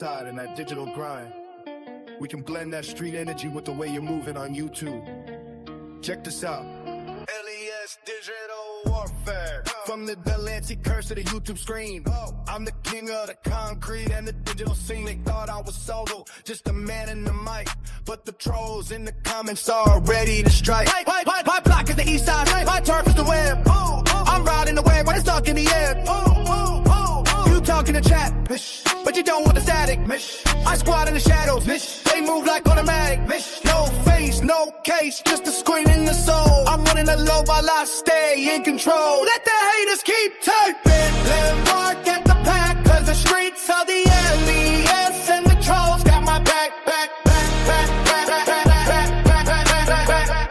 side and that digital grind. We can blend that street energy with the way you're moving on YouTube. Check this out. LES Digital Warfare. From the Delancey curse to the YouTube screen. I'm the king of the concrete and the digital scene. They thought I was solo, just a man in the mic. But the trolls in the comments are ready to strike. My block is the east side, my turf is the web. I'm riding the wave when it's stuck in the air. You talk in the chat, but you don't want the static. I squat in the shadows, they move like automatic. No face, no case, just a screen in the soul. I'm running the low while I stay in control. Let the haters keep typing. Let mark at the pack, cause the streets are the LES and the trolls got my back.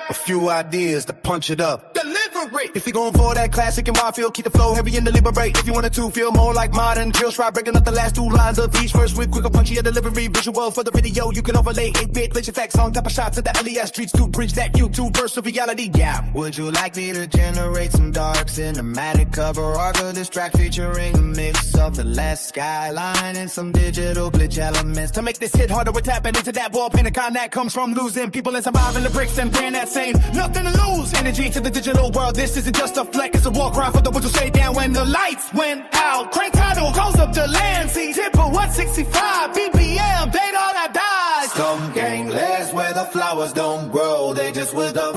A few ideas to punch it up. Delivery. If you're going for that classic and wild feel, keep the flow heavy and deliberate. If you wanted to feel more like modern drills, try breaking up the last two lines of each verse with quicker, punchier delivery. Visual for the video, you can overlay 8-bit glitch effects on top of shots of the LES streets to bridge that YouTube verse of reality. Yeah. Would you like me to generate some dark cinematic cover art or this track featuring a mix of the last skyline and some digital glitch elements to make this hit harder? We're tapping into that wall paint. A con that comes from losing people and surviving the bricks and brand that same nothing to lose. Energy to the digital world. This isn't just a fleck, it's a war cry for the ones who stay down when the lights went out. Crank title goes up to Lancey, tipper 165 BPM, date all that dies. Some gang last where the flowers don't grow, they just with the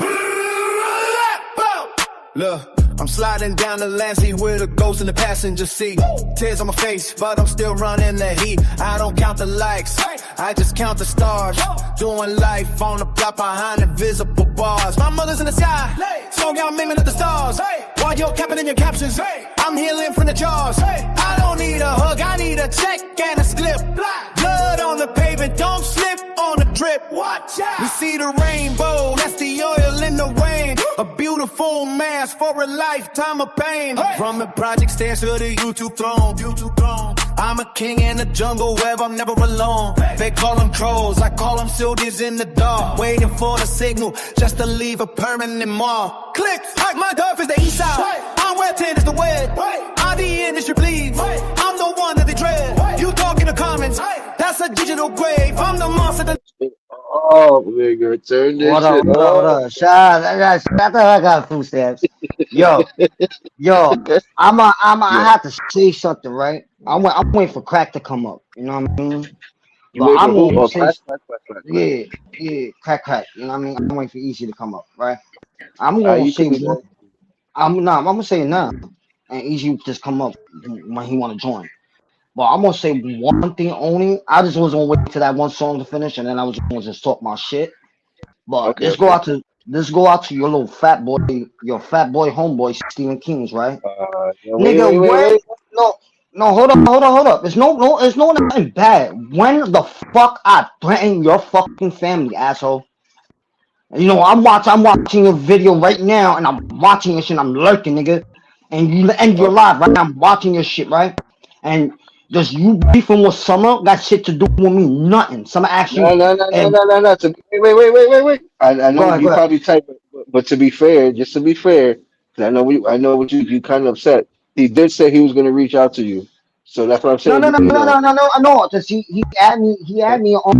look. I'm sliding down the Lancey with a ghost in the passenger seat. Tears on my face, but I'm still running the heat. I don't count the likes, I just count the stars. Doing life on the block behind invisible bars. My mother's in the sky, song out miming at the stars. While you're capping in your captions, I'm healing from the jaws. I don't need a hug, I need a check and a slip. Blood on the pavement, don't slip on the drip. Watch out. We see the rainbow, that's the oil in the rain. A beautiful mask for a lifetime of pain. From the project stairs to the YouTube throne. I'm a king in the jungle where I'm never alone. They call them trolls, I call them soldiers in the dark, waiting for the signal just to leave a permanent mark. Click, my turf is the east side. I'm where 10 is the web. I'm the industry bleeds. I'm the one that they dread. You talk in the comments, that's a digital grave. I'm the monster that... Oh, nigga, turn this What shit up? off. Shout I got food stamps. Yo, I have to say something, right? I'm waiting for crack to come up. You know what I mean? You But wait for I'm who? gonna Oh, say, crack. yeah, crack. You know what I mean? I'm waiting for Easy to come up, right? I'm gonna You say can do one. that. I'm gonna say it now, and Easy will just come up when he want to join. But I'm gonna say one thing only. I just was gonna wait till that one song to finish, and then I was gonna just talk my shit. But Okay, let's go out to your little fat boy, your fat boy homeboy Stephen King's, right? Yeah, Nigga, when wait. no, hold up. It's no nothing bad. When the fuck I threaten your fucking family, asshole? You know, I'm watching your video right now, and I'm watching your shit, and I'm lurking, nigga. And you end your live, right? I'm watching your shit, right? And just you beefing with Summer got shit to do with me, nothing. Summer asked you, and No. Wait. I go know ahead, you go ahead. probably type, but to be fair, just to be fair, 'cause I know what you kind of upset. He did say he was gonna reach out to you, so that's what I'm No, no, saying. no, no, no, no, no, no. Cause he had me on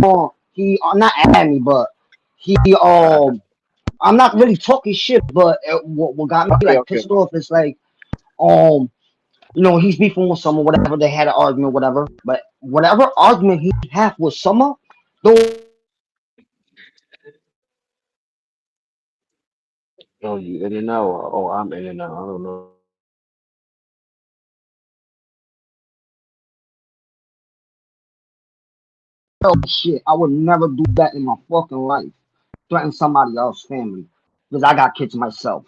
not add me, but he I'm not really talking shit, but what got me like Okay. pissed off is like um you know, he's beefing with Summer, whatever, they had an argument, whatever. But whatever argument he had with Summer, don't Oh, you in and out? Oh, I'm in and out. I don't know. tell me shit. I would never do that in my fucking life. Threaten somebody else's family. Because I got kids myself.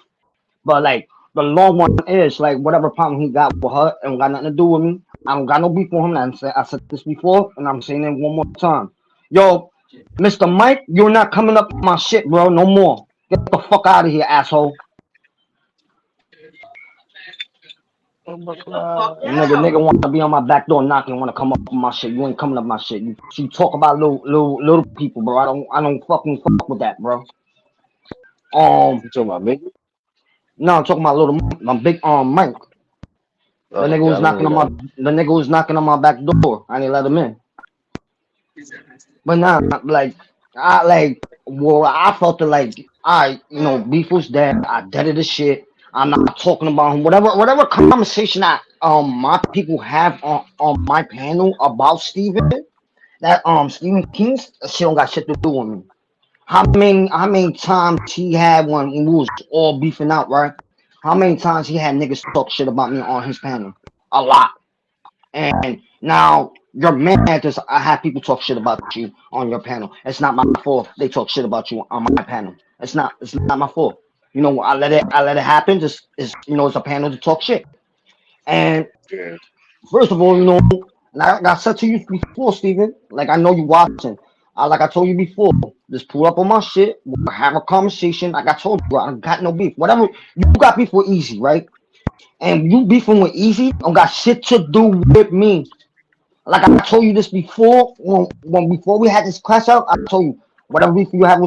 But like the long one is like whatever problem he got with her and got nothing to do with me. I don't got no beef with him. I said this before and I'm saying it one more time. Yo, Mr. Mike, you're not coming up with my shit, bro. No more. Get the fuck out of here, asshole. Oh my God. Nigga want to be on my back door knocking, want to come up with my shit. You ain't coming up with my shit. You talk about little people, bro. I don't fucking fuck with that, bro. You talking about me? No, I'm talking about my big Mike. Oh, okay, I don't know The nigga was knocking on my back door. I didn't let him in. But nah, like I felt it like beef was dead. I deaded the shit. I'm not talking about him. Whatever conversation that my people have on my panel about Stephen, that Stephen King's shit don't got shit to do with me. How many times he had when we was all beefing out, right? How many times he had niggas talk shit about me on his panel? A lot. And now you're mad because I have people talk shit about you on your panel. It's not my fault. They talk shit about you on my panel. It's not my fault. I let it happen. It's a panel to talk shit. And first of all, like I said to you before, Steven, like I know you watching. Like I told you before, just pull up on my shit. We'll have a conversation. Like I told you, I got no beef. Whatever you got beef with Easy, right? And you beefing with Easy don't got shit to do with me. Like I told you this before, when before we had this crash out, I told you whatever beef you have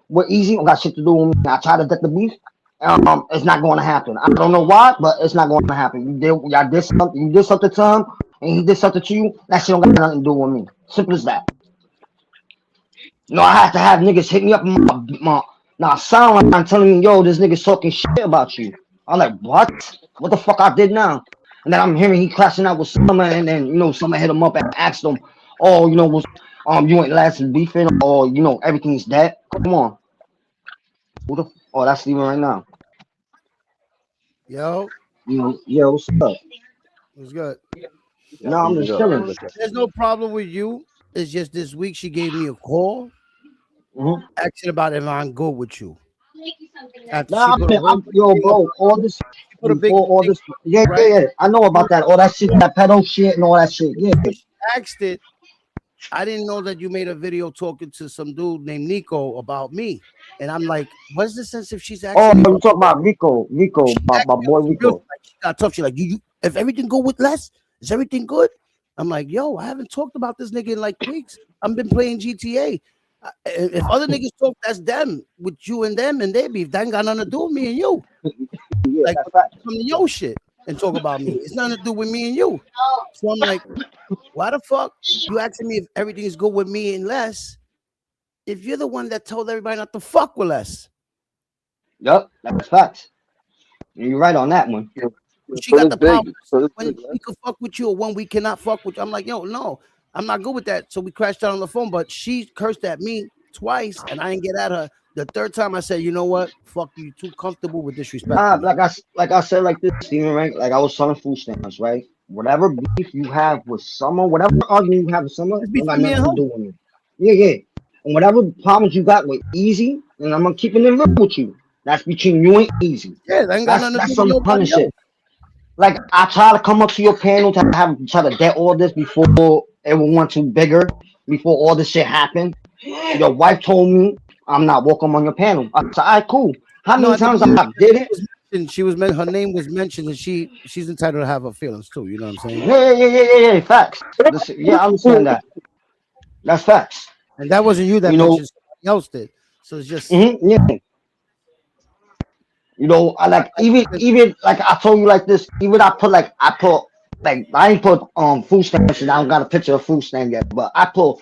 with Easy don't got shit to do with me. I try to get the beef. It's not going to happen. I don't know why, but it's not going to happen. Y'all did something. You did something to him, and he did something to you. That shit don't got nothing to do with me. Simple as that. I had to have niggas hit me up in my sound line telling me, yo, this nigga's talking shit about you. I'm like, what? What the fuck I did now? And then I'm hearing he clashing out with Summer, and then Summer hit him up and asked him, oh, you ain't lasting beefing, or everything's dead. Come on. Oh, that's Steven right now. Yo, Yeah, what's up? what's good? No, I'm just chilling. There's no problem with you. It's just this week she gave me a call asking about if I'm good with you. After Nah, she put a yo, bro, all this, put a big all this, yeah, right? yeah, yeah. I know about that. All that shit, that pedo shit, and all that shit. Yeah. She asked it. I didn't know that you made a video talking to some dude named Nico about me. And I'm like, what's the sense if she's Oh, asking me? you talk about Rico, She my asked me boy for real, Rico. like, she got tough. She like, you if everything go with Les, is everything good? I'm like, yo, I haven't talked about this nigga in like weeks. I've been playing GTA. If other niggas talk, that's them with you and them and they beef. That ain't got nothing to do with me and you. Yeah, Like, that's right. come to your shit and talk about me. It's nothing to do with me and you. So I'm like, why the fuck you asking me if everything is good with me and Les? If you're the one that told everybody not to fuck with us. Yup, that's facts. You're right on that one. She But got it's the power big. So it's when big, man. we can fuck with you or when we cannot fuck with you. I'm like, yo, no, I'm not good with that. So we crashed out on the phone, but she cursed at me twice and I didn't get at her. The third time I said, you know what? Fuck you, too comfortable with disrespecting me. Like I said, like this, Steven, right? Like I was selling food stamps, right? Whatever beef you have with someone, whatever argument you have with someone, It's don't got between me and nothing her. to do with me. Yeah, yeah. And whatever problems you got with Easy, and I'm gonna keep it in real with you. That's between you and Easy. Yeah, that ain't got nothing to That's do with some nobody honey shit. else. Like I try to come up to your panel to try to get all this before everyone went too bigger, before all this shit happened. Your wife told me I'm not welcome on your panel. I said, all right, cool. How No, many at the times beginning, I did it? her name was mentioned, and she's entitled to have her feelings too. You know what I'm saying? Yeah. Facts. Yeah, I understand that. That's facts. And that wasn't you that You know, mentioned, somebody else did. So it's just yeah. I like even like I told you like this. Even I ain't put food stamps. And I don't got a picture of food stamp yet, but I put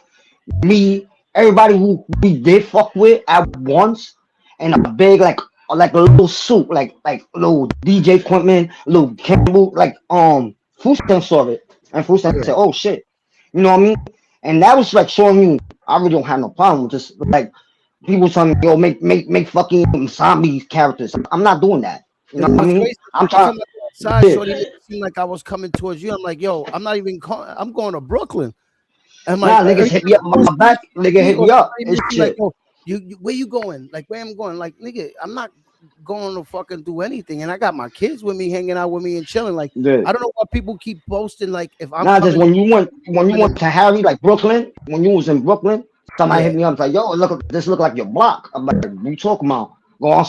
me everybody who we did fuck with at once in a big like a little soup like little DJ equipment, little Campbell food stamp saw it and food stamp yeah. said, oh shit, you know what I mean? And that was like showing you I really don't have no problem with just like people telling me, yo, make fucking zombie characters. I'm not doing that. You know what I What's mean? crazy? I'm Every trying. time I go outside, Yeah, Shorty made it seem like I was coming towards you. I'm like, yo, I'm not even. I'm going to Brooklyn. I'm like, nah, niggas every hit time me up I go my back. Nigga see hit or me up. somebody It's mention like, shit. yo, you where you going? Like, where I'm going? Like, nigga, I'm not going to fucking do anything. And I got my kids with me, hanging out with me and chilling. Like, Yeah. I don't know why people keep posting. Like, if I'm Nah, just coming, when you went to Harry, like Brooklyn, when you was in Brooklyn, somebody yeah, hit me up like, yo, this look like your block. I'm like, what you talking about? Go on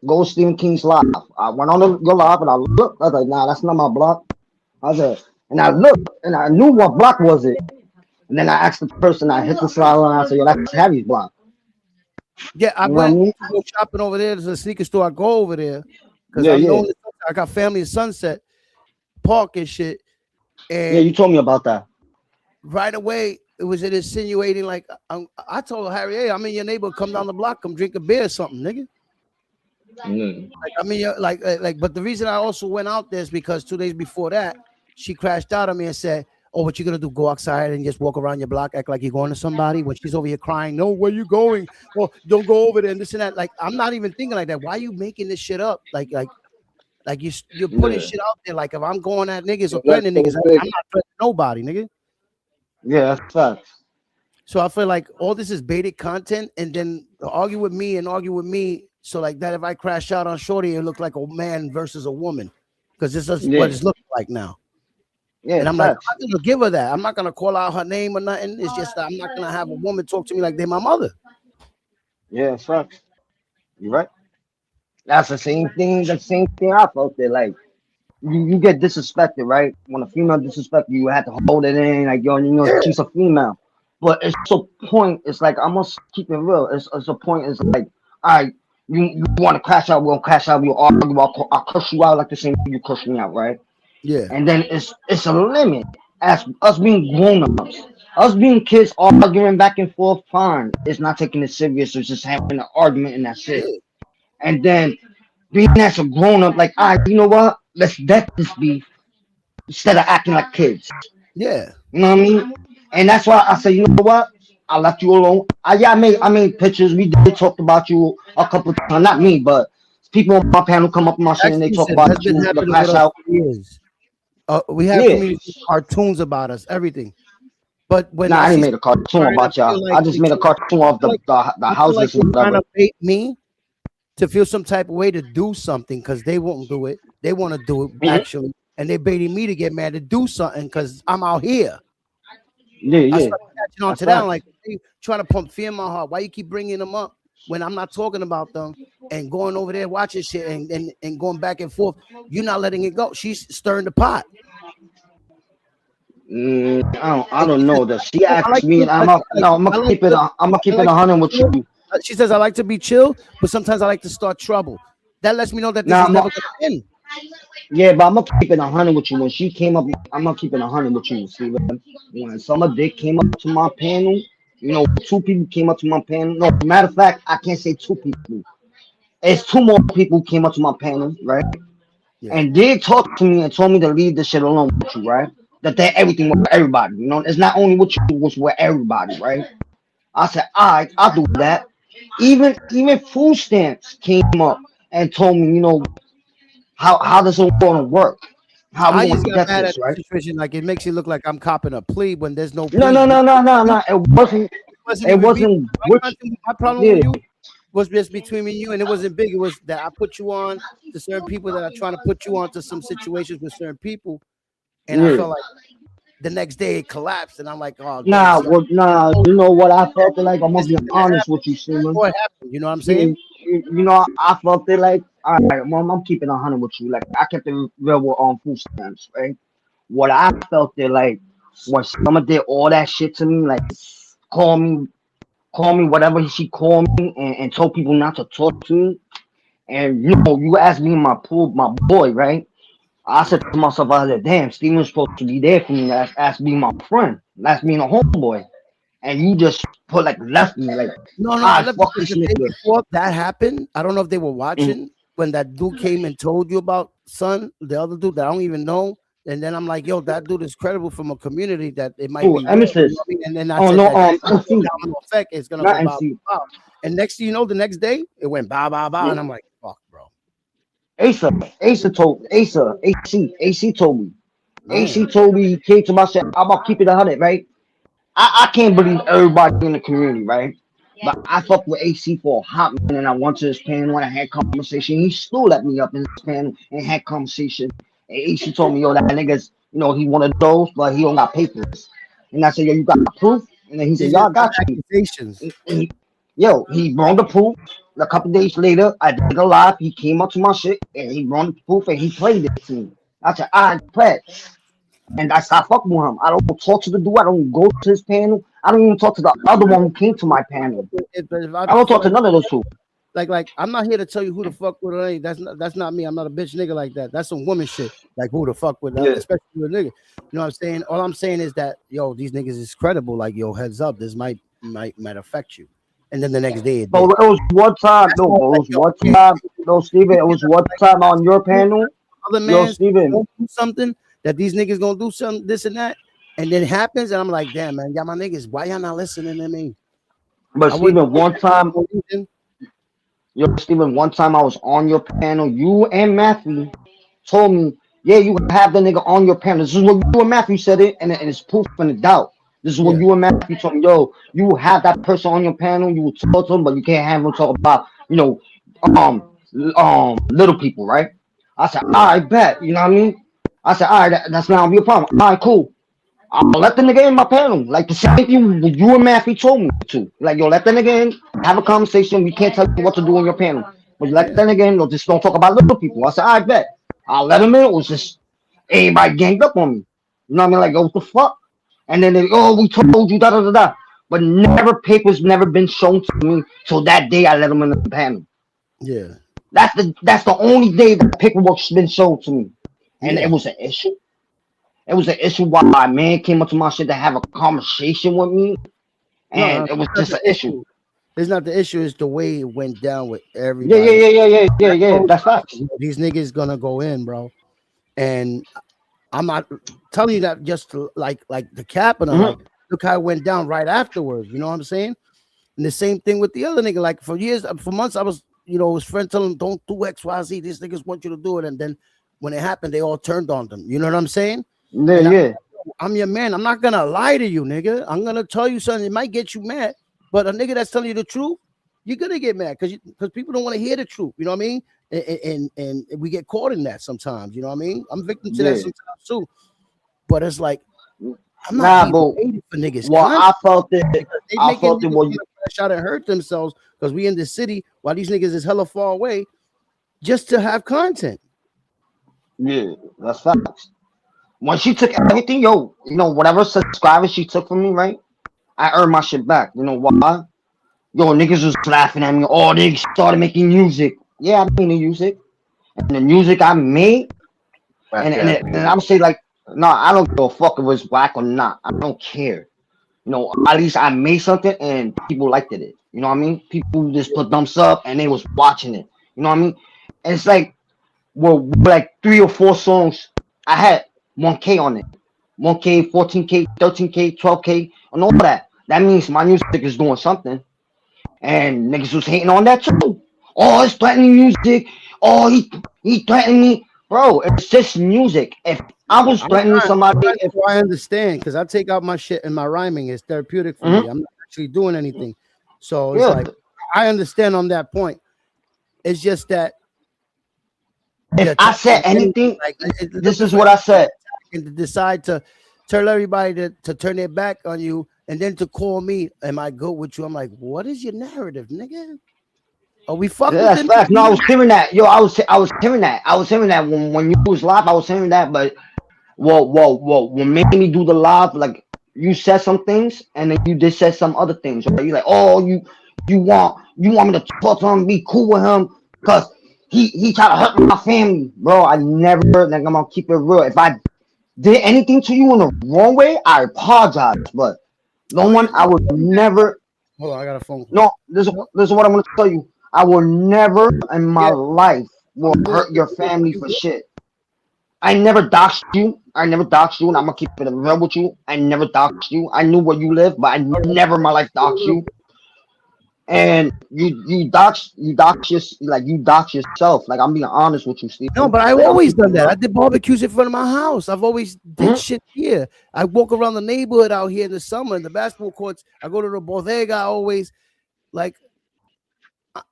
go Stephen King's live. I went on your live and I looked. I was like, nah, that's not my block. I said, and I looked and I knew what block was it. And then I asked the person, I hit the slide and I said, yo, that's Harry's block. yeah. I You know what I went mean? to go shopping over there. There's a sneaker store. I go over there because Yeah, I'm yeah. known. I got family in Sunset Park and shit. Yeah, And you told me about that. right away, it was it insinuating like I told Harry, hey, I'm in your neighborhood, come down the block, come drink a beer or something, nigga. Like, I mean, like, but the reason I also went out there is because 2 days before that, she crashed out on me and said, "Oh, what you gonna do? Go outside and just walk around your block, act like you're going to somebody?" When she's over here crying, "No, where you going? Well, don't go over there and this and that." Like, I'm not even thinking like that. Why are you making this shit up? Like you're putting shit out there. Like, if I'm going at niggas or threatening niggas, I'm not threatening nobody, nigga. Yeah, that's facts. So I feel like all this is baited content, and then argue with me. So like that, if I crash out on Shorty, it look like a man versus a woman, because this is what it's looking like now. Yeah, and I'm like, I'm not gonna give her that. I'm not gonna call out her name or nothing. It's just that I'm not gonna have a woman talk to me like they're my mother. Yeah, facts. You right. That's the same thing. The same thing I felt there. Like you get disrespected, right? When a female disrespects you, you have to hold it in. Like yo, you know, she's a female. But it's a point. It's like I must keep it real. It's a point. It's like, all right, you want to crash out? We'll crash out. We'll argue. I'll cuss you out like the same way you cuss me out, right? Yeah. And then it's a limit. As us being grown-ups, us being kids arguing back and forth, fine. It's not taking it serious. It's just having an argument and that's it. And then being as a grown-up, like, all right, you know what? Let's vet this beef instead of acting like kids. Yeah. You know what I mean? And that's why I say, you know what? I left you alone. I made pictures. We did talk about you a couple of times. Not me, but people on my panel come up on my shit and they talk about you. The crash out. We have community cartoons about us, everything. But when I didn't make a cartoon about y'all. Like I just made a cartoon of the houses and trying to bait me to feel some type of way to do something because they won't do it. They want to do it actually, and they baiting me to get mad to do something because I'm out here. I started catching on to that. Like, hey, trying to pump fear in my heart. Why you keep bringing them up when I'm not talking about them and going over there watching shit and going back and forth? You're not letting it go. She's stirring the pot. I don't know that she asked me, and I'm gonna keep it 100 with you. She says I like to be chill, but sometimes I like to start trouble. That lets me know that this is never gonna end. Yeah, but I'm gonna keep it 100 with you. When she came up, I'm gonna keep it 100 with you. See, when Summer Dick came up to my panel, you know, 2 people came up to my panel. No, matter of fact, I can't say 2 people. It's 2 more people came up to my panel, right? Yeah. And they talked to me and told me to leave this shit alone with you, right? That everything with everybody, you know, it's not only with you, it's with everybody, right? I said, all right, I'll do that. Even food stamps came up and told me, you know, how this all gonna work. How we gonna get this, right? Situation, like it makes you look like I'm copping a plea when there's no plea. No. It wasn't. My problem with you was just between me and you, and it wasn't big. It was that I put you on to certain people that are trying to put you on to some situations with certain people. And I felt like the next day it collapsed, and I'm like, oh, nah. You know what I felt like? I'm gonna be honest with you, Simon. What happened? You know what I'm saying? You know, I felt it like, all right, Mom, I'm keeping 100 with you. Like I kept it real with food stamps, right? What I felt it like when someone did all that shit to me, like call me whatever she called me, and told people not to talk to me. And you know, you asked me my boy, right? I said to myself, I said, damn, Steven's supposed to be there for me. That's being my friend. That's being a homeboy. And you just left me like, no, I left before that happened. I don't know if they were watching when that dude came and told you about Son, the other dude that I don't even know. And then I'm like, yo, that dude is credible from a community that it might be. And then I said, effect is gonna go bow. And next thing you know, the next day it went bow, and I'm like, fuck, bro. AC told me. AC told me he came to my set. I'm about to keep it 100, right? I can't believe everybody in the community, right? But I fucked with AC for a hot minute, and I went to his panel and I had conversation. He still let me up in his panel and had conversation. And AC told me, yo, that nigga's, you know, he one of those, but he don't got papers. And I said, yo, you got proof? And then he said, y'all got accusations. Yo, he brought the proof. A couple days later, I did a live. He came up to my shit and he brought the proof and he played it to me. I said, I play. And I stopped fucking with him. I don't talk to the dude. I don't go to his panel. I don't even talk to the other one who came to my panel. I don't talk to none of those two. like I'm not here to tell you who the fuck with it ain't. That's not me. I'm not a bitch nigga like that. That's some woman shit. Like who the fuck with that, Yeah. especially with a nigga. You know what I'm saying? All I'm saying is that yo, these niggas is credible. Like yo, heads up, this might affect you. And then the next day it But did. it was one time, That's no, all it like, was yo, one yeah, time, no, Steven, it was one time on your panel. other Yo, man Steven, do something that these niggas gonna do something, this and that, and then it happens, and I'm like, damn man, y'all my niggas, why y'all not listening to me? but I wouldn't Steven, one time, one time I was on your panel. You and Matthew told me, yeah, you have the nigga on your panel. This is what you and Matthew said it, and it's proof and the doubt. This is what yeah, you and Matthew told me, yo, you have that person on your panel, you will talk to him, but you can't have him talk about, little people, right? I said, yeah, all right, bet, you know what I mean? I said, all right, that's not gonna be a problem. All right, cool. I'll let the nigga in my panel. Like the same thing you and Matthew told me to. Like, yo, let the nigga in, have a conversation. We can't tell you what to do on your panel. But you let yeah, the nigga in, just don't talk about little people. I said, I bet. I'll let him in. It was just everybody ganged up on me. You know what I mean? Like, oh, what the fuck? And then they, oh, we told you, da da da da. But never papers never been shown to me till that day I let him in the panel. yeah, That's the only day that paperwork's been shown to me. And it yeah. was an issue. It was an issue why my man came up to my shit to have a conversation with me, No, and it was it's not just the an issue. It's not the issue. It's the way it went down with Yeah, yeah, everybody. yeah, yeah, yeah, yeah, I yeah. told That's facts. you, these niggas gonna go in, bro, and I'm not telling you that just to, like the cap, and I'm like, Mm-hmm. look how it went down right afterwards. You know what I'm saying? And the same thing with the other nigga. Like for years, for months, I was, his friend telling him, don't do X, Y, Z. These niggas want you to do it. And then when it happened, they all turned on them. You know what I'm saying? Yeah, And yeah, I'm your man. I'm not gonna lie to you, nigga. I'm gonna tell you something. It might get you mad, but a nigga that's telling you the truth, you're gonna get mad because people don't want to hear the truth. You know what I mean? And we get caught in that sometimes. You know what I mean? I'm victim to that yeah. sometimes too. But it's like I'm Nah, not but being paid for niggas. well, I felt it. Because they I making felt it. niggas Well, wanna crash out and hurt themselves because we in the city while these niggas is hella far away just to have content. yeah, that's facts. When she took everything, yo, whatever subscribers she took from me, right? I earned my shit back. You know why? Yo, niggas was laughing at me. Oh, they started making music. Yeah, I made the music, and the music I made, and I'm say like, no, I don't give a fuck if it's black or not. I don't care. At least I made something and people liked it. You know what I mean? People just put thumbs up and they was watching it. You know what I mean? And it's like, well, like 3 or 4 songs, I had 1K on it. 1K, 14K, 13K, 12K, and all that. That means my music is doing something. And niggas was hating on that too. Oh, it's threatening music. Oh, he threatened me. Bro, it's just music. If I was threatening somebody, I understand because I take out my shit and my rhyming is therapeutic for me. I'm not actually doing anything. So it's yeah, like I understand on that point. It's just that if I said anything, like this is what I said. and to decide to tell everybody to turn their back on you and then to call me, am I good with you? I'm like, what is your narrative, nigga? Are we fucking? Yeah, that's facts. No, I was hearing that. Yo, I was hearing that. I was hearing that when you was live. I was hearing that, but what made me do the live? Like you said some things, and then you just said some other things. Right? You like, oh, you want me to talk to him, be cool with him, cause he tried to hurt my family, bro. I never. Like I'm gonna keep it real. If I did anything to you in the wrong way, I apologize, but no one. I would never. Hold on, I got a phone call. No, this is what I'm gonna tell you. I will never in my life will hurt your family for shit. I never doxed you. And I'm gonna keep it real with you. I never doxed you. I knew where you live, but I never in my life doxed you. And you dox yourself. Like I'm being honest with you, Steve. No, but I've always done that. I did barbecues in front of my house. I've always did shit here. I walk around the neighborhood out here in the summer in the basketball courts. I go to the bodega. I always like.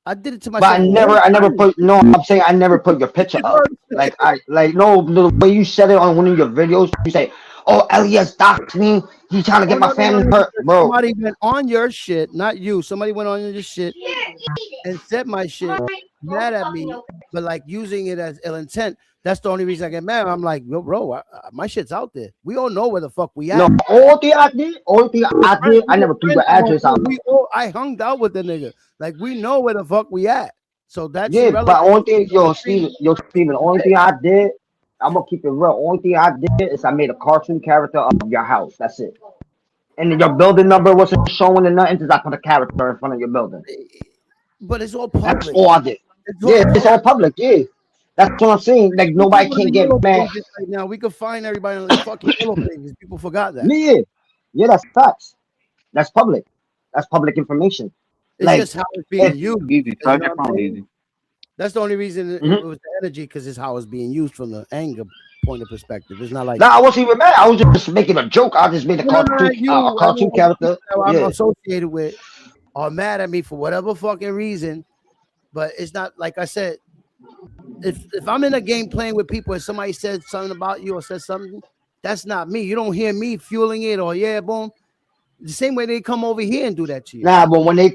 I did it to myself. But I never put. No, I'm saying I never put your picture up. No, the way you said it on one of your videos, you say, oh, Elias doxed me. He's trying to get my family hurt, bro. Somebody went on your shit, not you. Somebody went on your shit and said my shit, mad at me, but like using it as ill intent. That's the only reason I get mad. I'm like, yo, bro, my shit's out there. We all know where the fuck we at. No, all thing I did, I never threw the address out. I hung out with the nigga. Like, we know where the fuck we at. So that's Yeah, irrelevant. but only thing, Steven, only thing I did, I'm gonna keep it real. Only thing I did is I made a cartoon character of your house. That's it. And then your building number wasn't showing and nothing, because I put a character in front of your building. But it's all public. That's all I did. It's all public. Yeah, that's what I'm saying. Like, nobody can get mad. Right now, we could find everybody on the fucking yellow pages. People forgot that. Yeah, that's facts. That's public. That's public information. It's like, just how it's being used. Easy, charge your phone, easy. That's the only reason it was the energy, because it's how it's being used from the anger point of perspective. It's not like I wasn't even mad. I was just making a joke. I just made a cartoon character. I'm associated with are mad at me for whatever fucking reason, but it's not like I said. If I'm in a game playing with people and somebody says something about you or says something, that's not me. You don't hear me fueling it or boom. The same way they come over here and do that to you. Nah, but when they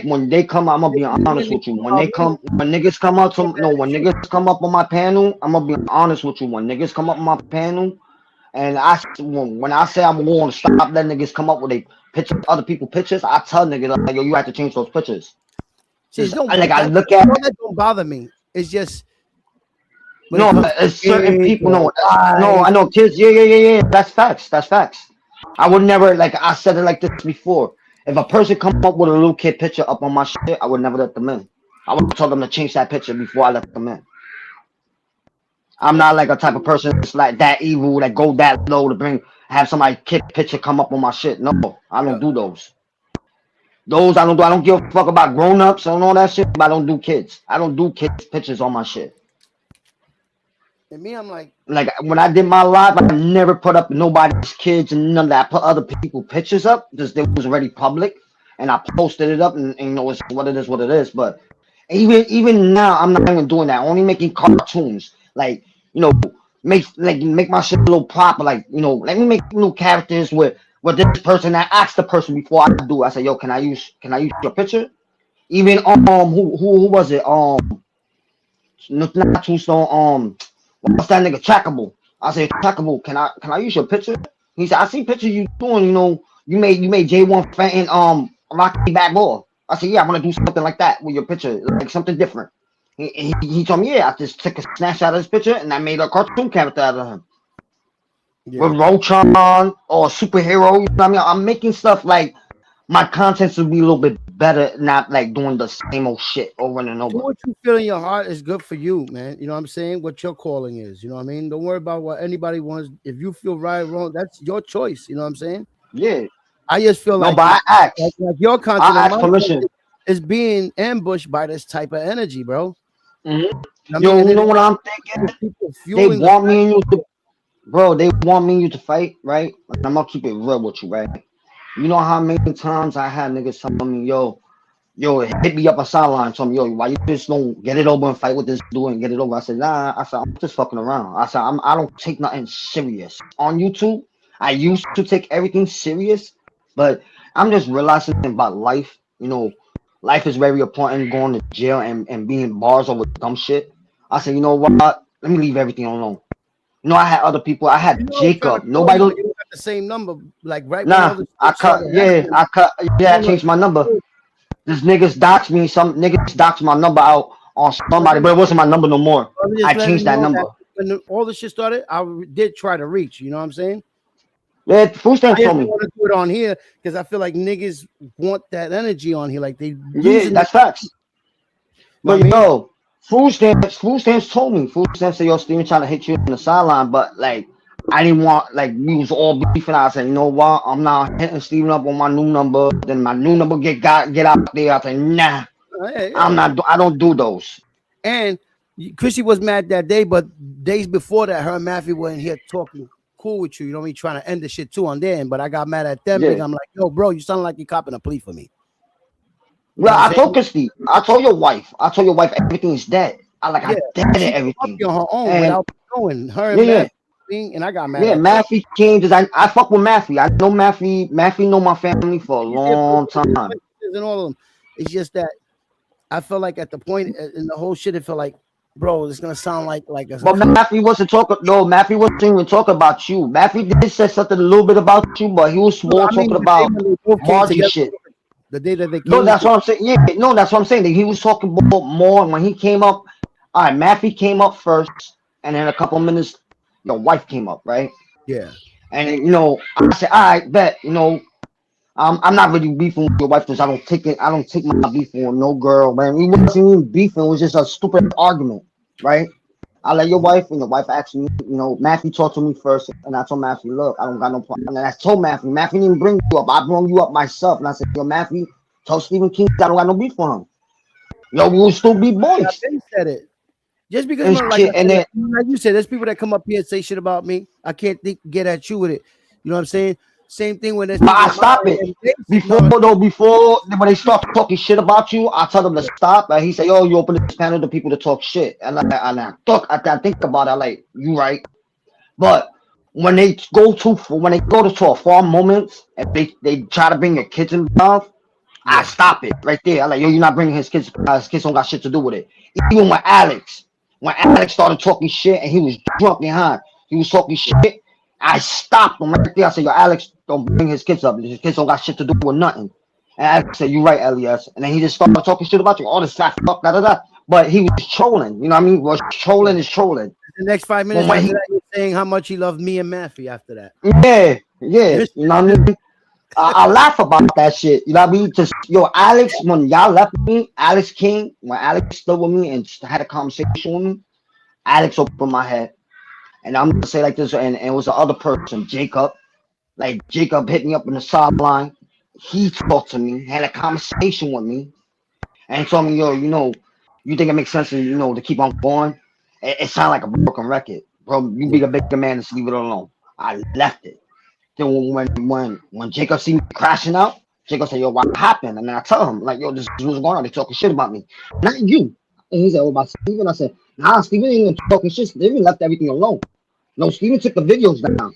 when they come, I'm gonna be honest with you. When niggas come up on my panel, I'm gonna be honest with you. When niggas come up on my panel, and when I say I'm going to stop letting niggas come up with a picture, other people's pictures, I tell niggas like, yo, you have to change those pictures. See, I look at that don't bother me. It's just it's certain people. No, I know kids. Yeah. That's facts. I would never, like I said it like this before. If a person come up with a little kid picture up on my shit, I would never let them in. I would tell them to change that picture before I let them in. I'm not like a type of person that's like that evil, that go that low to have somebody kid picture come up on my shit. No, I don't do those. Those I don't do. I don't give a fuck about grown-ups and all that shit, but I don't do kids. I don't do kids pictures on my shit. And me, I'm like when I did my live, I never put up nobody's kids and none of that. I put other people's pictures up because they was already public, and I posted it up, and you know, it's what it is. But even now, I'm not even doing that. I'm only making cartoons, like, you know, make my shit a little proper. Like, you know, let me make little characters with this person. I asked the person before I do. I said, yo, can I use your picture? Even who was it? Not Tombstone. What's that nigga Trackable? I said, Trackable, can I use your picture? He said, I see picture you doing, you know, you made J1 Fenton Rocky Balboa. I said, yeah, I want to do something like that with your picture, like something different. He told me, yeah, I just took a snapshot of his picture and I made a cartoon character out of him. Yeah. With Rotron or a superhero, you know what I mean? I'm making stuff like my contents will be a little bit better, not like doing the same old shit over and over. What you feel in your heart is good for you, man. You know what I'm saying? What your calling is. You know what I mean? Don't worry about what anybody wants. If you feel right or wrong, that's your choice. You know what I'm saying? Yeah. I just feel like, but I ask. Like your content I ask permission. Is being ambushed by this type of energy, bro. Mm-hmm. You know what I'm thinking? They want me and you to, bro. They want me and you to fight, right? Like, I'm gonna keep it real with you, right? You know how many times I had niggas tell me, yo, hit me up a sideline, tell me, yo, why you just don't get it over and fight with this dude and get it over? I said, nah. I said, I'm just fucking around. I said, I don't take nothing serious. On YouTube, I used to take everything serious, but I'm just realizing about life. You know, life is very important, going to jail and being bars over dumb shit. I said, you know what? Let me leave everything alone. You know, I had other people. I had Jacob. Nobody don't have the same number, like right now. Nah, I cut. I changed my number. This niggas doxed me. Some niggas doxed my number out on somebody, but it wasn't my number no more. I changed that number. When all this shit started, I did try to reach. You know what I'm saying? Yeah, Food Stamps told me. I want to do it on here because I feel like niggas want that energy on here. Like they. Yeah, that's facts. But yo. Food stamps told me. Food stamps said, yo, Steven trying to hit you on the sideline, but like I didn't want, like, we was all beefing. I said, you know what? I'm not hitting Steven up on my new number. Then my new number get out there. I said, nah, I'm not. I don't do those. And Chrissy was mad that day, but days before that, her and Matthew were in here talking cool with you. You know what I mean? Trying to end the shit too on their end. But I got mad at them. Yeah. I'm like, yo, bro, you sound like you're copping a plea for me. Well, I told Christy, I told your wife everything's dead. I dead everything. On her own without knowing her and I mean? And I got mad Yeah, at Maffy came because I fuck with Maffy. I know Maffy. Maffy know my family for a long time. and all of them. It's just that I felt like at the point in the whole shit, it felt like, bro, it's gonna sound like a But Maffy wasn't talking. No, Maffy wasn't even talking about you. Maffy did say something a little bit about you, but he was more talking about Margie shit. The day that they came No, that's what I'm saying. Yeah, no, that's what I'm saying. He was talking about more when he came up. All right, Maffy came up first, and then a couple minutes, your wife came up, right? Yeah. And you know, I said, all right, bet. You know, I'm not really beefing with your wife because I don't take it. I don't take my beefing with no girl, man. We wasn't even beefing. It was just a stupid argument, right? I let your wife, and the wife asked me, you know, Maffy talked to me first, and I told Maffy, look, I don't got no problem. And I told Maffy didn't bring you up. I brought you up myself. And I said, yo, Maffy, told Stephen King I don't got no beef for him. Yo, we will still be boys. They said it. Just because, And like, shit, and then, like you said, there's people that come up here and say shit about me. I can't get at you with it. You know what I'm saying? Same thing when there's. but I stop it before when they start talking shit about you. I tell them to stop. And he say, "Yo, you open this panel to people to talk shit." And I think about it. Like you right, but when they go to a far moment and they try to bring your kids involved, I stop it right there. I'm like, yo, you're not bringing his kids. His kids don't got shit to do with it. Even when Alex started talking shit and he was drunk behind, he was talking shit. I stopped him right there. I said, yo, Alex, don't bring his kids up. His kids don't got shit to do with nothing. And Alex said, you right, Elias. And then he just started talking shit about you. All this fat fuck, da. But he was trolling. You know what I mean? Was trolling is trolling. The next 5 minutes, he was saying how much he loved me and Maffy after that. Yeah. You know what I mean? I laugh about that shit. You know what I mean? Just, yo, Alex, when y'all left me, Alex King, when Alex stood with me and had a conversation with me, Alex opened my head. And I'm gonna say like this, and it was the other person, Jacob. Like Jacob hit me up in the sideline. He talked to me, had a conversation with me, and told me, yo, you know, you think it makes sense to keep on going? It sounded like a broken record, bro. You be the bigger man, just leave it alone. I left it. Then when Jacob see me crashing out, Jacob said, yo, what happened? And then I tell him, like, yo, this is what's going on. They talking shit about me, not you. And he said, oh, about Steven. I said, nah, Steven ain't even talking shit. Steven left everything alone. No, Steven took the videos down.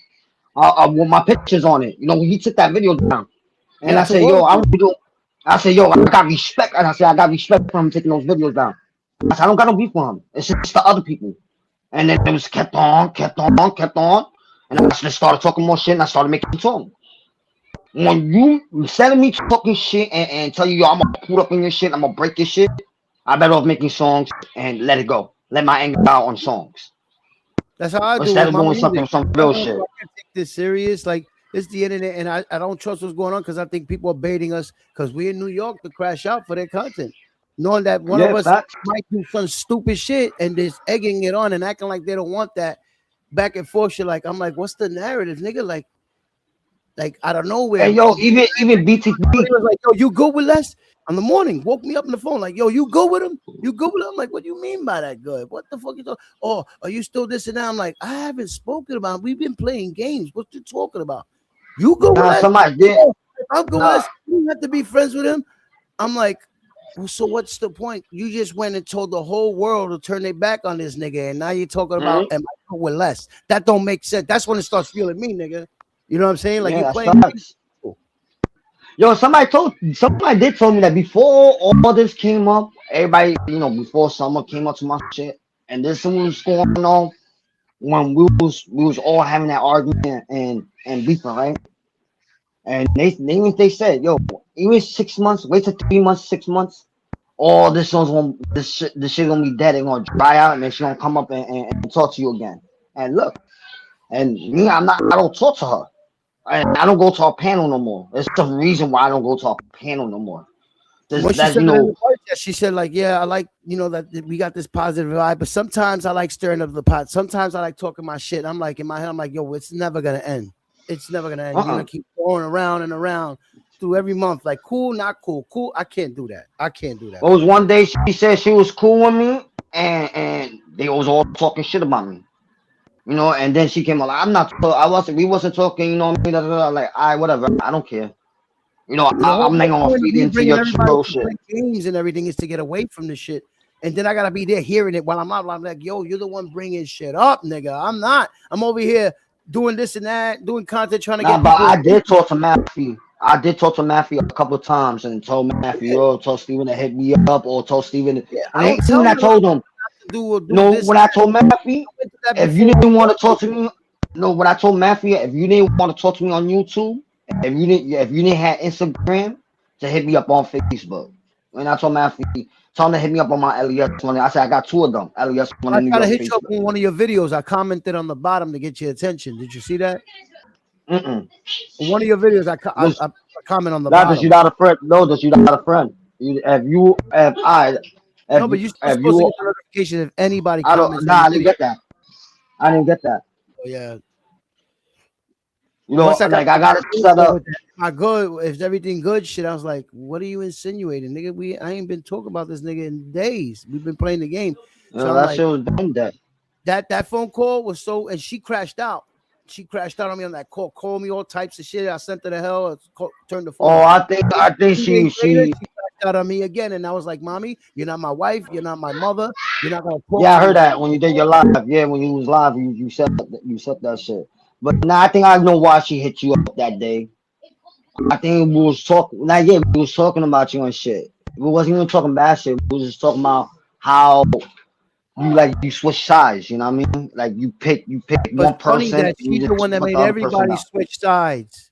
With my pictures on it. You know, he took that video down. And I said, yo, I got respect. And I said, I got respect for him taking those videos down. I said, I don't got no beef for him. It's just the other people. And then it was kept on. And I just started talking more shit and I started making songs. When you instead of me talking shit and tell you, yo, I'm gonna put up in your shit, I'm gonna break your shit, I better off making songs and let it go. Let my anger out on songs. That's how I do. Instead of doing some real shit. I can't take this serious. Like, it's the internet, and I don't trust what's going on because I think people are baiting us because we're in New York to crash out for their content. Knowing that one of us might do some stupid shit and just egging it on and acting like they don't want that back and forth shit. Like, I'm like, what's the narrative, nigga? Like out of nowhere. Hey, yo, even BTP was like, yo, you good with Les? In the morning, woke me up on the phone, like, yo, you good with him? You good with him? I'm like, what do you mean by that good? What the fuck you talking? Oh, are you still this and that? I'm like, I haven't spoken about him. We've been playing games. What you talking about? You go with Les? Somebody did. I'm going with Les. You don't have to be friends with him. I'm like, well, so what's the point? You just went and told the whole world to turn their back on this nigga, and now you're talking about am I good with Les? That don't make sense. That's when it starts feeling me, nigga. You know what I'm saying? Like, you're playing games. Yo, somebody did tell me that before all this came up, everybody, before summer came up to my shit, and this was going on when we was all having that argument and beefing, right? And they said, yo, even 6 months, wait till 3 months, 6 months, all this shit gonna be dead. It's gonna dry out, and then she gonna come up and talk to you again. And look, and me, I don't talk to her. I don't go to our panel no more. There's the reason why I don't go to our panel no more. She said, like, yeah, I like, that we got this positive vibe, but sometimes I like stirring up the pot. Sometimes I like talking my shit. I'm like, in my head, I'm like, yo, it's never gonna end. It's never gonna end. You're gonna keep going around and around through every month. Like, cool, not cool. Cool. I can't do that. It was one day she said she was cool with me, and they was all talking shit about me. And then she came like, we wasn't talking, like, all right, whatever, I don't care. I'm not gonna feed into your troll shit. Games and everything is to get away from this shit. And then I gotta be there hearing it while I'm out. I'm like, yo, you're the one bringing shit up, nigga. I'm not. I'm over here doing this and that, doing content, trying to get. But I did talk to Matthew. I did talk to Matthew a couple of times and told Matthew, yo, told Steven to hit me up, or told Steven. I And even I told him, when I told Matthew, if you didn't want to talk to me, when I told Matthew, if you didn't want to talk to me on YouTube, if you didn't have Instagram, to hit me up on Facebook. When I told Matthew, tell him to hit me up on my LES one. I said I got 2 of them. LES one. I tried to hit you up on one of your videos. I commented on the bottom to get your attention. Did you see that? Mm-mm. One of your videos, I comment on the bottom. That you not a friend. No, that you not a friend. But you supposed to get the notification if anybody comments. I didn't get that. I didn't get that. Oh, yeah. You know, I got it set up. I go, if everything good, shit. I was like, what are you insinuating, nigga? I ain't been talking about this nigga in days. We've been playing the game. So that shit was dumb. That phone call was so, and she crashed out. She crashed out on me on that call. Called me all types of shit. I sent her the hell. Turned the phone. Oh, I think she crashed out on me again, and I was like, "Mommy, you're not my wife. You're not my mother. You're not gonna." Yeah, I heard that when you did your live. Yeah, when you was live, you said that shit. But now I think I know why she hit you up that day. I think we was talking. We was talking about you and shit. We wasn't even talking bad shit. We was just talking about how you switch sides. You know what I mean? Like you pick one person. That she's the one that made everybody switch sides.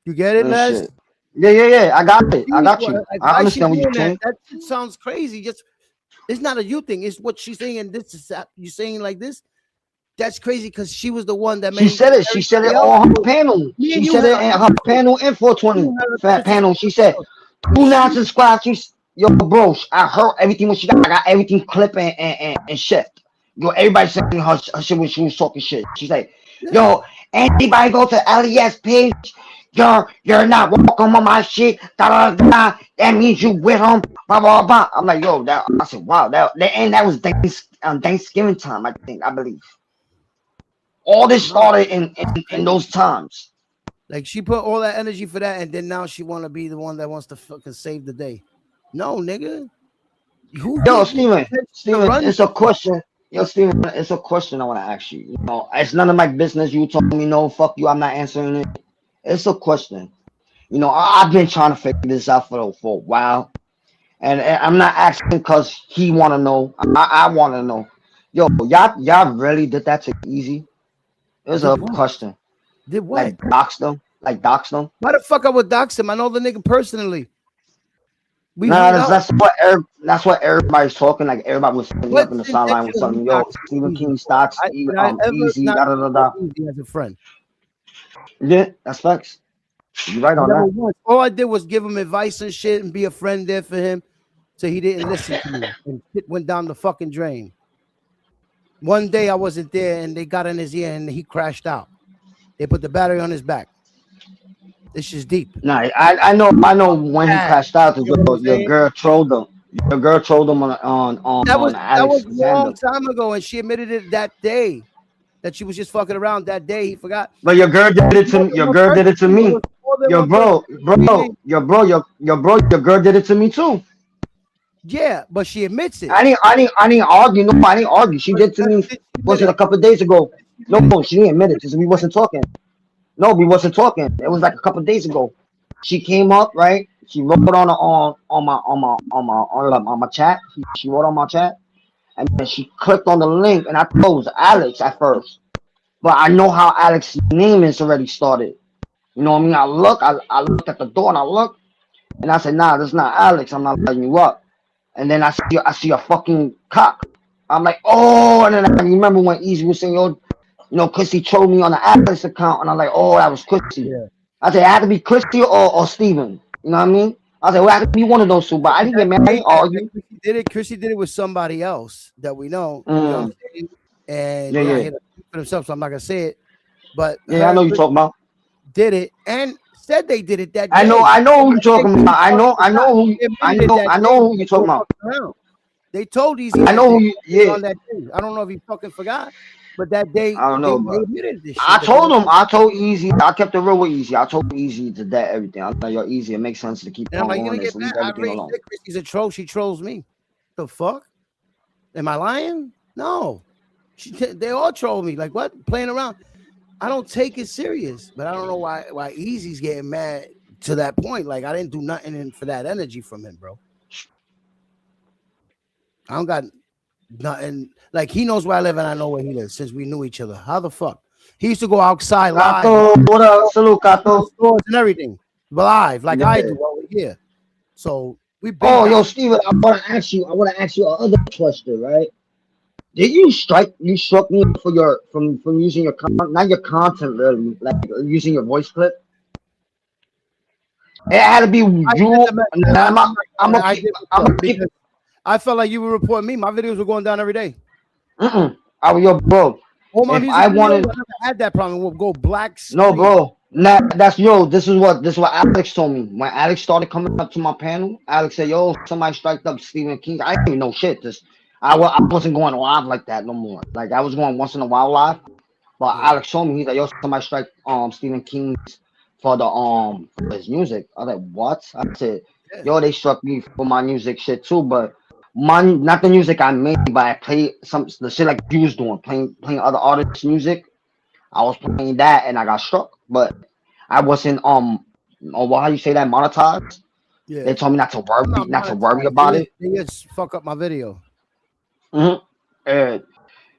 You get it, Les? Yeah. I got it. I got you. I understand what you're saying. That sounds crazy. Just it's not a you thing. It's what she's saying. And this is you saying like this. That's crazy because she was the one that made. She said it. She said it on her panel. She said it in her panel in 420 fat panel. She said, "Do not subscribe." Yo, bro, I heard everything when she got. I got everything clipping and shit. Yo, everybody saying her shit when she was talking shit. She's like, "Yo, anybody go to LES page? You're not welcome on my shit. Da da da. That means you with him. Blah blah blah." I'm like, yo, I said, wow, that was Thanksgiving time. I believe. All this started in those times. Like she put all that energy for that, and then now she want to be the one that wants to fucking save the day. No, nigga. Yo, Steven, it's a question. Yo, Steven, it's a question I want to ask you. You know, it's none of my business. You told me no, fuck you. I'm not answering it. It's a question. You know, I've been trying to figure this out for a while, and I'm not asking because he want to know. I want to know. Yo, y'all really did that to Easy? It was a question. Did what? Like dox them? Why the fuck I would dox him? I know the nigga personally. That's what everybody's talking. Like everybody was sitting up in the sideline with something. Yo, Stephen King stocks, Easy, da da da. As a friend. Yeah, that's facts. You're right on that. All I did was give him advice and shit and be a friend there for him, so he didn't listen to me and shit went down the fucking drain. One day I wasn't there and they got in his ear and he crashed out. They put the battery on his back. This is deep. Nah, I know when he crashed out, your girl trolled him. Your girl trolled him on that was Alex a long time ago, and she admitted it that day. That she was just fucking around that day. He forgot. But your girl did it to me. Your girl did it to me. Your girl did it to me too. Yeah, but she admits it. I didn't argue. No, I didn't argue. She did to me. Was it a couple of days ago? No, she didn't admit it because we wasn't talking. No, we wasn't talking. It was like a couple of days ago. She came up, right? She wrote on my chat. She wrote on my chat, and then she clicked on the link, and I thought it was Alex at first, but I know how Alex's name is already started. You know what I mean? I looked at the door, and I looked, and I said, "Nah, that's not Alex. I'm not letting you up." And then I see a fucking cock. I'm like, oh, and then I remember when Easy was saying, yo, you know, Chrissy trolled me on the Alex account, and I'm like, oh, that was Chrissy. Yeah. I said, it had to be Chrissy or Steven. You know what I mean? I said, well, it had to be one of those two, but I didn't get mad. I didn't argue. Chrissy did it with somebody else that we know. You know what I'm saying? And yeah. He for himself, so I'm not gonna say it. But yeah, I know you're talking about. Did it and said they did it that day. I know who you're talking about. I know who you're talking about. They told Easy. I know who. On that day. I don't know if he fucking forgot, but that day I don't know. They admitted this shit. I told Easy. I kept it real with Easy. I told Easy to that everything. I was like, yo, Easy. It makes sense to keep going on this. Leave everything alone. She's a troll. She trolls me. The fuck? Am I lying? No. They all troll me. Like, what? Playing around. I don't take it serious, but I don't know why Easy's getting mad to that point. Like, I didn't do nothing for that energy from him, bro. I don't got nothing. Like, he knows where I live and I know where he lives since we knew each other. How the fuck? He used to go outside live. What up? Salute, Kato. Stores and everything. Live, like I do over here. So we. Oh, yo, Steven, I want to ask you another question, right? Did you struck me for your from using your not your content really, like using your voice clip? It had to be you. I felt like you were reporting me. My videos were going down every day. I was your bro. All my if music I videos, wanted, I never had that problem. We'll go black. No, bro. Nah, that's yo. This is what Alex told me when Alex started coming up to my panel. Alex said, "Yo, somebody striked up Stephen King." I didn't even know shit. I wasn't going live like that no more. Like I was going once in a while live, but Alex told me he's like, "Yo, somebody strike Stephen King for the for his music." I was like, "What?" I said, "Yo, they struck me for my music shit too, but not the music I made, but I play the shit like you was doing, playing other artists' music. I was playing that and I got struck, but I wasn't how you say that, monetized." Yeah. They told me not to worry about it. They just fuck up my video. And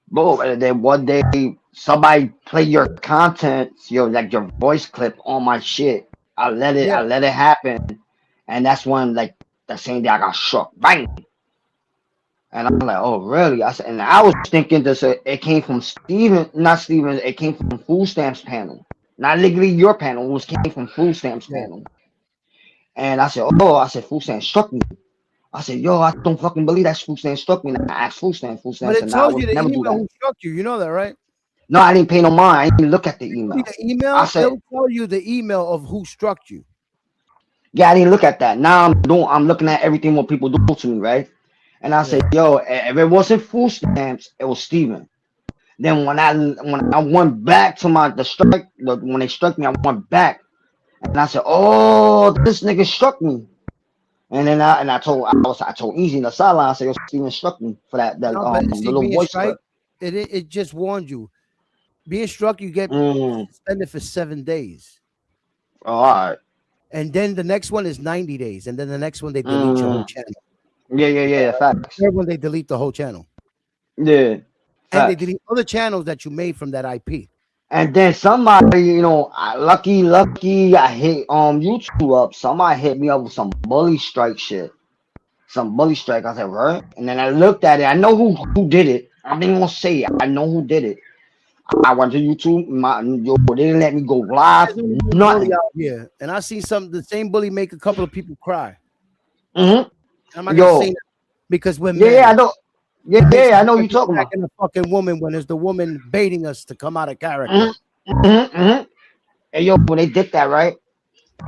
then one day somebody play your content, like your voice clip on my shit. I let it happen, and that's when like the same day I got struck, bang. And I'm like, oh really? I said, and I was thinking it came from not Steven. It came from Food Stamps panel, not legally your panel. It came from Food Stamps panel. And I said, Food Stamps struck me. I said, yo, I don't fucking believe that Food Stamps struck me. And I asked Food Stamps. But it tells you the email who struck you. You know that, right? No, I didn't pay no mind. I didn't look at the email. The email? I said, it'll tell you the email of who struck you. Yeah, I didn't look at that. Now I'm looking at everything what people do to me, right? And I said, yo, if it wasn't Food Stamps, it was Steven. Then when I went back to the strike, when they struck me, I went back. And I said, oh, this nigga struck me. And then I told Easy in the sideline, I said, yo, Steven struck me for that little voice strike. It just warned you. Being struck, you get suspended for 7 days. All right. And then the next one is 90 days. And then the next one, they delete your whole channel. Yeah. Facts. The third one, they delete the whole channel. Yeah. Facts. And they delete other channels that you made from that IP. And then somebody, lucky, I hit YouTube up. Somebody hit me up with some bully strike shit. Some bully strike. I said, right? And then I looked at it. I know who did it. I didn't want to say it. I know who did it. I went to YouTube. They didn't let me go live. Nothing. Yeah. And I seen the same bully make a couple of people cry. Mm-hmm. I'm not gonna say that because when I know. Yeah, I know you talking about a fucking woman when it's the woman baiting us to come out of character. And when they did that, right?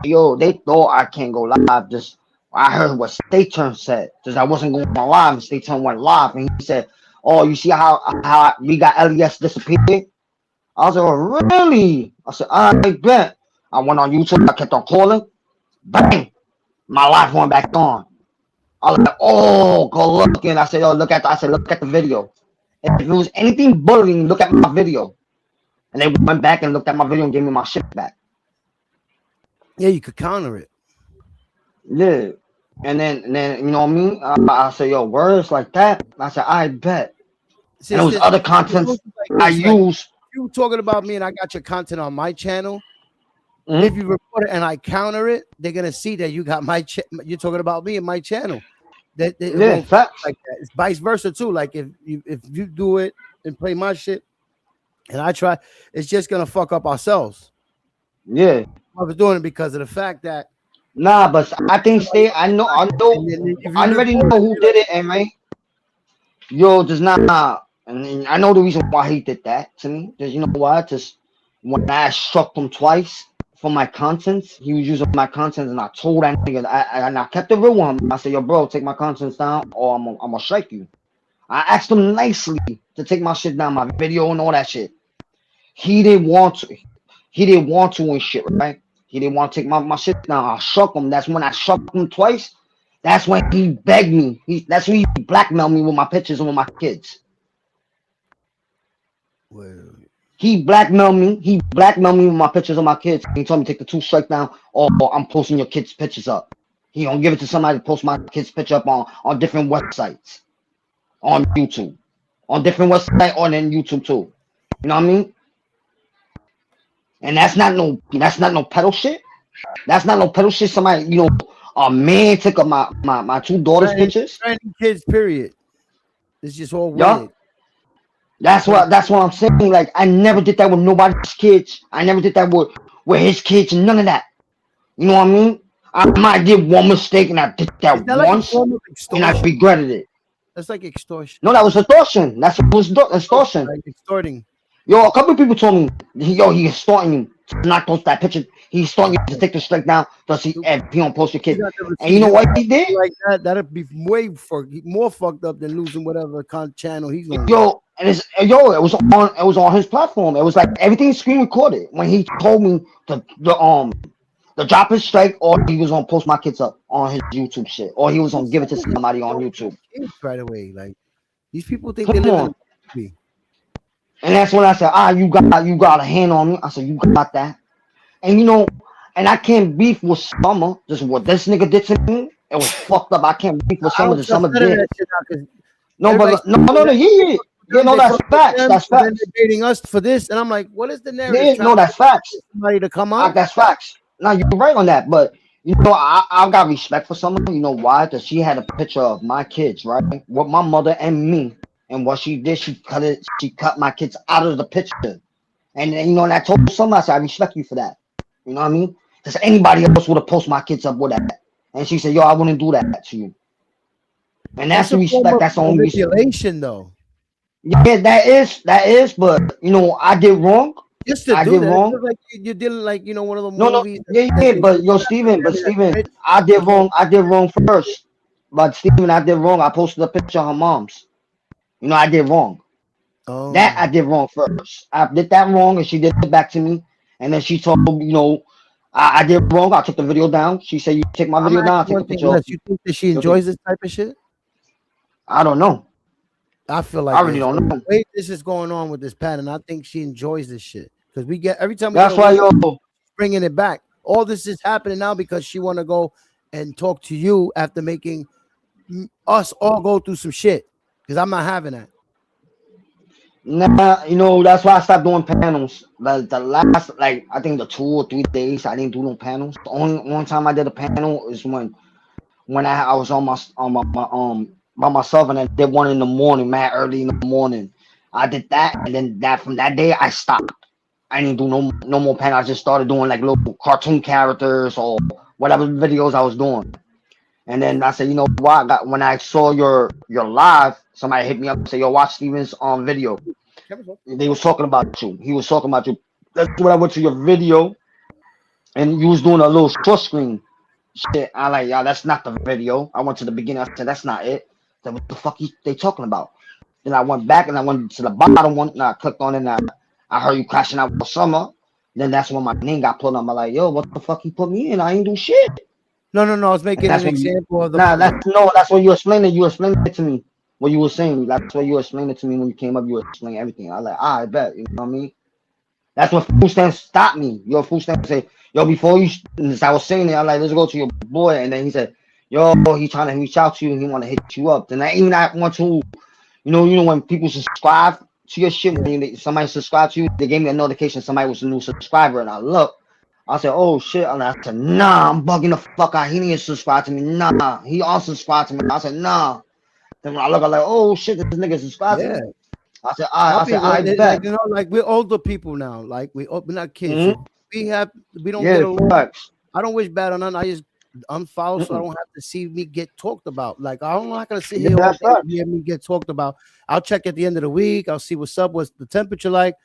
They thought I can't go live. Just I heard what State Turn said. Just I wasn't going live, and State Turn went live, and he said, "Oh, you see how we got LES disappeared?" I was like, oh, "Really?" I said, "I bet." I went on YouTube. I kept on calling. Bang! My live went back on. I was like, oh, go look. And I said, look at the video. If it was anything bullying, look at my video. And they went back and looked at my video and gave me my shit back. Yeah, you could counter it. Yeah. And then you know what I mean? I said, yo, words like that. I said, I bet. And there was other content I use. You were talking about me and I got your content on my channel. If you report it and I counter it, they're gonna see that you got you're talking about me and my channel. Facts. Like that. It's vice versa too. Like if you do it and play my shit, and I try, it's just gonna fuck up ourselves. Yeah, I was doing it because of the fact that. Nah, but I think I already know who did it, and right. Just not. And I know the reason why he did that to me. Because you know why? Just when I struck him twice for my contents, he was using my contents, and I told that nigga, and I kept the real one. I said, yo, bro, take my contents down, or I'm gonna strike you. I asked him nicely to take my shit down, my video and all that shit. He didn't want to. He didn't want to and shit, right? He didn't want to take my shit down. I struck him. That's when I struck him twice. That's when he begged me. That's when he blackmailed me with my pictures and with my kids. Well, He blackmailed me. He blackmailed me with my pictures of my kids. He told me take the 2 strike down, or I'm posting your kids' pictures up. He gonna give it to somebody to post my kids' picture up on different websites, on YouTube, on different websites, on YouTube too. You know what I mean? And that's not no pedal shit. That's not no pedal shit. Somebody, a man took up my 2 daughters' pictures. Kids, period. It's just all Yeah. weird. That's what I'm saying. Like, I never did that with nobody's kids. I never did that with his kids and none of that. You know what I mean? I might did one mistake and I did that once and I regretted it. That's like extortion. No, that was extortion. That's what was extortion. Like extorting. Yo, a couple of people told me, he extorting you to not post that picture. He's extorting you to take the strike down because he don't post your kid. And you know what he did? Like that'd be way more fucked up than losing whatever channel he's on. Yo, it was on his platform. It was like everything screen recorded when he told me the drop his strike, or he was gonna post my kids up on his YouTube shit, or he was gonna give it to somebody on YouTube. Right away, like these people think they live in a. And that's when I said, you got a hand on me. I said, you got that. And and I can't beef with Summer. Just what this nigga did to me, it was fucked up. I can't beef with Summer. The Summer did. No, but no, yeah. No, that's facts. That's facts. They're debating us for this, and I'm like, what is the narrative? Yeah, no, that's facts. Somebody to come out. That's facts. No, you're right on that. But I got respect for Summer. You know why? Because she had a picture of my kids, right, with my mother and me. And what she did, she cut my kids out of the picture. And and I told Summer, I said, I respect you for that. You know what I mean? Because anybody else would have posted my kids up with that. And she said, yo, I wouldn't do that to you. And that's the respect. That's the only manipulation, though. Yeah, that is. But I did wrong. I did wrong. Like you did, like one of the movies. Yeah. But Steven, I did wrong. I did wrong first. But Steven, I did wrong. I posted a picture of her mom's. I did wrong. Oh. That I did wrong first. I did that wrong, and she did it back to me. And then she told I did wrong. I took the video down. She said, "You take my video down. I take the picture." You think that she enjoys this type of shit? I don't know. I feel like I really don't know. The way this is going on with this pattern, I think she enjoys this shit because we get every time. That's why bringing it back. All this is happening now because she want to go and talk to you after making us all go through some shit. Because I'm not having that. Nah, that's why I stopped doing panels. Like the last, I think the 2 or 3 days, I didn't do no panels. The only one time I did a panel is when I was on my by myself, and I did one in the morning, man, early in the morning. I did that, and then from that day I stopped. I didn't do no more panels. I just started doing like little cartoon characters or whatever videos I was doing. And then I said, what? When I saw your live, somebody hit me up and said, yo, watch Steven's video. They was talking about you. He was talking about you. That's when I went to your video, and you was doing a little short screen shit. I like, yeah, that's not the video. I went to the beginning. I said, that's not it. I said, what the fuck they talking about? Then I went back and I went to the bottom one, and I clicked on it, and I heard you crashing out with Summer. Then that's when my name got pulled up. I'm like, yo, what the fuck he put me in? I ain't do shit. No. I was making an example of the. That's what you explained it. You explained it to me. What you were saying. That's what you explained it to me when you came up. You explained everything. I was like, I bet. You know what I mean? That's when Food Stamps stopped me. Your Food Stamps say, yo, before you. I was saying it. I was like, let's go to your boy. And then he said, yo, he trying to reach out to you. He want to hit you up. Then I want to, when people subscribe to your shit, when somebody subscribe to you, they gave me a notification somebody was a new subscriber, and I look. I said, oh shit. And I said, nah, I'm bugging the fuck out. He didn't subscribe to me. Nah, he unsubscribed to me. I said, nah. Then when I look, I'm like, oh shit, this nigga subscribed to me. I said, I bet. Like we're older people now. Like we're not kids. Mm-hmm. We don't get along. I don't wish bad on none. I just unfollow so I don't have to see me get talked about. Like I'm not gonna sit here and hear me get talked about. I'll check at the end of the week. I'll see what's up, what's the temperature like.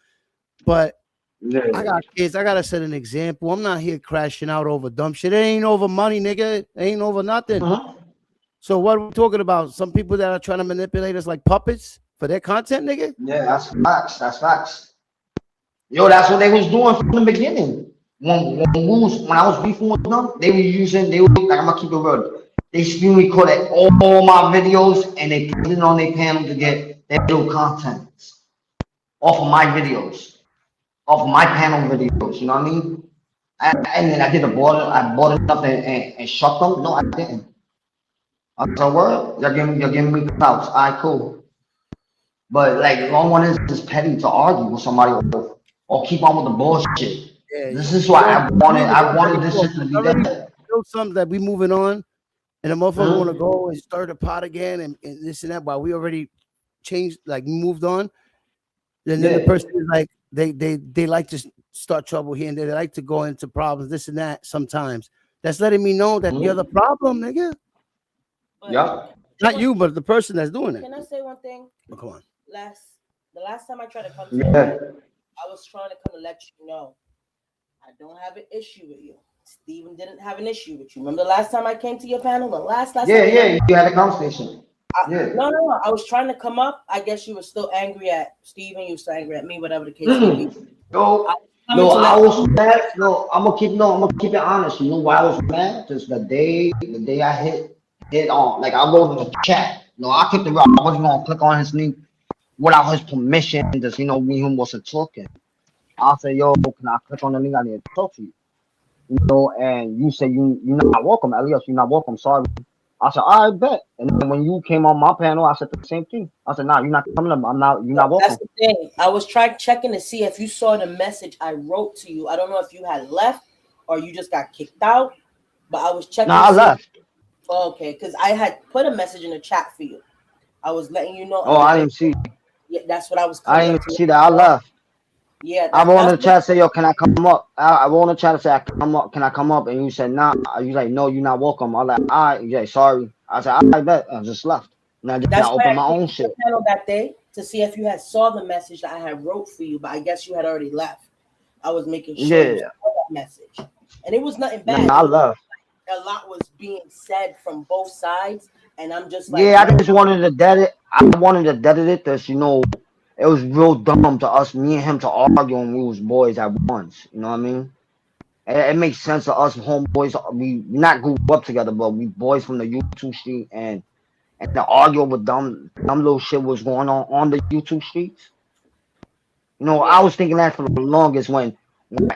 But I got kids. I gotta set an example. I'm not here crashing out over dumb shit. It ain't over money, nigga. It ain't over nothing. So what are we talking about? Some people that are trying to manipulate us like puppets for their content, nigga? Yeah, that's facts. That's facts. Yo, that's what they was doing from the beginning. When I was beefing with them, they were like, I'm gonna keep it real. They screen recorded all my videos and they put it on their panel to get their little content off of my videos, off of my panel videos. You know what I mean? And then I did a board. I bought it up and shut them. No, I didn't. I said, "What? You're giving me clouds. All right, cool." But like, long one is petty to argue with somebody or keep on with the bullshit. Yeah, This is why I wanted this shit to be already there. feel something that we moving on, and the motherfucker Mhm. want to go and stir the pot again and this and that. While we already changed, like moved on, and then the Yeah. person is like they like to start trouble here and there. They like to go into problems, this and that. Sometimes that's letting me know that you're the problem, nigga. But Yeah. Not you, but the person that's doing it. Can I say one thing? Oh, come on. The last time I tried to come to Yeah. you, I was trying to come to let you know I don't have an issue with you. Steven didn't have an issue with you. Remember the last time I came to your panel? The last Yeah, time yeah. You had a conversation. Yeah. No. I was trying to come up. I guess you were still angry at Steven. You were still angry at me, whatever the case may be. Yo, I'm no, into I that. was mad. No, I'm gonna keep it honest. You know why I was mad? Just the day I hit on, like I wrote in the chat. No, I kept it real. I wasn't gonna click on his link without his permission. Just me and him wasn't talking. I said, yo, can I click on the link? I need to talk to you. You know, and you said you're not welcome. Elias, you're not welcome. Sorry. I said, I bet. And then when you came on my panel, I said the same thing. I said, nah, you're not coming up. You're not welcome. That's the thing. I was checking to see if you saw the message I wrote to you. I don't know if you had left or you just got kicked out, but I was checking. Nah, I left. Okay, because I had put a message in the chat for you. I was letting you know. Oh, I didn't see. Yeah, that's what I was. I didn't see that. I left. Yeah, I wrote in the chat, say, yo, can I come up? I wrote in the chat, say, can I come up? And you said, nah. You like, no, you're not welcome. I like, all right, yeah, sorry. I said, I bet. I just left. And I opened my own shit. Panel that day to see if you had saw the message that I had wrote for you, but I guess you had already left. I was making sure you saw that message, and it was nothing bad. Nah, I left. A lot was being said from both sides, and I'm just like, yeah, I just wanted to dead it. I wanted to dead it because it was real dumb to us, me and him, to argue when we was boys at once. You know what I mean? It makes sense to us homeboys. We not grew up together, but we boys from the YouTube street, and to argue with dumb little shit was going on the YouTube streets. You know, I was thinking that for the longest when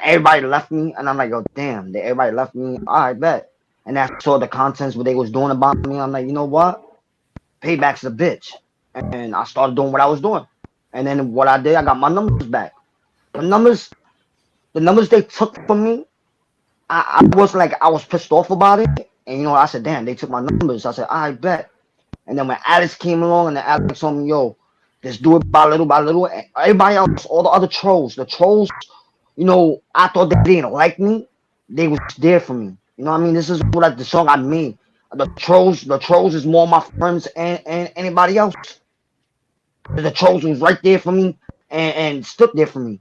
everybody left me, and I'm like, oh damn, everybody left me. I bet. And I saw the contents what they was doing about me. I'm like, you know what? Payback's a bitch. And I started doing what I was doing. And then what I did, I got my numbers back. The numbers they took from me, I was like, I was pissed off about it. And I said, damn, they took my numbers. I said, I bet. And then when Alex came along and Alex told me, yo, just do it by little. And everybody else, all the other trolls, I thought they didn't like me. They was there for me. You know what I mean? This is like the song I made. The trolls is more my friends and anybody else. The trolls was right there for me and stood there for me,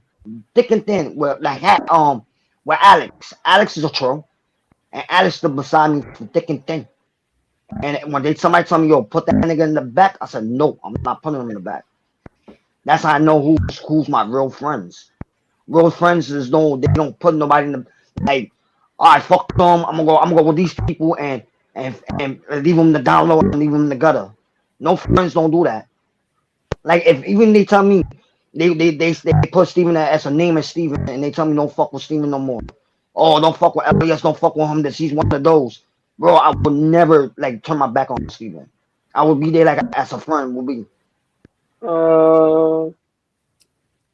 thick and thin. Where Alex is a troll, and Alex stood beside me for thick and thin. And when somebody told me, yo, put that nigga in the back, I said, no, I'm not putting him in the back. That's how I know who's my real friends. Real friends they don't put nobody in the, like, all right, fuck them. I'm gonna go with these people and leave them in the down low and leave them in the gutter. No friends don't do that. Like if even they tell me they put Steven as a name as Steven and they tell me don't fuck with Steven no more. Oh, don't fuck with Elias, don't fuck with him. That he's one of those. Bro, I would never like turn my back on Steven. I would be there like as a friend would be.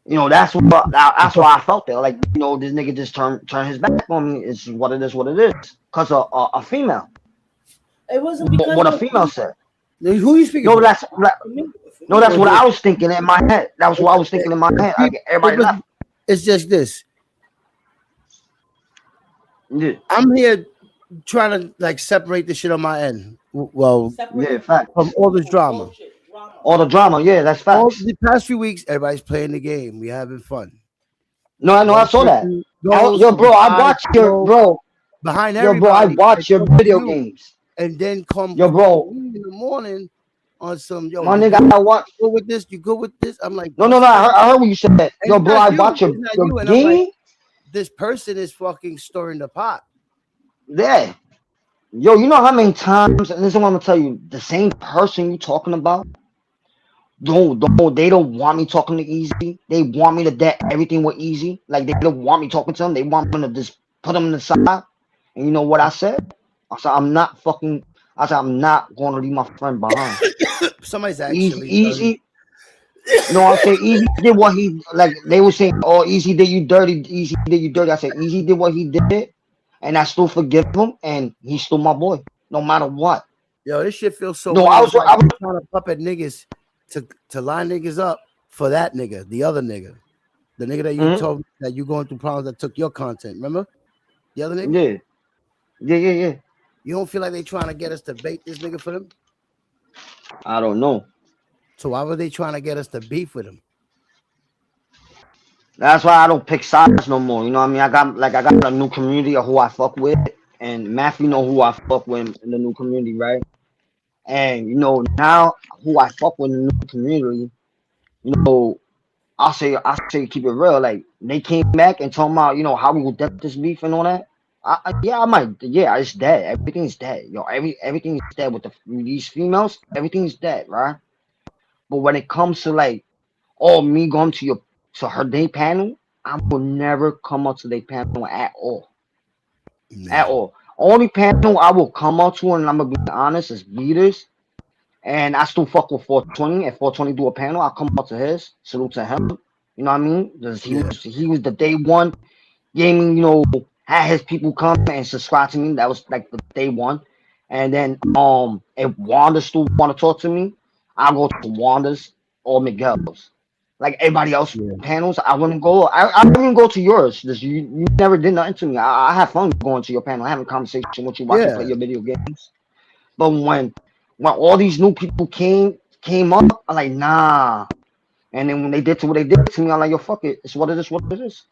That's what I felt there. Like, this nigga just turn his back on me. It's what it is, Cause a female. It wasn't because what a female said. Who you speaking? No, that's what I was thinking in my head. That was what I was thinking in my head. Like, everybody left. It's just this. Yeah. I'm here trying to like separate the shit on my end. Well, fact. From all this drama. All the drama, yeah, that's facts. All the past few weeks, everybody's playing the game. We having fun. No, I saw that. Yo, bro, I watched your behind everybody. Yo, bro, I watch your video games. And then come yo, bro, in the morning on some yo. My nigga, I watch. Go with this. You go with this. I'm like, no. I heard what you said. That. Yo, bro, I watch your game. Like, this person is fucking stirring the pot. Yeah. Yo, you know how many times, and this is what I'm gonna tell you, the same person you talking about, they don't want me talking to Easy. They want me to debt everything with Easy. Like they don't want me talking to them. They want me to just put them to the side. And you know what I said? I said I'm not going to leave my friend behind. Somebody's Easy, actually Easy. You know what I'm saying? Easy did what he like. They were saying, "Oh, Easy did you dirty. Easy did you dirty." I said, "Easy did what he did, and I still forgive him, and he's still my boy, no matter what." yo, this shit feels so No, weird. I It's was, like you trying to puppet niggas to line niggas up for that nigga, the other nigga, the nigga that you told that you going through problems that took your content. Remember the other nigga? yeah. You don't feel like they trying to get us to bait this nigga for them? I don't know. So why were they trying to get us to beef with him? That's why I don't pick sides no more. You know what I mean? I got a new community of who I fuck with, and Matthew know who I fuck with in the new community, right? And you know now who I fuck with in the new community, you know, I say keep it real. Like they came back and told me, you know, how we will death this beef and all that. I might, yeah, it's dead. Everything's dead, yo. Everything's dead with these females. Everything's dead, right? But when it comes to like, oh, me going to her day panel, I will never come up to their panel at all. At all. Only panel I will come out to, and I'm gonna be honest, is Beaters. And I still fuck with 420. If 420 do a panel, I'll come out to his. Salute to him. You know what I mean? Because he was the day one gaming, you know, had his people come and subscribe to me. That was like the day one. And then if Wanda still wanna talk to me, I'll go to Wanda's or Miguel's. Like everybody else panels, I wouldn't go. I wouldn't go to yours. You never did nothing to me. I have fun going to your panel, having a conversation with you, watching play your video games. But when all these new people came up, I'm like, nah. And then when they did what they did to me, I'm like, yo, fuck it. It's what it is, what it is.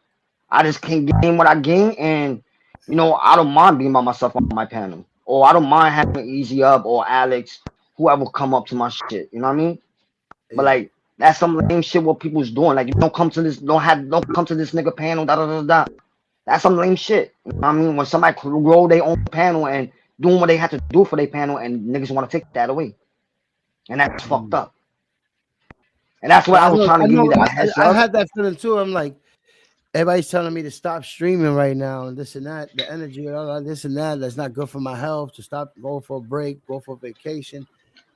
I just can't gain what I gain, and you know, I don't mind being by myself on my panel. Or I don't mind having Easy Up or Alex, whoever come up to my shit. You know what I mean? But like that's some lame shit what people's doing. Like you don't come to this nigga panel, da da da da. That's some lame shit. You know what I mean? When somebody grow their own panel and doing what they have to do for their panel, and niggas want to take that away, and that's fucked up. And that's what I was trying to give you that heads up. I had that feeling too. I'm like, everybody's telling me to stop streaming right now and this and that, the energy and all that, this and that. That's not good for my health. To stop, go for a break, go for a vacation.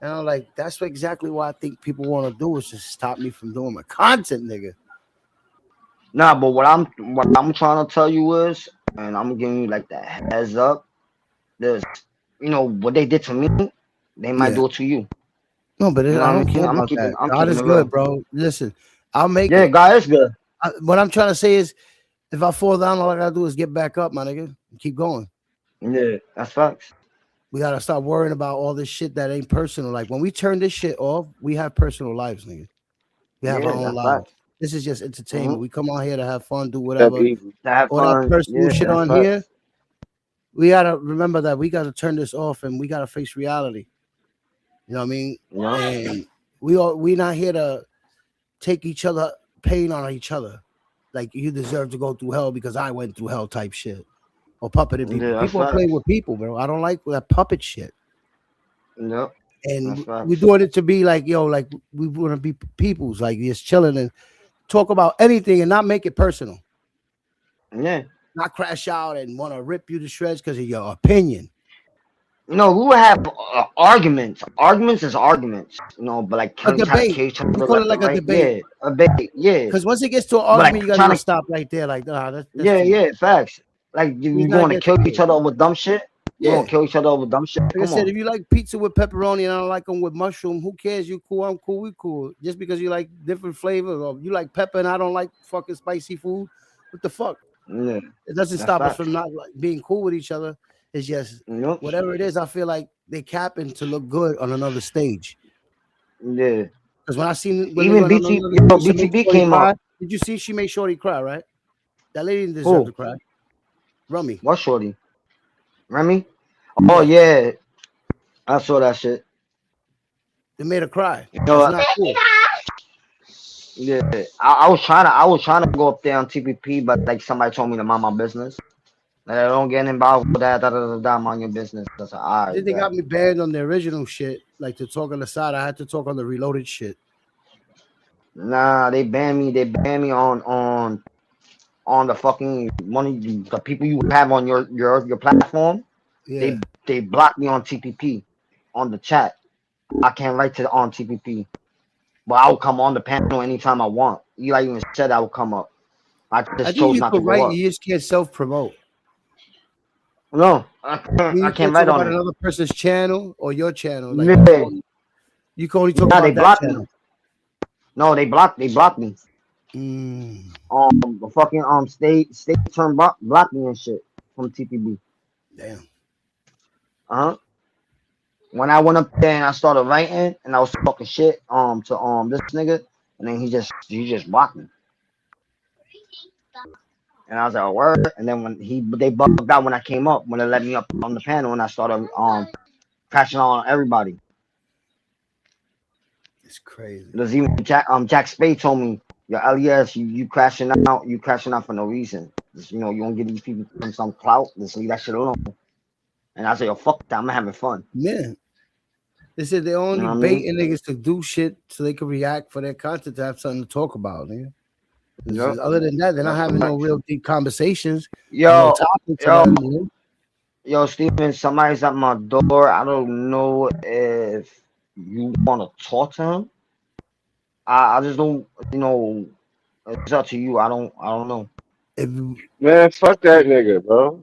And I'm like, that's exactly what I think people want to do is just stop me from doing my content, nigga. Nah, but what I'm trying to tell you is, and I'm giving you like that heads up. There's, you know, what they did to me, they might do it to you. No, but I don't care about that. God is good, bro. Listen, I'll make it. Yeah, God is good. What I'm trying to say is, if I fall down, all I gotta do is get back up, my nigga, and keep going. Yeah, that's facts. We gotta stop worrying about all this shit that ain't personal. Like when we turn this shit off, we have personal lives, nigga. We have our own lives. Facts. This is just entertainment. We come out here to have fun, do whatever. All that personal shit on here. We gotta remember that we gotta turn this off and we gotta face reality. You know what I mean? Yeah. And we not here to take each other pain on each other. Like you deserve to go through hell because I went through hell type shit. Or puppeting people. Yeah, people are playing with people, bro. I don't like that puppet shit. No. And we're doing it to be like, yo, like we want to be peoples, like just chilling and talk about anything and not make it personal. Yeah. Not crash out and want to rip you to shreds because of your opinion. You know, we will have arguments. Arguments is arguments, you know, but like a debate. We call it like a debate. Yeah, a debate. Yeah. Because once it gets to an argument, you gotta stop right there. Like, that's facts. Like you want to kill each other over dumb shit. You want to kill each other over dumb shit. Like I said, if you like pizza with pepperoni and I don't like them with mushroom, who cares? You cool, I'm cool, we cool. Just because you like different flavors, or you like pepper and I don't like fucking spicy food, what the fuck? Yeah. It doesn't stop us from not like being cool with each other. It's just whatever it is. I feel like they capping to look good on another stage. Yeah. Because when I seen even BTB came out, did you see she made Shorty cry? Right? That lady didn't deserve to cry. Rummy. What Shorty? Remy? Oh yeah, I saw that shit. They made her cry. You know, not cool. Yeah, I was trying to go up there on TPP, but like somebody told me to mind my business. Like, don't get involved with that. Mind your business. That's Then alright. they got me banned on the original shit. Like to talk on the side, I had to talk on the reloaded shit. Nah, they banned me. They banned me on the fucking money. The people you have on your platform. Yeah. They blocked me on TPP, on the chat. I can't write to on TPP, but I'll come on the panel anytime I want. Eli even said I would come up. I I just think chose you not to could go write. up. You just can't self promote. No, I You can't can't write talk on about it. another person's channel or your channel. Like Yeah. you can only talk Nah, they about that blocked me. channel. No, they blocked me. Mm, The fucking state term blocked me and shit from TPB. damn. Uh huh. When I went up there and I started writing and I was talking shit to this nigga, and then he just blocked me. And I was like, oh, word. And then when they bugged out when I came up, when they let me up on the panel, and I started crashing on everybody. It's crazy. There's even Jack Spade told me, yo, LES, you crashing out for no reason. Just, you don't give these people some clout. Just leave that shit alone. And I said, yo, fuck that. I'm having fun. Man. They said they're You only know what I mean? baiting niggas to do shit so they can react for their content to have something to talk about, nigga. Yep. Other than that, they're not having no real deep conversations. No Yo, topic to yo, them, you know? yo, Steven, somebody's at my door. I don't know if you want to talk to him. I just don't, it's up to you. I don't know. If Man, fuck that nigga, bro.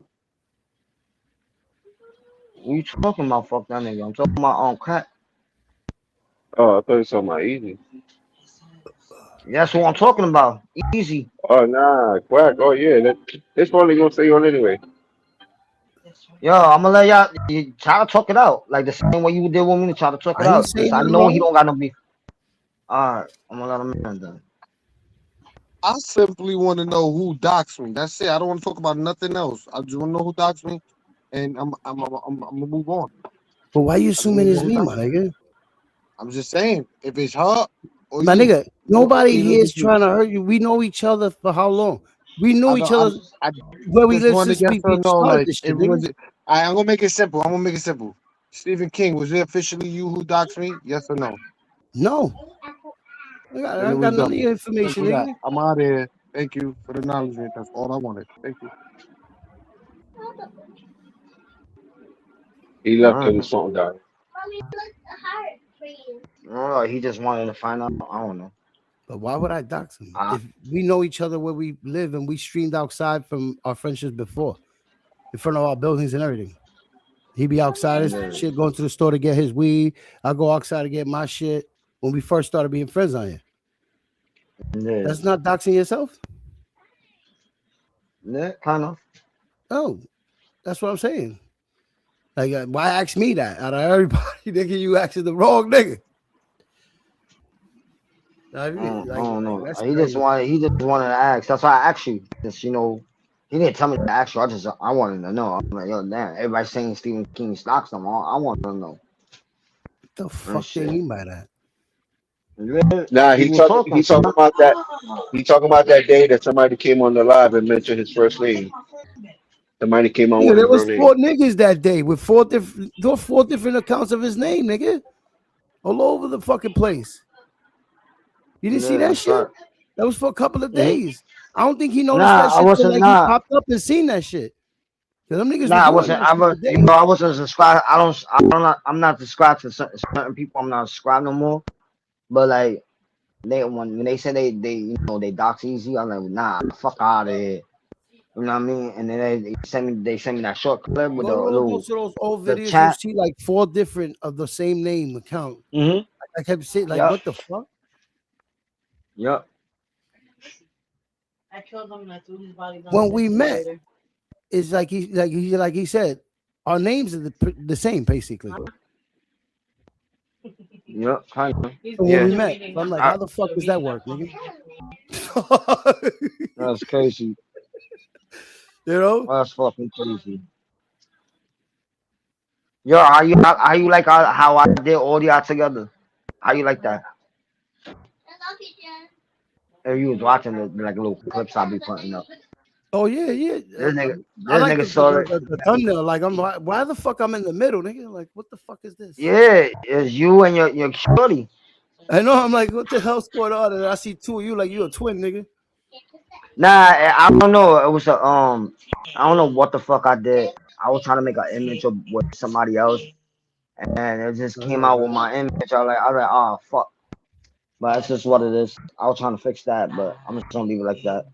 What you talking about? Fuck that nigga. I'm talking about crack. Oh, I thought you were talking about easy. That's what I'm talking about. Easy. Oh nah, quack. Oh yeah, that's probably gonna stay on anyway. Yo, I'm gonna let you try to talk it out. Like the same way you did with me to try to talk it I ain't out. saying I nothing know he wrong. don't got no beef. Alright, I'm gonna let him in then. I simply want to know who doxed me. That's it. I don't want to talk about nothing else. I just want to know who doxed me, and I'm gonna move on. But why you I just want assuming to know it's who me, doxed my me. nigga? I'm just saying, if it's her or My you, nigga, nobody either here of is the two. trying to hurt you. We know each other for how long? We I know each don't. other I where we just live want to since yes or we no. started Like, this if shit, it nigga. was, I'm gonna make it simple. I'm gonna make it simple. Stephen King, was it officially you who doxed me? Yes or no? No. I Then it ain't was got none done. of your information, Simple as that. nigga. I'm out of here. Thank you for the acknowledgement. That's all I wanted. Thank you. He left Alright. till his phone died. No, he just wanted to find out. I don't know. But why would I dox him? Uh, If we know each other where we live and we streamed outside from our friendships before, in front of our buildings and everything. He be outside his yeah. shit, going to the store to get his weed. I go outside to get my shit when we first started being friends on here. Yeah. That's not doxing yourself? Yeah, kind of. Oh, that's what I'm saying. Like, why ask me that? Out of everybody, nigga, you asking the wrong nigga. I don't know. That's He just crazy. wanted to ask. That's why I asked you. Just he didn't tell me to ask you. I wanted to know. I'm like, yo, damn. Everybody's saying Stephen King stocks them. I want to know. What the fuck they mean by that? Yeah, Nah, he was talking. he talking about that. He talking about that day that somebody came on the live and mentioned his first name. Somebody came on Yeah, with there his real was name. 4 niggas that day with 4 different accounts of his name, nigga, all over the fucking place. You didn't see that That's shit? right. That was for a couple of Mhm. days. I don't think he noticed Nah, that I shit till wasn't. like he Nah, popped up and seen that shit. Cause them niggas nah, was I doing wasn't. that shit for days. I wasn't subscribed. I'm not subscribed to certain people. I'm not subscribed no more. But like when they said they dox easy, I'm like, nah, fuck out of here. You know what I mean? And then they sent me that short clip with Go the to little those old the videos. You chat. see like 4 different of the same name account. Mm-hmm. I kept saying like, Yep. what the fuck? Yep. I killed him and I threw his body down When the we met, refrigerator. it's like he said, our names are the same basically. Yep. Kind of. So when Yeah. we met, so I'm like, how the fuck does that work, nigga? That's crazy. You know? That's fucking crazy. Yo, how you like how I did all y'all together? How you like that? If you was watching the like little clips I be putting up. Oh yeah, yeah. This nigga, I this like nigga saw it. the thumbnail. Like I'm like, why the fuck I'm in the middle, nigga? Like what the fuck is this? Yeah, it's you and your shorty. I know. I'm like, what the hell's going on? And I see two of you, like you a twin, nigga. Nah, I don't know. It was a I don't know what the fuck I did. I was trying to make an image of with somebody else, and it just came out with my image. I was like, oh fuck. But that's just what it is. I was trying to fix that, but I'm just gonna leave it like that.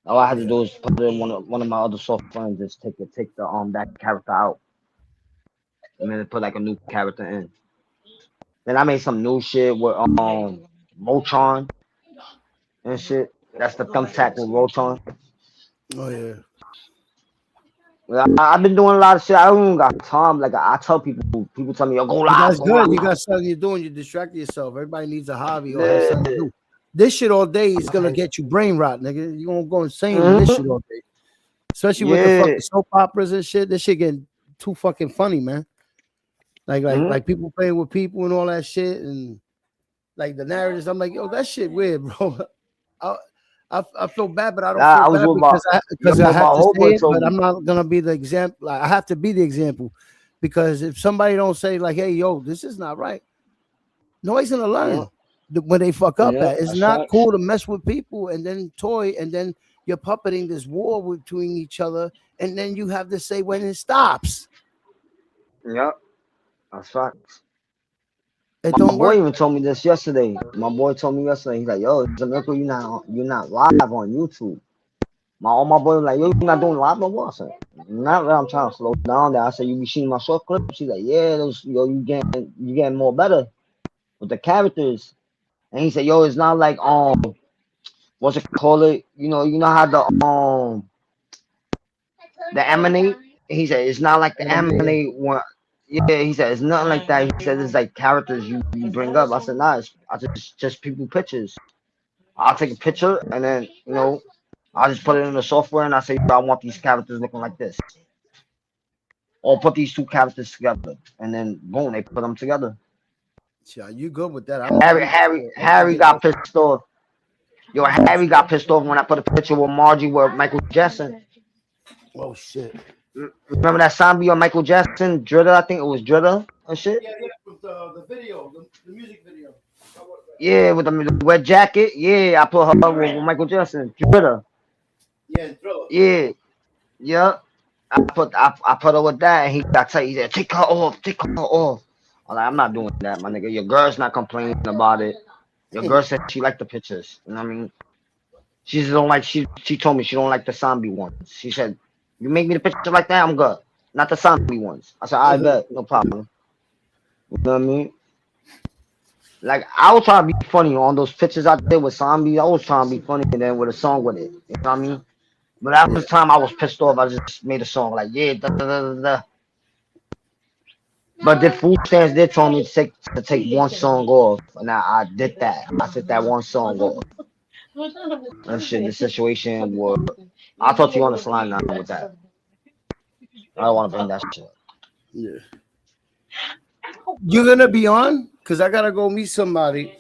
All I had to do is put it in one of my other soft friends, just take the that character out, and then put like a new character in. Then I made some new shit with Voltron and shit. That's the thumbtack with Voltron. Oh yeah. I've been doing a lot of shit. I don't even got time. Like I tell people tell me, yo, go live. That's good. You got something you're doing. You distract yourself. Everybody needs a hobby or has something to do. This shit all day is gonna get you brain rot, nigga. You gonna go insane with this shit all day. Especially with the fucking soap operas and shit. This shit getting too fucking funny, man. Like people playing with people and all that shit, and like the narratives. I'm like, yo, that shit weird, bro. I feel bad, but I don't feel bad because I have to say it, but I'm not gonna be the example. Like, I have to be the example because if somebody don't say like, hey, yo, this is not right, nobody's gonna learn when they fuck up. It's not cool to mess with people and then toy, and then you're puppeting this war between each other, and then you have to say when it stops. Yep, that's right. My boy even told me this yesterday. My boy told me yesterday. He's like, "Yo, Jamaica, you're not live on YouTube." All my boy was like, "Yo, you're not doing live no more." I said, "Not that I'm trying to slow down there." I said, "You be seeing my short clips?" He's like, "Yeah, you getting more better with the characters." And he said, "Yo, it's not like what's it called? You know how the Emanate." He said, "It's not like the Emanate one." Yeah, he said it's nothing like that. He said it's like characters you bring up. I said, nah, I just people pictures. I'll take a picture and then I'll just put it in the software and I say I want these characters looking like this. Or put these two characters together and then boom, they put them together. Yeah, you good with that? Harry got pissed off. Yo, Harry got pissed off when I put a picture with Margie with Michael Jackson. Oh shit. Remember that zombie on Michael Jackson, Dritter? I think it was Dritter and shit. Yeah, with the video, the music video. Yeah, with the wet jacket. Yeah, I put her with Michael Jackson, Dritter. Yeah, Thriller. Yeah. I put her with that, and he said, take her off. I'm like, I'm not doing that, my nigga. Your girl's not complaining about it. Your girl said she liked the pictures. You know what I mean? She don't like. She told me she don't like the zombie ones. She said, you make me the picture like that, I'm good. Not the zombie ones. I said, I bet, no problem. You know what I mean? Like, I was trying to be funny on those pictures I did with zombies. I was trying to be funny and then with a song with it. You know what I mean? But after the time I was pissed off, I just made a song like, yeah, da da da da. But the food stands did tell me to take one song off. And I did that. I took that one song off. And shit, the situation was. I'll talk to you on the line now with that. I don't want to bring that shit. Yeah. You're gonna be on? Cause I gotta go meet somebody,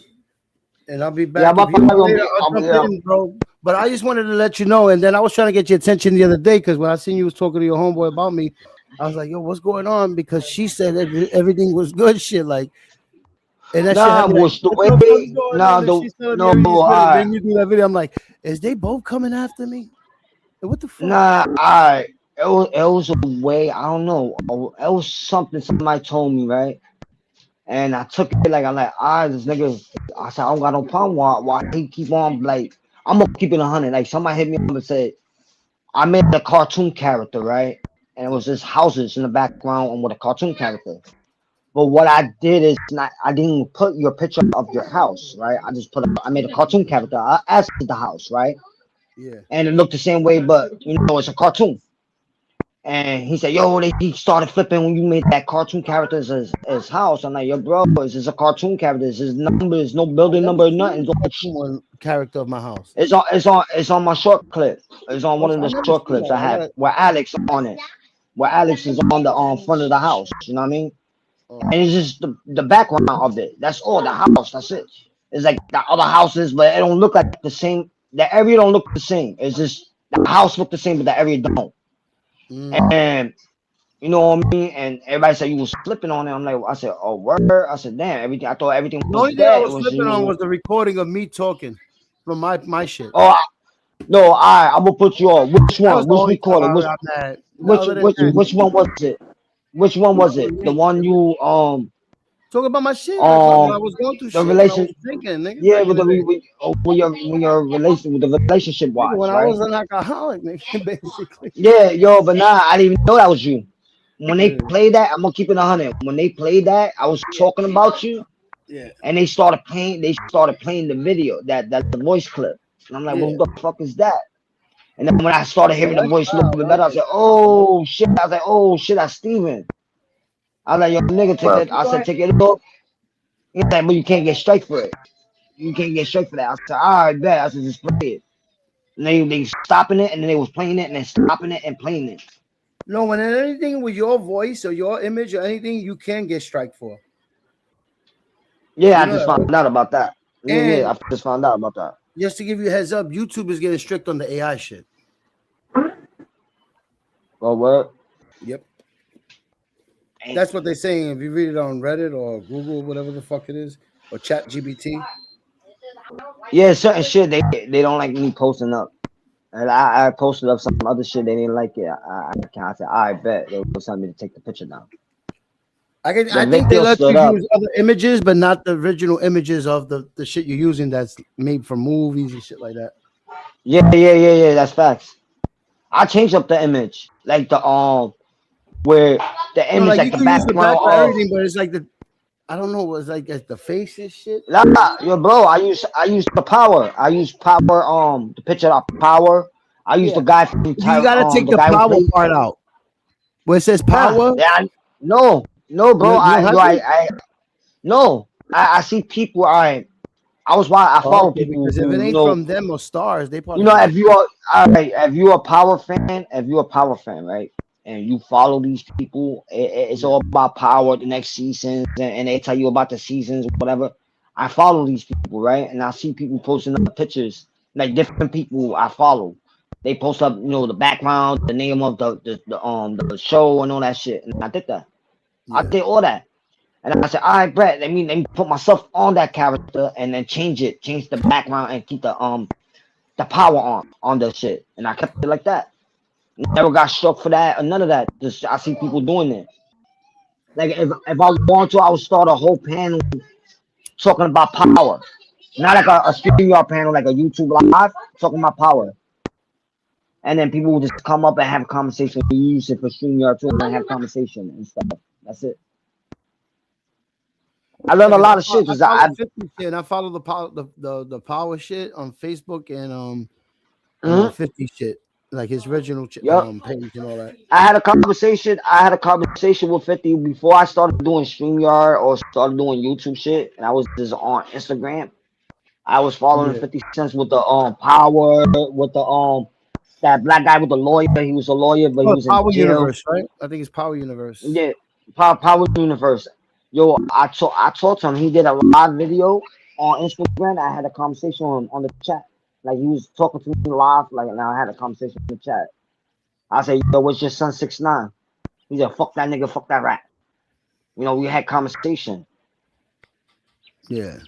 and I'll be back. Yeah, bro. But I just wanted to let you know. And then I was trying to get your attention the other day because when I seen you was talking to your homeboy about me, I was like, "Yo, what's going on?" Because she said everything was good. Shit, like. And that shit was the way. Then you do that video. I'm like, is they both coming after me? What the fuck? Nah, it was a way. I don't know. It was something somebody told me, right? And I took it like I'm like, this nigga. I said I don't got no problem. Why he keep on like? I'm gonna keep it 100. Like somebody hit me up and said, I made a cartoon character, right? And it was just houses in the background and with a cartoon character. But what I did is I didn't put your picture of your house, right? I made a cartoon character. I asked the house, right? Yeah. And it looked the same way, but it's a cartoon. And he said, yo, he started flipping when you made that cartoon character as house. I'm like, yo, bro, this is a cartoon character. This is numbers, no building number, nothing. One character of my house. It's on my short clip. It's on one of the short clips I have where Alex on it. Where Alex is on the front of the house. You know what I mean? And it's just the background of it. That's all, the house. That's it. It's like the other houses, but it don't look like the same. The area don't look the same. It's just the house looked the same, but the area don't. And you know what I mean? And everybody said you was flipping on it. I'm like, I said, oh word. I said, damn, everything. I thought everything The only was thing I dead. was flipping on was the recording of me talking from my shit. Oh no, I will put you on. Which That was one? the Which only time recording? I Which got mad. Other than that, which one was it? Which one was it? The one you talking about my shit, like when I was going through the shit, when I relation. was thinking, nigga. Yeah, Back with in the the day. when your relation with the relationship Nigga, wise, when I right? was an alcoholic, nigga, basically. Yeah, yo, but nah, I didn't even know that was you. When they Yeah. played that, I'm gonna keep it 100. When they played that, I was talking about you, Yeah. and they started playing the video, that the voice clip, and I'm like, Yeah. what the fuck is that? And then when I started hearing the That's voice a little wild. bit I better, I like said, oh shit. I was like, oh shit, that's Steven. I was like, yo, nigga, take that. I said, take it off. He's like, but you can't get straight for it. You can't get straight for that. I said, all right, bet. I said, just play it. And they stopping it, and then they was playing it, and then stopping it and playing it. No, when anything with your voice or your image or anything, you can get strike for. Yeah, You I know just that, found out about that. Yeah, and I just found out about that. just to give you a heads up, YouTube is getting strict on the AI shit. Oh, what? Yep. That's what they're saying. If you read it on Reddit or Google, whatever the fuck it is, or Chat GBT. Yeah, certain shit they don't like me posting up. And I posted up some other shit, they didn't like it. I said, I bet they was telling me to take the picture down. I think they video let you stood up. use other images, but not the original images of the shit you're using that's made for movies and shit like that. Yeah, that's facts. I changed up the image, like the where the No, image, like like you the can use the background background of. everything, but it's like I don't know, it's like the faces shit. Nah, yo, bro, I use the power. I use power. The picture of power. I use Yeah. the guy from You gotta take the the guy who power played. part out. Where it says Nah, power, yeah, no, bro. you don't have it? I see people. I Oh, follow okay, people because if it who ain't from them or stars, they probably don't. if you are all right, if you're a power fan, right, and you follow these people, it's all about power. The next seasons, and they tell you about the seasons, whatever. I follow these people, right, and I see people posting up pictures, like different people I follow. They post up, the background, the name of the show, and all that shit, and I did that. I did all that. And I said, all right, Brett, let me put myself on that character and then change the background and keep the power on the shit. And I kept it like that. Never got struck for that or none of that. Just I see people doing it. Like if I want to, I would start a whole panel talking about power. Not like a StreamYard panel, like a YouTube live, talking about power. And then people will just come up and have a conversation. We use it for StreamYard too and have conversation and stuff. That's it. I learned a lot of shit because I follow 50 shit, and I follow the power shit on Facebook and 50 shit, like his original page and all that. I had a conversation with 50 before I started doing StreamYard or started doing YouTube shit, and I was just on Instagram. I was following 50 Cent with the power, with the that black guy with the lawyer. He was a lawyer, but he was Power in jail. Universe, right? I think it's Power Universe. Yeah, Power Universe. Yo, I talked to him. He did a live video on Instagram. I had a conversation on the chat. Like he was talking to me live. Like now I had a conversation in the chat. I said, yo, what's your son 6ix9ine? He said, fuck that nigga, fuck that rat. We had conversation. Yeah.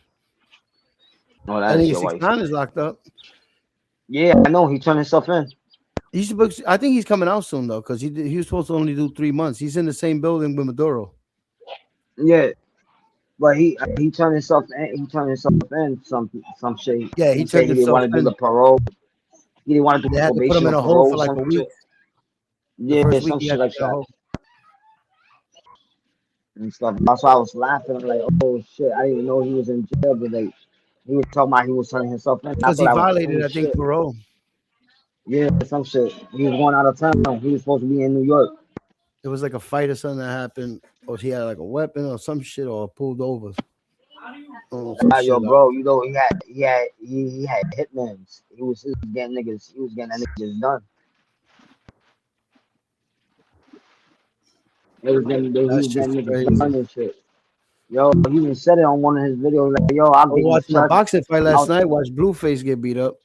No, I think 6ix9ine is locked up. Yeah, I know. He turned himself in. I think he's coming out soon though, because he was supposed to only do 3 months. He's in the same building with Maduro. Yeah, but he turned himself in. He turned himself in some shit. Yeah, he turned himself in. He didn't want to do the parole. He didn't want to do They had to put him in a hole for like a week. Yeah, some shit like that. And stuff. That's why I was laughing. I'm like, oh shit, I didn't even know he was in jail, but he was talking about he was turning himself in. Because he violated, I think, parole. Yeah, some shit. He was going out of town. He was supposed to be in New York. It was like a fight or something that happened, or he had like a weapon or some shit, or pulled over. Yo, bro, he had hitmans. He was getting that niggas done. He was getting niggas done and shit. Yo, he even said it on one of his videos. Like, yo, I'll get watching the boxing fight last night. Watched Blueface get beat up.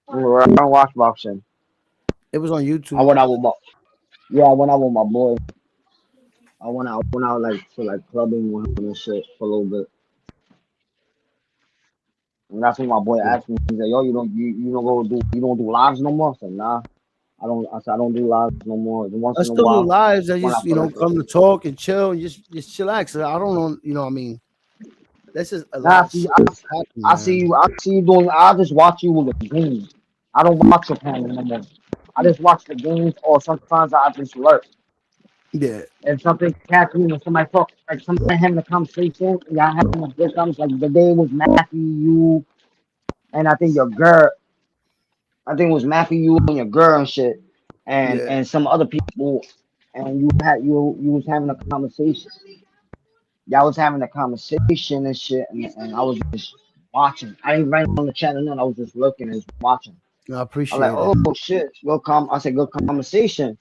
I don't watch boxing. It was on I YouTube. went out with my I went out with my boy. I went out like to like clubbing with him and shit for a little bit. And that's when my boy asked me, he's like, yo, you don't do lives no more? I said, nah. I said I don't do lives no more. And once I in a still do while lives. I when I just feel like it. come to talk and chill and just chillax. I don't know. I mean, this is a Nah, lot of shit happening, I see man. you. I see you doing. I just watch you with the games. I don't watch your panel no more. I just watch the games, or sometimes I just lurk. Yeah, If something catch me, when somebody talk, like somebody having a conversation, y'all having a good conversation. Like the day was Matthew, you, and I think your girl. I think it was Matthew, you, and your girl and shit, and yeah. some other people, and you was having a conversation. Y'all was having a conversation and shit, and I was just watching. I didn't write on the chat and then I was just looking and just watching. I I'm like, appreciate it. oh shit, I said good conversation,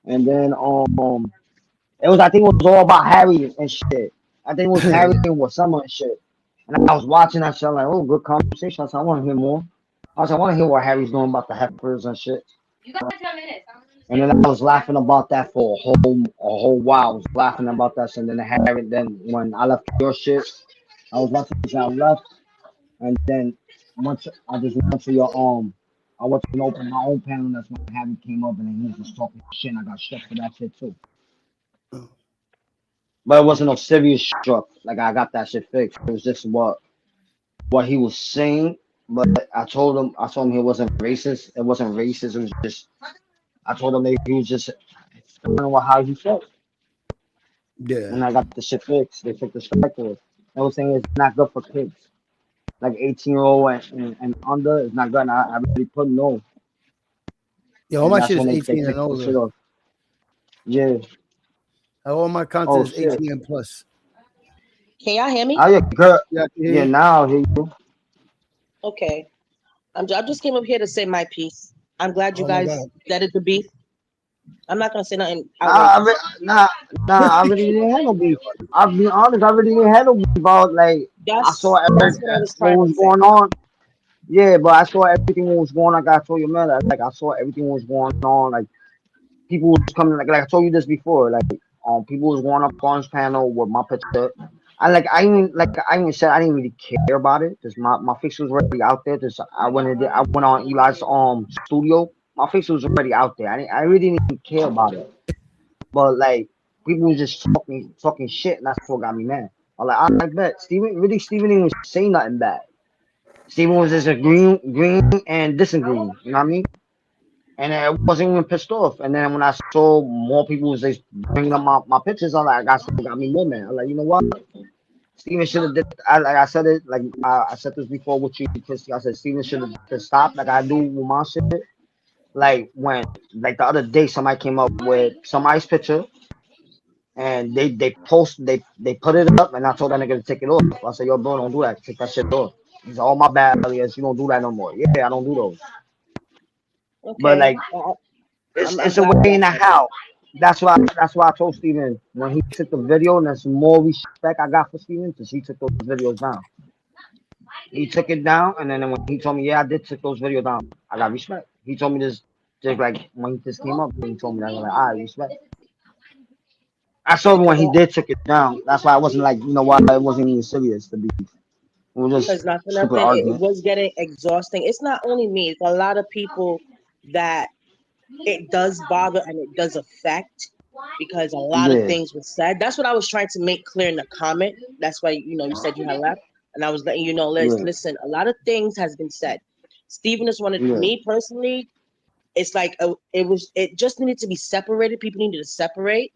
and then it was I think it was all about Harry and shit. I think it was Harry and with Summer and shit. And I was watching that shit, I'm like, oh, good conversation. I said, I want to hear more. I said, I want to hear what Harry's doing about the heifers and shit. And then I was laughing about that for a whole while. I was laughing about that shit. And then Harry, then when I left your shit, I was watching this I left, and then once I just went to your I went to open my own panel. That's when Harry came up and then he was just talking shit. And I got struck for that shit too. But it wasn't no serious struck. Like I got that shit fixed. It was just what he was saying. But I told him he wasn't racist. It wasn't racist. It was just I told him that he was just explaining how he felt. Yeah. And I got the shit fixed. They took the strike for it. I was saying it's not good for kids. Like 18-year-old and under is not good. And I really put no. Yeah, all And my that's shit is when they 18 and took the shit older. off. Yeah. All my Oh content is shit. 18 and plus. Can y'all hear me? Oh yeah, girl. Yeah, I can hear Yeah, you. now I hear you. Okay. I just came up here to say my piece. I'm glad you Oh my guys god. deaded the beef. I'm not gonna say nothing Nah, I outrageous. I really didn't have no beef. I'll be honest, I really didn't have no beef. Like I saw That's what I was what trying to was say. going on. Yeah, but I saw everything what was going on. Like I told your man, like I saw everything what was going on. Like people was coming, like I told you this before. Like people was going up on his panel with my picture. I even said I didn't really care about it. Just my face was already out there. Just I went on Eli's studio. My face was already out there. I really didn't even care about it. But like people was just talking shit, and that's what got me mad. I'm like, I bet Steven didn't even say nothing bad. Steven was just green and disagreeing. You know what I mean? And I wasn't even pissed off. And then when I saw more people was just bringing up my pictures, I'm like, that's what got me more mad. I'm like, you know what? Steven should have did. I said it like I said this before with you, Christy. I said Steven should have just stopped like I do with my shit. Like when like the other day somebody came up with somebody's picture and they put it up and I told that nigga to take it off. I said, yo, bro, don't do that. Take that shit off. He's all my bad alias. You don't do that no more. Yeah, I don't do those. But Okay. like I'm it's a glad way y'all in the said that. how. That's why I told Steven when he took the video and there's more respect I got for Steven because he took those videos down. He took it down and then when he told me, yeah, I did take those videos down, I got respect. He told me this just like when he just came up, he told me that I was like, all right, respect. I saw when he did took it down. That's why I wasn't like, you know what, it wasn't even serious to be. It was Because just not for stupid nothing, it argument. was getting exhausting. It's not only me, it's a lot of people that it does bother and it does affect because a lot of Yeah, things were said. That's what I was trying to make clear in the comment. That's why you said you had left, and I was letting you know. yeah, Listen, a lot of things has been said. Stephen is one of yeah, me personally. It's like it just needed to be separated. People needed to separate,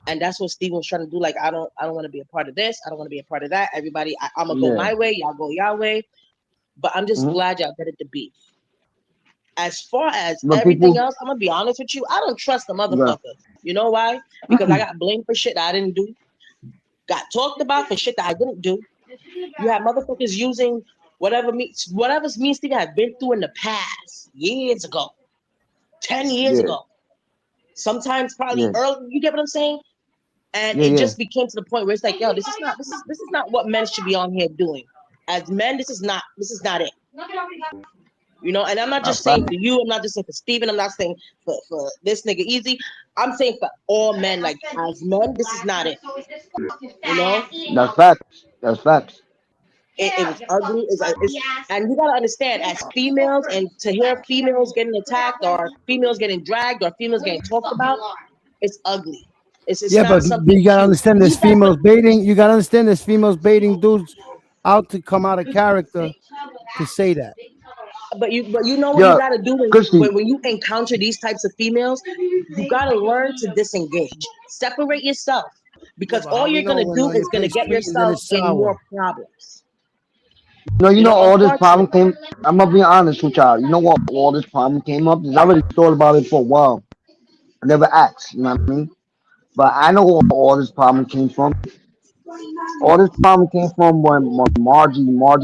and that's what Stephen was trying to do. Like I don't want to be a part of this. I don't want to be a part of that. Everybody, I'm gonna go yeah. my way. Y'all go your way. But I'm just Hmm. glad y'all did it to beef. As far as But everything people, else, I'm gonna be honest with you. I don't trust the yeah, motherfucker. You know why? Because I got blamed for shit that I didn't do. Got talked about for shit that I didn't do. You have motherfuckers using whatever's me and Stevie have been through in the past, years ago, 10 years yeah, ago. Sometimes probably yeah, early. You get what I'm saying? And yeah, it yeah, just became to the point where it's like, yo, this is not what men should be on here doing. As men, this is not it. You know, and I'm not That's just saying fact. for you, I'm not just saying for Steven, I'm not saying for this nigga Easy. I'm saying for all men, like as men, this is not it. You know, That's facts. That's facts. it was ugly. And you gotta understand, as females, and to hear females getting attacked or females getting dragged or females getting talked about, it's ugly. It's Yeah, not but something you gotta cute. understand These there's type of, females baiting. You gotta understand there's females baiting dudes out to come out of character to say that. but you know what you Yeah, gotta do when Christy. when you encounter these types of females, you gotta learn to disengage, separate yourself, Yeah, because but all how we you're know gonna when do on is your gonna plate's get sweet and then yourself it's in sour? more problems. You You know, know, all this problem unfortunately. came. I'm gonna be honest with y'all. You know what? All this problem came up. Is I already thought about it for a while. I never asked. You know what I mean? But I know where all this problem came from. All this problem came from when Margie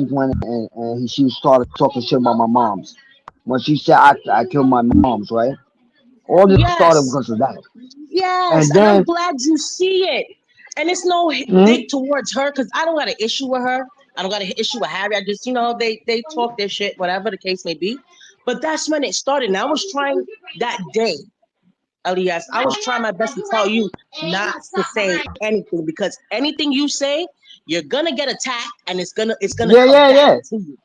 went and she started talking shit about my mom's. When she said I killed my mom's, right? All this started Yes, because of that. yes, And and I'm then, glad you see it. And it's no hmm, dig towards her, because I don't got an issue with her. I don't got an issue with Harry. I just, they talk their shit, whatever the case may be. But that's when it started. And I was trying that day, Elias. I was trying my best to tell you not to say anything, because anything you say, you're gonna get attacked, and it's gonna yeah, come yeah, back yeah. to you.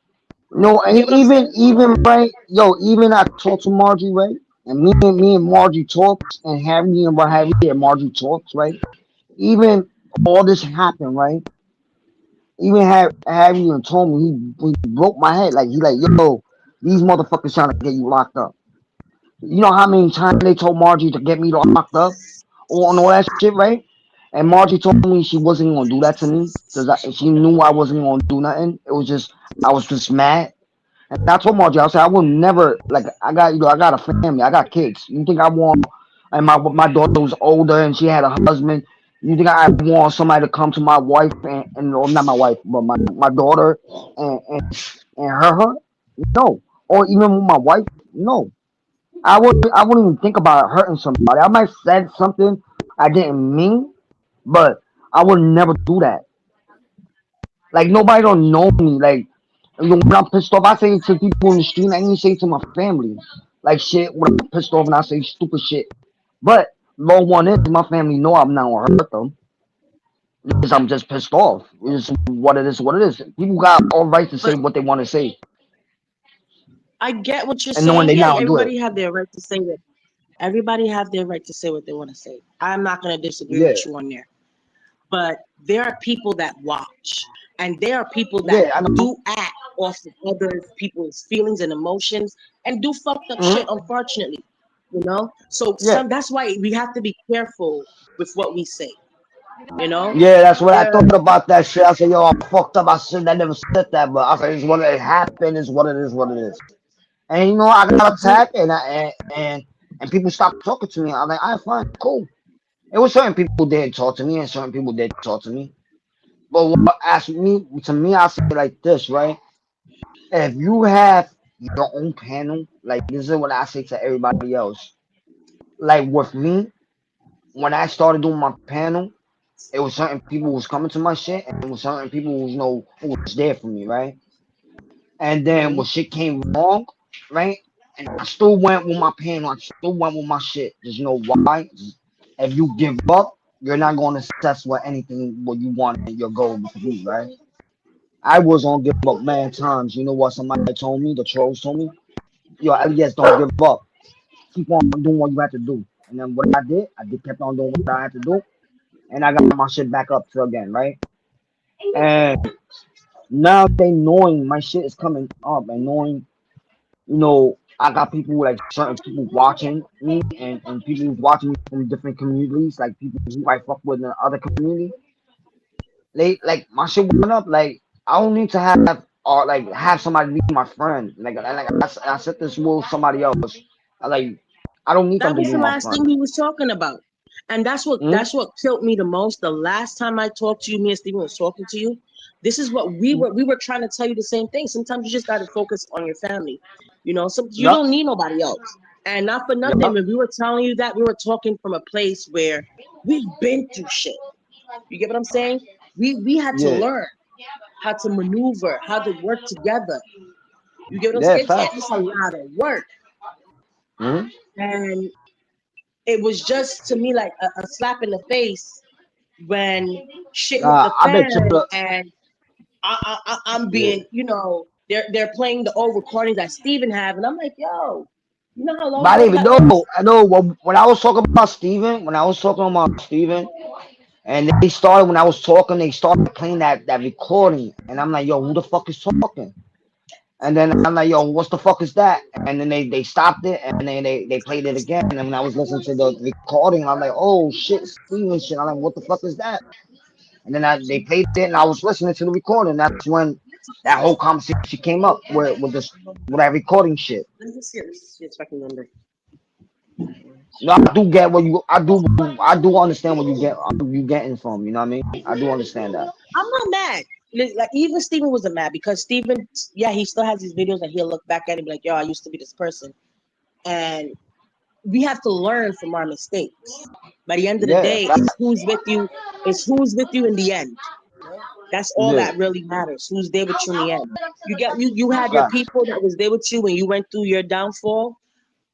No, You and get what I'm saying? even right, yo, even I talked to Margie, right? And me and Margie talks, and Harry and Margie talks, right? Even all this happened, right? Even Harry even told me he broke my head. Like he like, yo, these motherfuckers trying to get you locked up. You know how many times they told Margie to get me locked up on all that shit, right? And Margie told me she wasn't gonna do that to me because she knew I wasn't gonna do nothing. It was just I was just mad. And I told Margie, I said I would never like I got a family, I got kids. You think I want and my daughter was older and she had a husband. You think I want somebody to come to my wife and or not my wife, but my daughter and her? No. Or even with my wife? No. I wouldn't even think about hurting somebody. I might said something I didn't mean, but I would never do that. Like nobody don't know me. Like when I'm pissed off, I say it to people in the street. I even say it to my family. Like shit when I'm pissed off and I say stupid shit. But low one is my family know I'm not gonna hurt them because I'm just pissed off. It's what it is. What it is. People got all right to say But what they want to say, I get what you're and knowing saying. they Yeah, not gonna do it. everybody have their right to say what everybody have their right to say what they want to say. I'm not gonna disagree Yeah, with you on there. But there are people that watch, and there are people that yeah, I know. do act off of other people's feelings and emotions and do fucked up shit, Hmm. unfortunately. So Yeah, that's why we have to be careful with what we say. you know yeah, that's what I there thought about that shit. I said, yo, I fucked up. I said I never said that, but I said it's what it happened. Is what it is. What it is. And I got you attacked, and people stopped talking to me. I'm like, I fine, cool. It was certain people did talk to me, and certain people did talk to me. But what asked me to me, I say like this, right? If you have your own panel, like this is what I say to everybody else. Like with me, when I started doing my panel, it was certain people who was coming to my shit, and it was certain people who was there for me, right? And then when Mhm. shit came wrong, right? And I still went with my panel, I still went with my shit. Just why? If you give up, you're not going to success with anything what you want your goal to be, right? I was on give up many times. You know what somebody told me? The trolls told me, yo, Elias, don't give up. Keep on doing what you have to do. And then what I did kept on doing what I had to do, and I got my shit back up to again, right? And now they knowing my shit is coming up and knowing, I got people like certain people watching me and people who's watching me from different communities, like people who I fuck with in the other community. They like my shit went up. Like I don't need to have or like have somebody be my friend. I said this with somebody else. Like I don't need That them to was be the my last thing friend. we was talking about, and that's what Hmm? that's what killed me the most. The last time I talked to you, me and Steven was talking to you. This is what we were trying to tell you the same thing. Sometimes you just got to focus on your family. So you Yup. don't need nobody else. And not for nothing, Yup. when we were telling you that, we were talking from a place where we've been through shit. You get what I'm saying? We had to Yeah. learn how to maneuver, how to work together. You get what I'm Yeah, saying? And it's facts. a lot of work. Mhm. And it was just to me like a slap in the face when shit hit the I bet you. fan and I'm Yeah. being, they're playing the old recordings that Steven have, and I'm like, yo, you know how But long I ago didn't even that know. was? I know when I was talking about Steven, and they started when I was talking, they started playing that recording, and I'm like, yo, who the fuck is talking? And then I'm like, yo, what's the fuck is that? And then they stopped it, and then they played it again. And when I was listening to the recording, I'm like, oh shit, Steven shit. I'm like, what the fuck is that? And then they played it, and I was listening to the recording. That's when that whole conversation came up with that recording shit. Let me see it. This is his fucking number. No, I do get what I do understand what you getting from. You know what I mean? I do understand that. I'm not mad. Like even Steven wasn't mad because Steven, yeah, he still has these videos and he'll look back at it and be like, yo, I used to be this person. And we have to learn from our mistakes. By the end of the Yeah, day, it's who's with you. It's who's with you in the end. That's all yeah, that really matters. Who's there with you in the end? You had your facts. people that was there with you when you went through your downfall.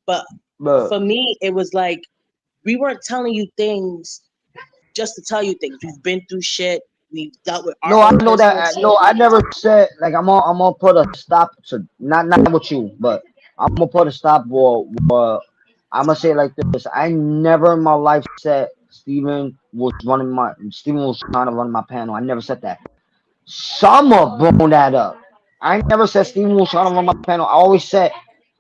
But But for me, it was like we weren't telling you things just to tell you things. We've been through shit. We've dealt with our no, I own know personal that. shit. No, I never said like I'm gonna put a stop to not with you, but I'm gonna put a stop. Or I'm gonna say it like this. I never in my life said Steven was trying to run my panel. I never said that. Summer blown that up. I never said Steven was trying to run my panel. I always said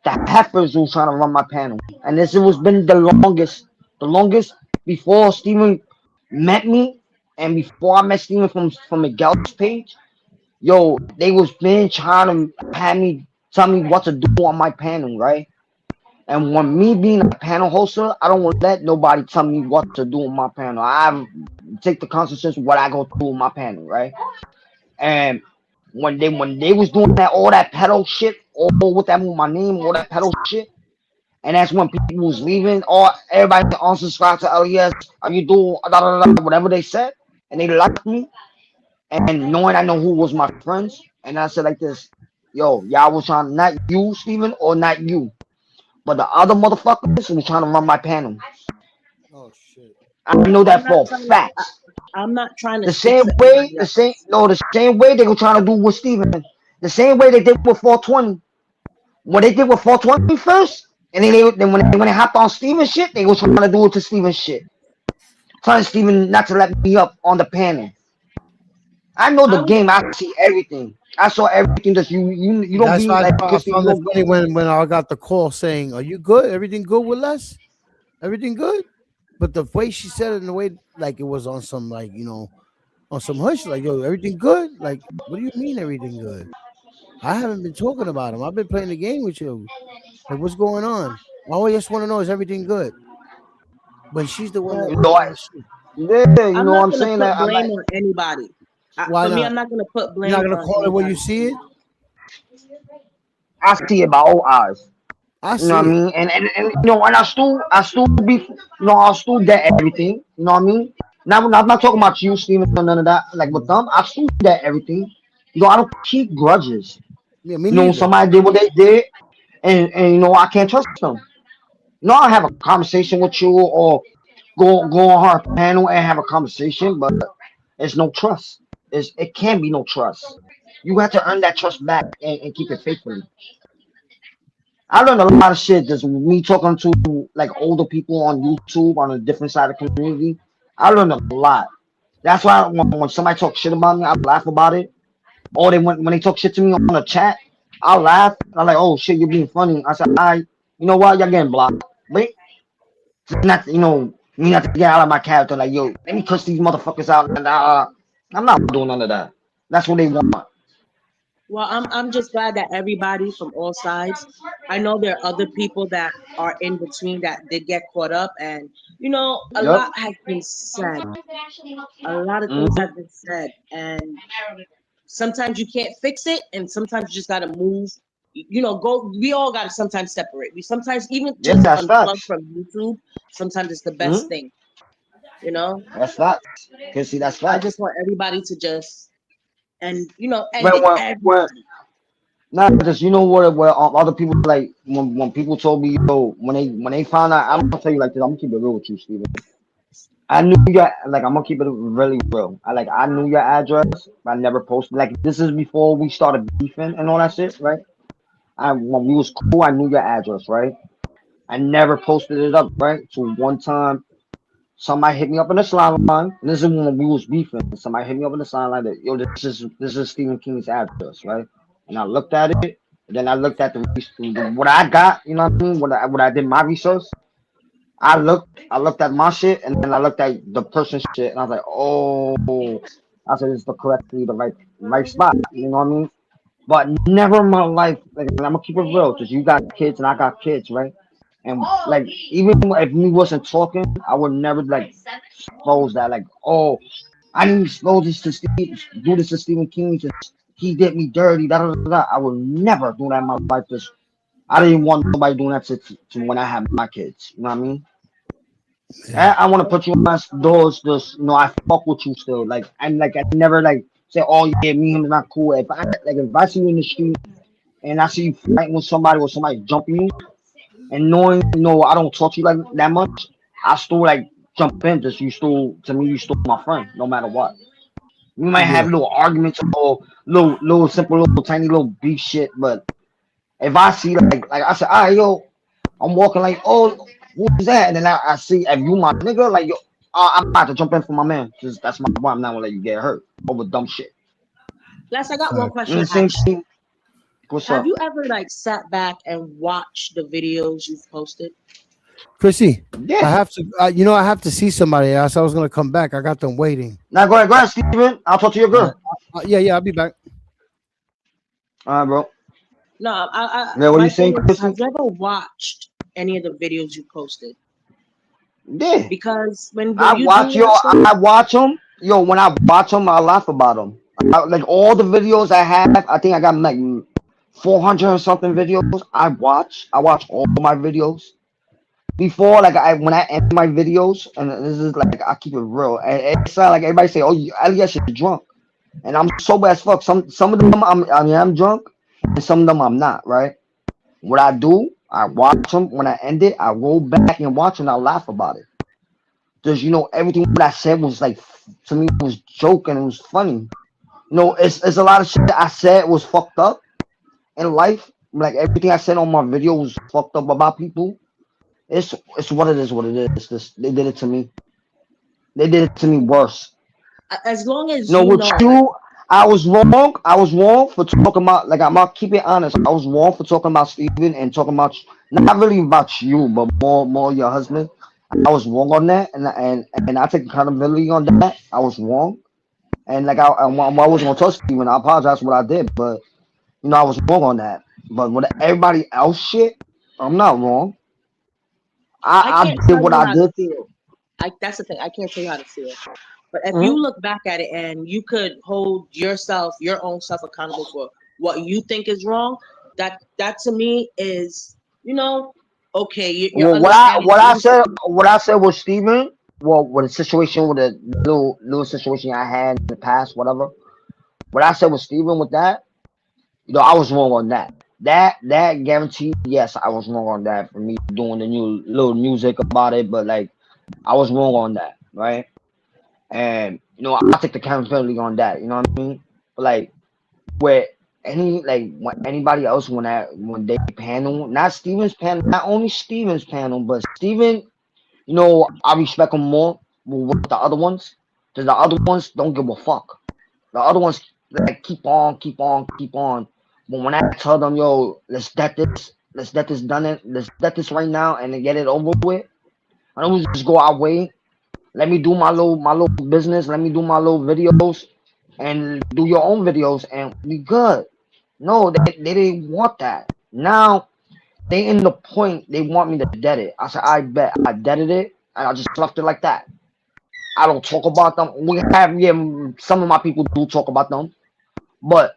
the Heifers was trying to run my panel. And this was been the longest before Steven met me and before I met Steven from Miguel's page. Yo, they was been trying to have me tell me what to do on my panel, right? And when me being a panel hoster, I don't want to let nobody tell me what to do on my panel. I take the consequences of what I go through on my panel, right? And when they was doing that all that pedal shit, all with that with my name, all that pedal shit, and that's when people was leaving, all everybody unsubscribed to LES, are you doing whatever they said, and they left me, and knowing I know who was my friends, and I said like this, yo, y'all was trying not you, Steven, or not you, but the other motherfuckers was trying to run my panel. Oh shit. I know I'm that not for trying to. facts. I'm not trying to The speak same for way, anybody else. they were trying to do with Steven. The same way they did with 420. What they did with 420 first, and then when they hopped on Steven shit, they was trying to do it to Steven shit. Telling Steven not to let me up on the panel. I know the I was game, I see everything. I saw everything that you don't That's be why like I Christy, you found it don't funny be when I got the call saying, "Are you good? Everything good with Les? Everything good?" But the way she said it, in the way like it was on some like on some hush, like yo, everything good? Like, what do you mean everything good? I haven't been talking about him. I've been playing the game with you. Like, what's going on? All I just want to know is everything good. When she's the one well. that you was know on what? the shit. Yeah, you I'm know what not I'm gonna saying? put That I'm blame like, on anybody. Why For me, not? I'm not gonna put You're not blame gonna on call it when you anybody. see it. I see it by old eyes. I You know what I see it. mean? And and I still be I still get everything. You know what I mean? Now I'm not talking about you, Steven, or none of that. Like with them, I still get everything. I don't keep grudges. Yeah, me neither. Somebody did what they did, and I can't trust them. I have a conversation with you or go on her panel and have a conversation, but it's no trust. It can be no trust. You have to earn that trust back and keep it faithfully. I learned a lot of shit just me talking to like older people on YouTube on a different side of the community. I learned a lot. That's why when somebody talks shit about me, I laugh about it. Or when they talk shit to me on the chat, I'll laugh. I'm like, oh shit, you're being funny. I said, you know what, y'all getting blocked. But it's not, me not to get out of my character. Like, yo, let me cuss these motherfuckers out. And I'm not doing none of that. That's what they want. Well, I'm just glad that everybody from all sides. I know there are other people that are in between that did get caught up, and a Yep. lot has been said. A lot of things Mhm. have been said, and sometimes you can't fix it, and sometimes you just gotta move. Go. We all gotta sometimes separate. We sometimes even Yeah, just that's unplug facts. from YouTube. Sometimes it's the best Mhm. thing. You know. That's facts. Cause see, that's I facts. just want everybody to just and When end it. when when Everybody. Not just you know what other people like when people told me yo when they found out I'm gonna tell you like this I'm gonna keep it real with you Steven. I knew your like I'm gonna keep it really real. I knew your address. I never posted like this is before we started beefing and all that shit, right? I when we was cool, I knew your address, right? I never posted it up, right? So one time somebody hit me up in the slime line. And this is when we was beefing. Somebody hit me up in the slime line that yo, this is Stephen King's address, right? And I looked at it, and then I looked at what I got, you know what I mean? What I did my research. I looked at my shit and then I looked at the person's shit and I was like, oh, I said it's the right spot, you know what I mean? But never in my life, like I'm gonna keep it real, cause you got kids and I got kids, right? And like even if we wasn't talking, I would never like expose that, like, oh, I didn't expose this to Steve, do this to Stephen King, just he did me dirty, da da da. Da. I would never do that in my life. Just I didn't want nobody doing that to when I have my kids, you know what I mean? Yeah. I want to put you on my doors. Just I fuck with you still. Like I never like say, oh yeah, me and him is not cool. If I see you in the street and I see you fighting with somebody or somebody jumping you, and knowing I don't talk to you like that much, I still like jump in. Just you still to me, you still my friend, no matter what. We might have Yeah. little arguments or little simple little tiny little beef shit, but if I see like I said, ah yo, I'm walking like, oh, who's that? And then I see if you my nigga, like yo, I'm about to jump in for my man. Just that's my boy. I'm not gonna let you get hurt over dumb shit. Plus, I got one Fact. question to Same ask. thing. What's Have up? you ever like sat back and watched the videos you've posted? Chrissy, I Yeah. have to. I have to see somebody. I said I was gonna come back. I got them waiting. Now go ahead, Steven. I'll talk to your All right. girl. Yeah. I'll be back. All right, bro. No, Yeah, what you my saying, thing is, Chrissy? have you ever watched any of the videos you posted? Yeah. Because when you do watch them, I watch them. Yo, when I watch them, I laugh about them. Like all the videos I have, I think I got like 400 or something videos. I watch all my videos. Before like when I end my videos and this is like I keep it real and it's not like everybody say oh Elias you're drunk and I'm sober as fuck some of them I'm drunk and some of them I'm not right what I do I watch them when I end it I roll back and watch and I laugh about it because everything what I said was like to me it was joking it was funny it's a lot of shit that I said was fucked up in life like everything I said on my video was fucked up about people it's what it is. What it is. They did it to me. They did it to me worse. as long as No, you with know, you, I was wrong. I was wrong for talking about. Like I'm not keeping it honest. I was wrong for talking about Steven and talking about not really about you, but more your husband. I was wrong on that, and I take accountability on that. I was wrong, and like I was gonna tell Steven. I apologize for what I did, but I was wrong on that. But with everybody else shit, I'm not wrong. I I can't did tell what you I how to did. feel. That's the thing. I can't tell you how to feel. But if you Mhm. look back at it and you could hold yourself, your own self accountable for what you think is wrong, that to me is, okay, you're Well, understanding that you could. what I said was Steven. Well, with the situation with the little situation I had in the past, whatever. What I said was Steven with that. I was wrong on that. That guaranteed, yes, I was wrong on that for me doing the new little music about it, but like I was wrong on that, right? And I take the accountability on that. You know what I mean? But like where when anybody else when they panel, not Steven's panel, not only Steven's panel, but Steven. I respect them more with the other ones. Cause the other ones don't give a fuck. The other ones like keep on, keep on, keep on. But when I tell them, yo, let's get this done, let's get this right now and then get it over with. I don't just go our way. Let me do my little business. Let me do my little videos, and do your own videos, and we good. No, they didn't want that. Now they in the point they want me to dead it. I said, I bet I deaded it and I just left it like that. I don't talk about them. We have some of my people do talk about them, but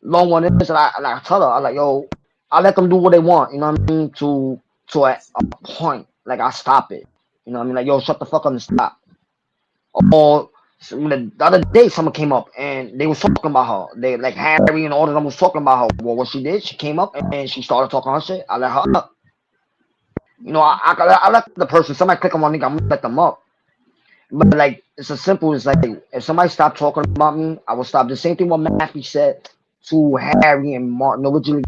long one is that I tell her I like yo, I let them do what they want. You know what I mean? To a point, like I stop it. You know what I mean? Like yo, shut the fuck up and stop. Or So the other day, someone came up and they was talking about her. They like Harry and all of them was talking about her. Well, what she did, she came up and she started talking her shit. I let her up. You know, I let the person. Somebody click on my link, I'm gonna let them up. But like, it's as simple as like, if somebody stopped talking about me, I will stop. The same thing what Matthew said to Harry and Martin. Originally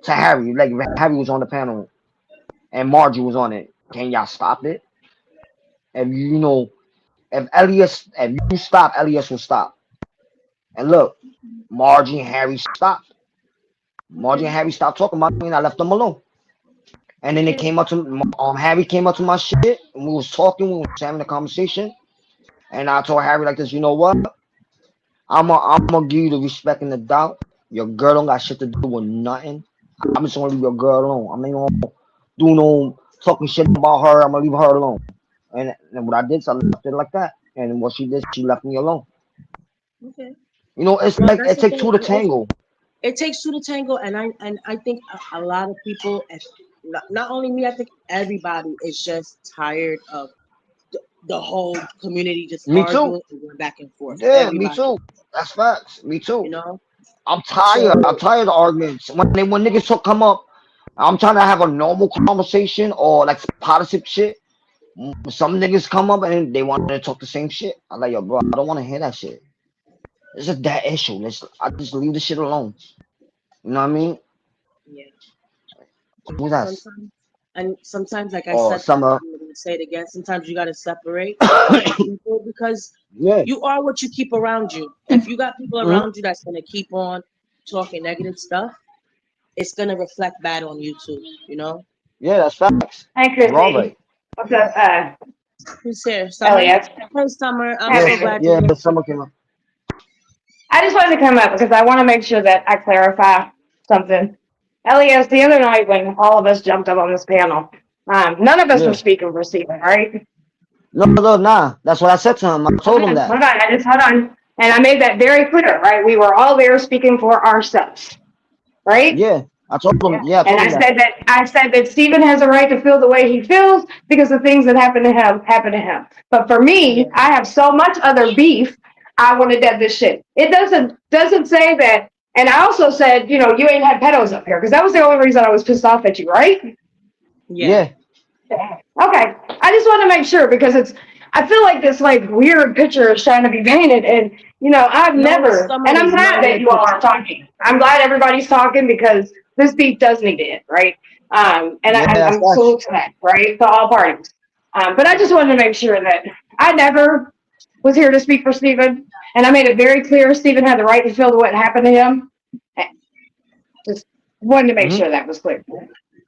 to Harry, like Harry was on the panel and Margie was on it. Can y'all stop it? If you know, if you stop, Elias will stop. And look, Margie and Harry stopped. Margie and Harry stopped talking about me, and I left them alone. And then they came up to Harry came up to my shit, and we was talking, we was having a conversation, and I told Harry like this, you know what? I'm gonna give you the respect and the doubt. Your girl don't got shit to do with nothing. I'm just gonna leave your girl alone. I'm not gonna do no talking shit about her. I'm gonna leave her alone. And what I did, so I left it like that. And what she did, she left me alone. Okay. You know, it's Well, like that's it the takes thing. two to tango. It takes two to tango, and I think a lot of people, not only me, I think everybody is just tired of the whole community just Me too. arguing and going back and forth. Yeah, me Everybody, too. That's facts. Me too. you know. I'm tired. I'm So tired of arguments. When niggas talk come up, I'm trying to have a normal conversation or like positive shit. Some niggas come up and they want to talk the same shit. I'm like, yo, bro, I don't want to hear that shit. It's just that issue. I just leave the shit alone. You know what I mean? yeah, Who's that? sometimes, like I Or said that, Summer. I'm gonna say it again. Sometimes you gotta separate some people because Yeah. you are what you keep around you. If you got people Mhm. around you that's gonna keep on talking negative stuff, it's gonna reflect bad on you too. You know. Yeah, that's facts. Hi, You're all Chrissy. right. What's up, Who's here? Summer. Elliot? Hey, Summer. I'm Yeah, so Happy. glad you're yeah, here. Summer came up. I just wanted to come up because I want to make sure that I clarify something. Elias, the other night when all of us jumped up on this panel, none of us were Yeah. speaking for Stephen, right? No, nah. That's what I said to him. I told Hold him on, that. hold on. I just hold on. And I made that very clear, right? We were all there speaking for ourselves, right? Yeah. I told him. Yeah, I And told him that. I said that Stephen has a right to feel the way he feels because the things that happen to him. But for Yeah. me, I have so much other beef. I want to dead this shit. It doesn't say that. And I also said, you know, you ain't had pedos up here because that was the only reason I was pissed off at you, right? Yeah. Yeah. Okay. I just want to make sure because I feel like this like weird picture is trying to be painted, and you know, I've No, never, Summer, and I'm there's no glad that weird you all picture. are talking. I'm glad everybody's talking because this beef does need to end, right? And Yeah, that's I'm facts. salute to that, right? To all parties. But I just wanted to make sure that I never was here to speak for Stephen, and I made it very clear Stephen had the right to feel what happened to him. Just wanted to make Hmm. sure that was clear.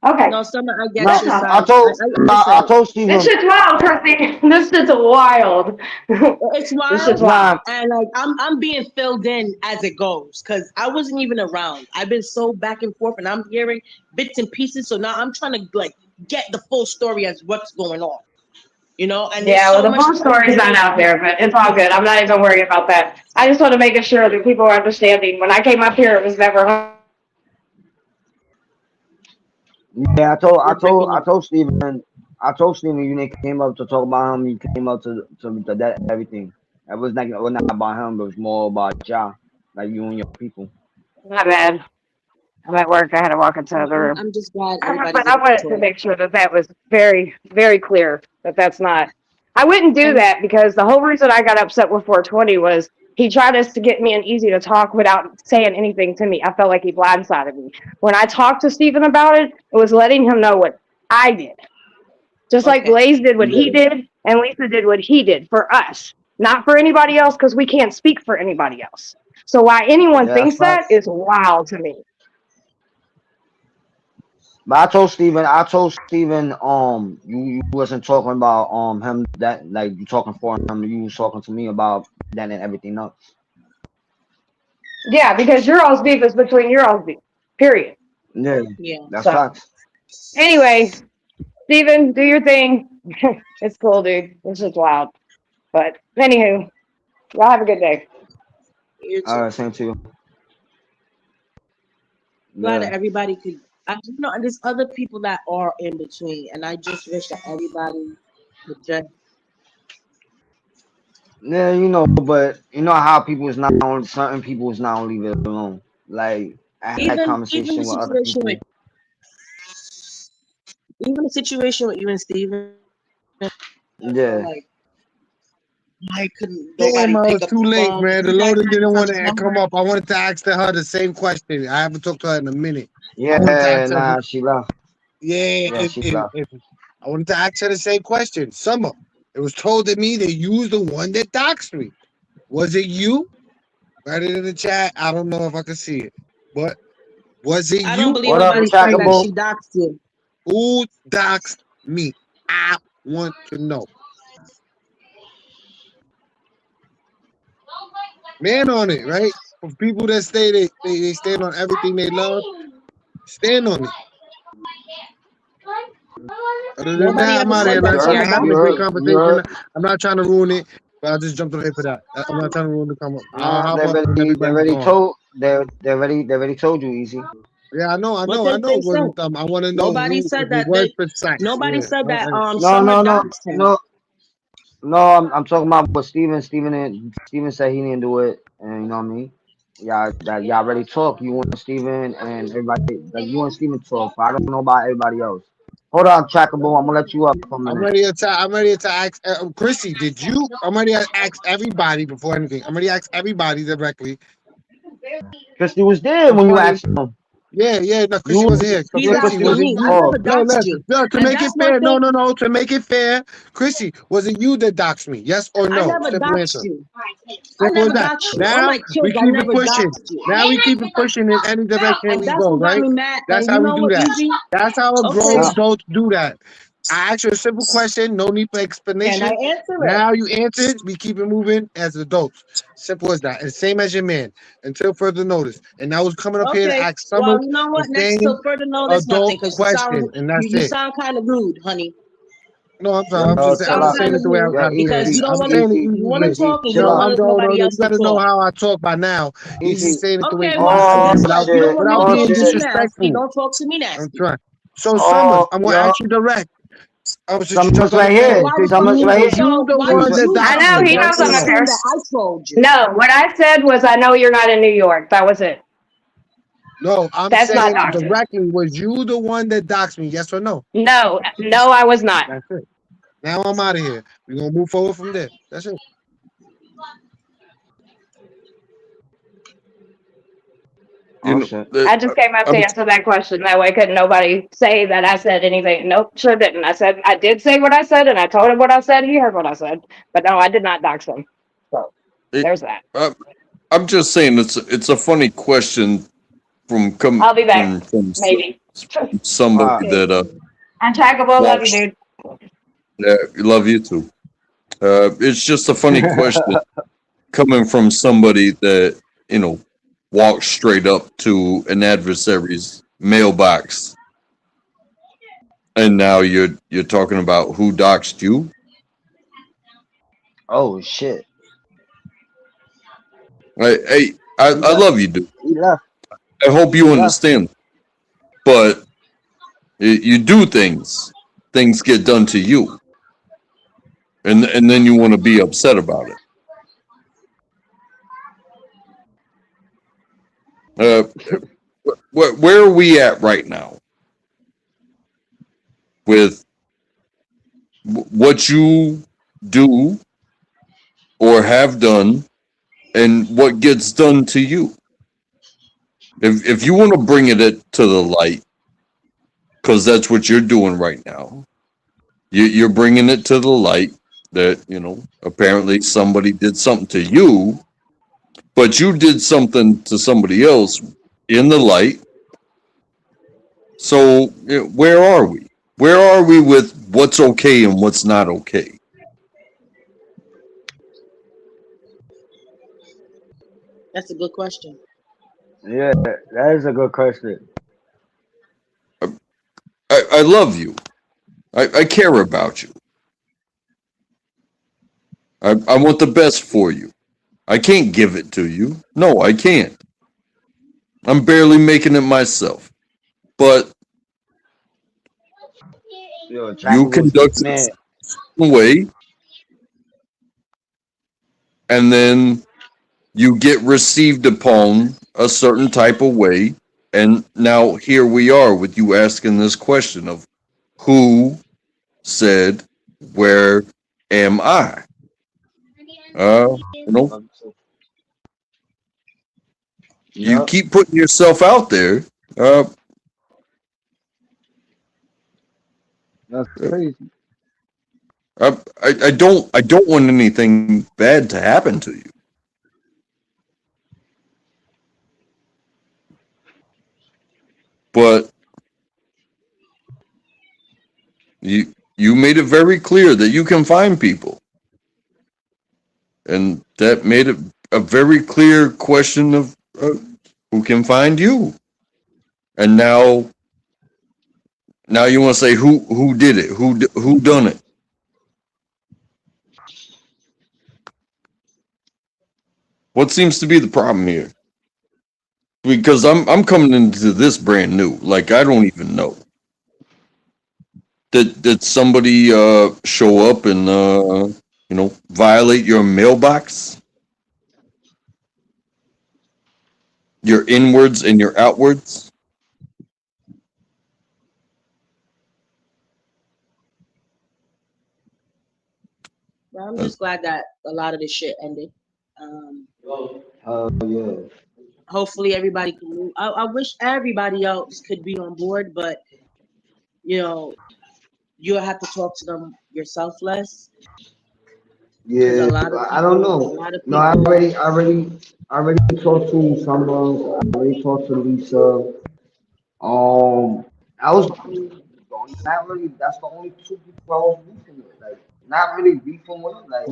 Okay. No, Summer, I get No, That's your all. I side. told I I listen. told This Steven. shit's wild, Chrissy. This shit's wild. It's This shit's wild, wild. Nah, and like I'm being filled in as it goes because I wasn't even around. I've been so back and forth, and I'm hearing bits and pieces. So now I'm trying to like get the full story as what's going on. You know, and there's Yeah, well, so the much full that I'm story's not hearing. out there, but it's all good. I'm not even worried about that. I just want to make sure that people are understanding. When I came up here, it was never. yeah, You're breaking up. I told Steven you didn't came up to talk about him. You came up to that everything. It was not about him. It was more about y'all, like you and your people. Not bad. I'm at work. I had to walk into the No, other room. I'm just glad But everybody's I able to wanted to talk. make sure that that was very, very clear that that's not. I wouldn't do And that because the whole reason I got upset with 420 was he tried us to get me an easy to talk without saying anything to me. I felt like he blindsided me. When I talked to Stephen about it, it was letting him know what I did. Just like okay, Blaze did what he Yeah, did and Lisa did what he did for us, not for anybody else because we can't speak for anybody else. So why anyone yeah, that's thinks that facts. is wild to me. But I told Steven, you wasn't talking about him that like you talking for him. You was talking to me about that and everything else. Yeah, because your all's beef is between your all's beef. Period. Yeah, yeah. that's So facts. anyway, Steven, do your thing. It's cool, dude. This is wild. But anywho, y'all have a good day. You All too. right, same to you. Glad Yeah, that everybody could. You know, and there's other people that are in between, and I just wish that everybody could just Yeah, you know, but you know how people is not on certain people is not gonna leave it alone. Like I had Even the conversation with other situation with people. you and Steven, I felt Yeah. like why couldn't Damn, nobody I pick was up too the late, phone? If man. The you guys loader had didn't each want other's to come number, up. I wanted to ask her the same question. I haven't talked to her in a minute. I wanted to Yeah, ask her, nah, she left. yeah, Yeah, she left. if I wanted to ask her the same question. Summer, it was told to me that you was the one that doxed me. Was it you? Write it in the chat. I don't know if I can see it, but was it I don't you believe or What up, nobody who said that trackable? she doxed you. who doxed me? I want to know. Man on it, right? For people that say they stand on everything they love, stand on it. Other than Nobody that, I'm ever out of said here, You that man. she heard? Sucker had having You a doxed great heard? you. You conversation. heard? I'm not trying to ruin it, but I just jumped on here for that. I'm not trying to ruin the comment. I'll Nah, hop up when they everybody's already gone. told they already told you, Easy. Yeah, What I did know. they It say? wasn't I want to know Nobody who, said if it that was they. precise. Nobody Yeah. said that. No, Summer no, no, doxed him. no, no. I'm talking about what Steven said he didn't do it, and you know what I mean. Y'all already talk. You and Steven and everybody, like you and Steven talk. But I don't know about everybody else. Hold on, trackable. I'm gonna let you up for a minute. I'm ready to ask Chrissy, did you? I'm ready to ask everybody before anything. I'm ready to ask everybody directly. Christy was there I'm when you funny. asked him. Yeah, no, Chrissy You, wasn't here. So He's yeah, Chrissy, Christy asking was was. it me. I you? Oh, never No, doxed you, to and make it that's one fair. thing. No, to make it fair, Chrissy, was it you that doxed me? Yes or I no? never Simple doxed answer. you. I Simple as never that. doxed you. On Now my we kids, I keep it never pushing. doxed you. Now we keep it pushing in any direction And we that's go, what got right? me mad. That's And how you we know do what, that. Easy? That's how a grown Okay, nah. adults do that. I asked you a simple question, no need for can I explanation. answer it? Now you answered, we keep it moving as adults. Simple as that. And same as your man, until further notice. And I was coming up here to Okay. ask Summer Well, you know the what? Next same till further notice, adult nothing, because question, and that's you it. sound kind of rude, honey. No, I'm sorry. Yo, I'm chill Sound just out, saying kind it of the way rude yo, because you don't I'm want to. saying it easy, You want to easily. easy, talk and you chill don't No, out, want no, nobody else you to gotta know talk. how I talk by now. Easy easy. saying it the way Okay, Easy well, saying Oh it guess what? You don't shit, want me without to oh being talk to you shit. nasty. disrespectful. Don't talk to me I'm nasty. trying. So Summers, Oh, I'm gonna yo, ask you direct. Since you jumped Summer's on the right So here. phone, why? Summer's right was here. you So the why She was one did right. that you I doxed know come me? he back Yes knows or and I'm a no? assume that curse. I trolled you? No, what I said was I know you're not in New York. That was it. No, I'm That's not saying doxing. directly, was you the one that doxed me? Yes or no? No, no, I was not. That's it. Now I'm out of here. We're gonna move forward from there. That's it. You Oh know, shit. I just came up to I'm answer that question. That way, couldn't nobody say that I said anything. Nope, sure didn't. I said I did say what I said, and I told him what I said. He heard what I said, but no, I did not dox him. So It, there's that. I'm just saying it's a funny question from I'll be back, maybe. somebody Wow. Okay. that Untrackable, love you, walks. dude. Yeah, love you too. It's just a funny question coming from somebody that walks straight up to an adversary's mailbox, and now you're talking about who doxed you. Oh shit. I He love left. you, dude. He left. I hope you He left. understand, but you do things get done to you, and then you want to be upset about it. Uh, where are we at right now with what you do or have done and what gets done to you? If you want to bring it to the light, because that's what you're doing right now, you're bringing it to the light that apparently somebody did something to you, but you did something to somebody else in the light. So where are we? Where are we with what's okay and what's not okay? That's a good question. Yeah, that is a good question. I love you. I care about you. I want the best for you. I can't give it to you. No, I can't. I'm barely making it myself. But Yo, you Trackable's conduct it a man. certain way, and then you get received upon a certain type of way. And now here we are with you asking this question of who said, where am I? You know, you Yep. keep putting yourself out there. That's crazy. I don't want anything bad to happen to you. But you made it very clear that you can find people. And that made it a very clear question of who can find you. And now you want to say who did it? Who done it? What seems to be the problem here? Because I'm coming into this brand new. Like, I don't even know. Did somebody show up and violate your mailbox? Your inwards and your outwards? Well, I'm just glad that a lot of this shit ended. Yeah. Hopefully everybody can move. I wish everybody else could be on board, but you'll have to talk to them yourself less. Yeah, a lot of I don't people- know. a lot of No, I people- already talked to someone. I already talked to Lisa. I was not really. That's the only two people I was beefing with. Like, not really beefing with. Like,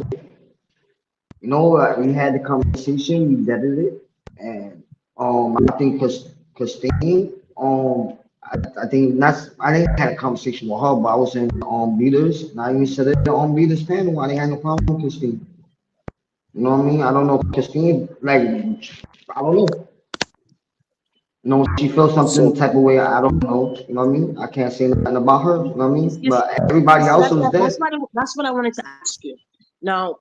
we had the conversation. We vetted it, and I think Christine. I think that's. I didn't have a conversation with her, but I was in Beaters, and I even said it on Beaters panel. I didn't have no problem with Christine. You know what I mean? I don't know if Christine, like, I don't know. She feels something type of way. I don't know. You know what I mean? I can't say nothing about her. You know what I mean? But everybody else was there. That's what I wanted to ask you. Now,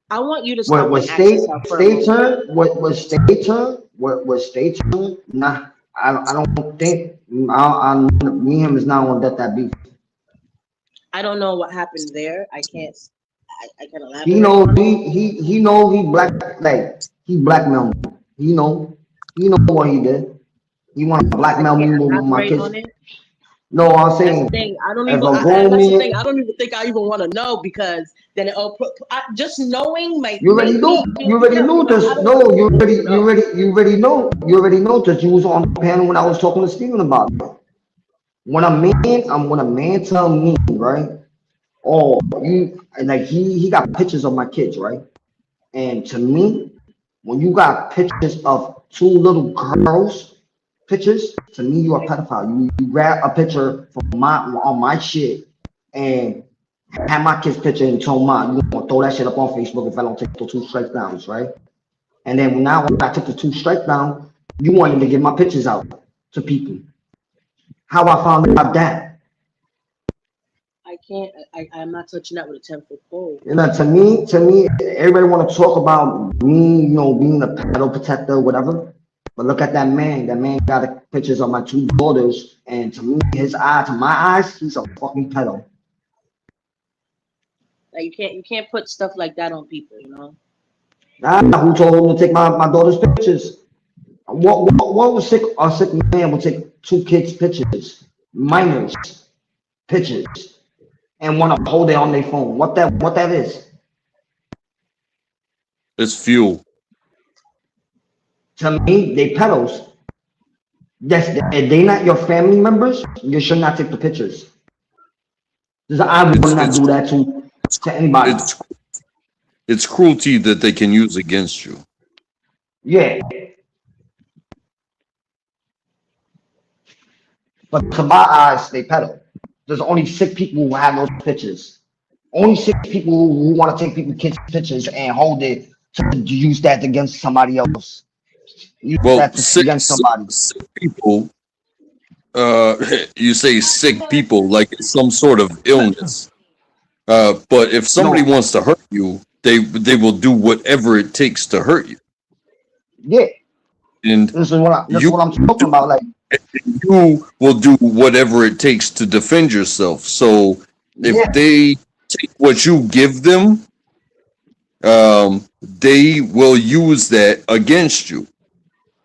I want you to stop What and ask state yourself for a moment. turn? What was state turn? What state turn? Nah, I don't think. Me and him is not on that beef. I don't know what happened there. I can't elaborate. He know he black, like, he blackmailed me. He know what he did. He want to blackmail me with my kids. On it. No, I'm That's saying the thing. I don't if even. I'm That's grown the man, thing. I don't even think I even want to know, because then just knowing my. you already know. You already know this. No, you already know. You already know that you was on the panel when I was talking to Steven about it. When a man tell me, right? Oh, you, like, he got pictures of my kids, right? And to me, when you got pictures of two little girls, pictures, to me, you a pedophile. You grab a picture from on my shit and have my kid's picture and told mine, you gonna throw that shit up on Facebook if I don't take the 2 strike downs, right? And then now when I took the 2 strike down, you wanted to get my pictures out to people. How I found out that? I can't. I'm not touching that with a 10-foot pole. To me, everybody want to talk about me, being a pedo protector, whatever. But look at that man. That man got pictures of my 2 daughters, and to me, to my eyes, he's a fucking pedo. Like, you can't put stuff like that on people, Who told him to take my daughter's pictures? What was a sick man would take 2 kids' pictures, minors pictures, and want to hold it on their phone? What that is? It's fuel. To me, they pedos. If they not your family members, you should not take the pictures. I would not do that to anybody. It's cruelty that they can use against you. Yeah. But to my eyes, they pedo. There's only sick people who have those pictures. Only sick people who want to take kids' pictures and hold it to use that against somebody else. Sick people. You say sick people like it's some sort of illness. But if somebody wants to hurt you, they will do whatever it takes to hurt you. Yeah, And this is what I'm talking about. Like, you will do whatever it takes to defend yourself. So if yeah, they take what you give them, they will use that against you,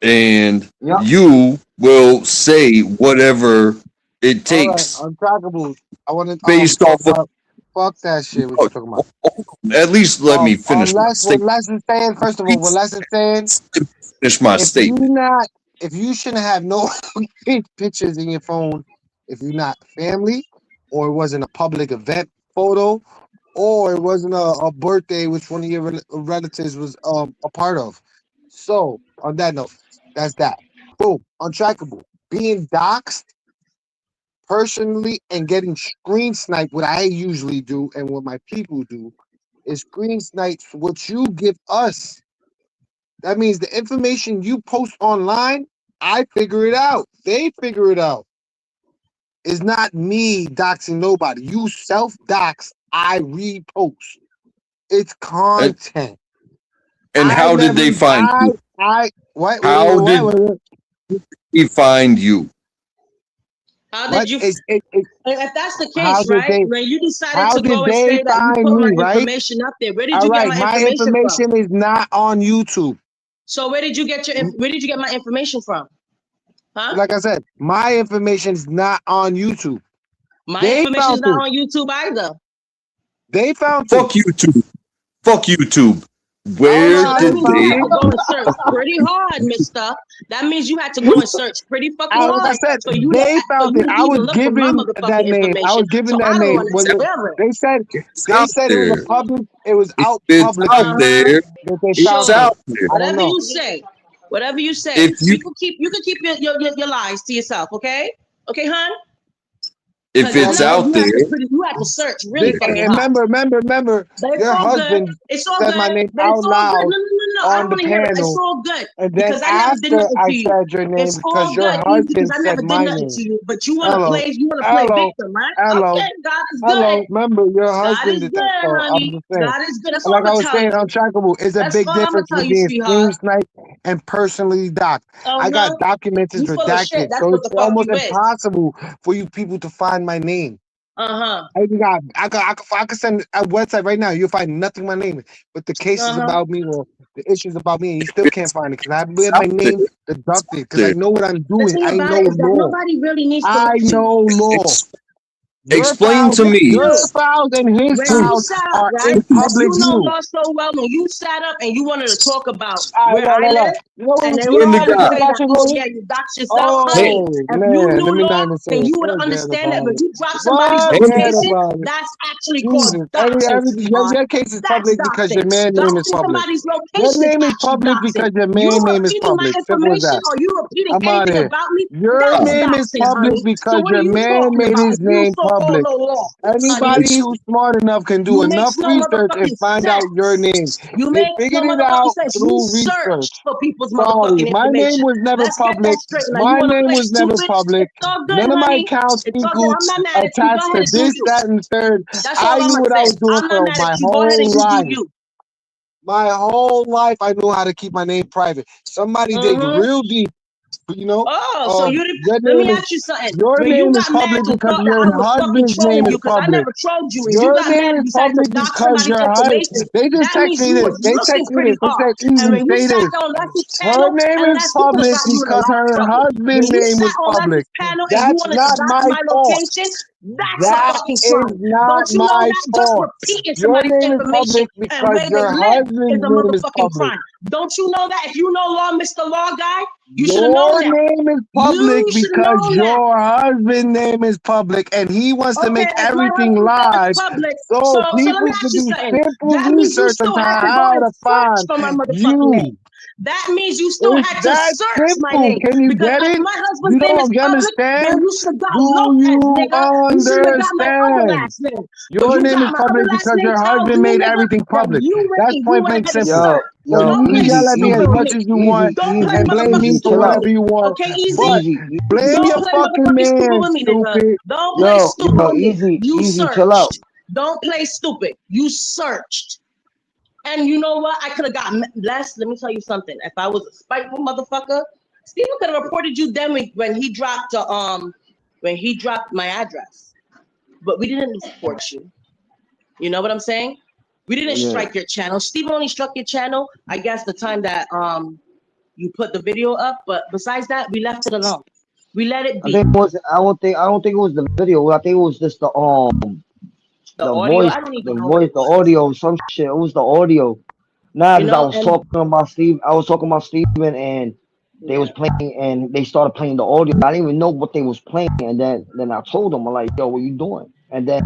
and yeah. you will say whatever it All right, takes Untrackable. I want to based talk off of. about. Fuck that shit. What you talking about? At least let me finish my What statement. Les is saying. First of all, what Les is saying. Finish my statement. If you shouldn't have no pictures in your phone, if you're not family, or it wasn't a public event photo, or it wasn't a birthday which one of your relatives was a part of. So on that note, that's that. Boom, untrackable. Being doxxed personally and getting screen sniped, what I usually do and what my people do is screen snipe what you give us. That means the information you post online, I figure it out. They figure it out. It's not me doxing nobody. You self-dox, I repost. It's content. And how did they find you? How did he find you? How did you? If that's the how case, did right? they- When you decided how to did go and they say that you find put my me, right? information up there, where did All you right, get my my information from? is not on YouTube. So where did you get my information from? Huh? Like I said, my information is not on YouTube. My They information is found not it. on YouTube either. They found Fuck it. YouTube. Fuck YouTube. Where So that did means you they? had to go and search pretty hard, mister. That means you had to go and search pretty fucking Like I hard. said, For you they to found it. I even was look for my given motherfucking that name. I was information. given So that I don't name. want to share it. They said out it was there. a public. It was out It's publicly out there. that they It's found out it. there. I don't Whatever know. you say, whatever you say, If you- you can keep your lies to yourself, okay? Okay, hon? If it's out there, You had to search really fucking And hard. remember, But it's your all husband good. It's all said good. my name But it's out all loud good. No. I on don't the want to hear it. It's panel. all good. And then Because I never did after nothing I to you. said your name It's all because your good, easy, because husband I never said did my nothing name. to you. But you want to Hello. play Hello. victim, right? Hello. Okay, God is Hello. good. Remember, your God husband is did good, that. So I'm honey. just saying. God is good. That's And all like I I'm was gonna saying, tell you. untrackable is a That's big all I'm gonna difference tell you, between screen sweetheart. sniped and personally doxed. I got documents You full of shit. redacted, That's so what it's the fuck almost you is. impossible for you people to find my name. Uh-huh. I could send a website right now. You'll find nothing my name, but the cases about me or the issues about me, and you still can't find it because I have my name deducted because I know what I'm The doing. thing I about know it is that law. nobody really needs to I let you. know law. explain to me. Your files and his When you files sat up, are right? in public You know view. law so well. When you sat up and you wanted to talk about All right, where I live, You know what and then you you know the how wanted to to guy. say say about that, you, oh Rory? yeah, you dox yourself, honey. Oh If man, you let me knew not law, even say then it. you would Forget understand that about when it. you drop somebody's Forget location, about it. that's actually Jesus. called doxing, sweetheart. Your case is That's public because your doxing. man name is Doxing public. somebody's Your location is name is actually public doxing. because your You man name is repeating my public. Simple as information that. or you repeating I'm out of anything here. about me, Your that's name is doxing, public honey. So because what are your you man talking made about his if you name so-called public. no law, honey? Anybody who's smart enough can do You enough makes no research and motherfucking find out your sense. name. You They make figured no it motherfucking out sense. You through research. searched for people's Sorry, motherfucking my name information. was never Let's get public. that straight. Now you My want to name play was never stupid? public. It's all good, None of my honey. accounts It's all good. equal I'm not mad at you. Go attached ahead to and do this, you. that, and third. That's I all I'm knew gonna what I say. was doing I'm not for mad my at you. Go ahead and whole you do life. you. My whole life, I knew how to keep my name private. Somebody dig real deep, you know. Oh, so you didn't. Your Let me name is ask you something. your When you name is got mad public and because thought that your I was fucking husband's name trolling is you because I public. never trolled you, and you Your got mad name and is decided to public dox because somebody's your information, husband. They just that text means me you this. was They looking text me pretty this. They hard. said, And "Easy, when you say sat this." on Leslie's Her panel, name and is Leslie could have public got you in a because lot of her trouble. husband When you name sat was on public. Leslie's panel and you That's wanted to not dox my my fault. location, that's a That fucking is crime. not Don't you know my that? Just fault. repeating Your somebody's name is information public and because where they your live is husband's a name is motherfucking public. crime. Don't you know that? If you know law, Mr. Law Guy, you should have Your known that. name is public You should have because known that. your husband's name is public and he wants to Okay, make if my everything husband live is public, so so let me people ask can you do something. simple That means you research still on had to go how and to search find for my motherfucking you. name. That means you still It's had to that search my simple. name. Can you Because get if it? my husband's You name is don't public, understand? then you should have got Do Lopez, you nigga. You should have got my other understand? last name. But Your you name got is my other public last because name your tells husband you, made nigga, everything that public. That's you point went blank ahead and simple. searched. So So don't you play can yell at me as stupid with much me. as you want Don't play and blame me motherfucking for stupid with whatever me. you want, Okay, easy? but blame Don't your play fucking motherfucking stupid man, with me, nigga. stupid. Don't play stupid with me. You Easy, chill out. searched. Don't play stupid. You searched. And you know what? I could have gotten less. Let me tell you something. If I was a spiteful motherfucker, Steven could have reported you then when he dropped my address. But we didn't support you. You know what I'm saying? We didn't Yeah. strike your channel. Steven only struck your channel, I guess, the time that you put the video up. But besides that, we left it alone. We let it I be. think it was. I don't think it was the video. I think it was just the The the audio, voice, I don't the even know what voice, it the was. audio, some shit. It was the audio. Nah, You because I know, was and talking about Steve. I was talking about Steven, and they was yeah. playing, and they started playing the audio. I didn't even know what they was playing, and then I told them, I'm like, yo, what you doing? And then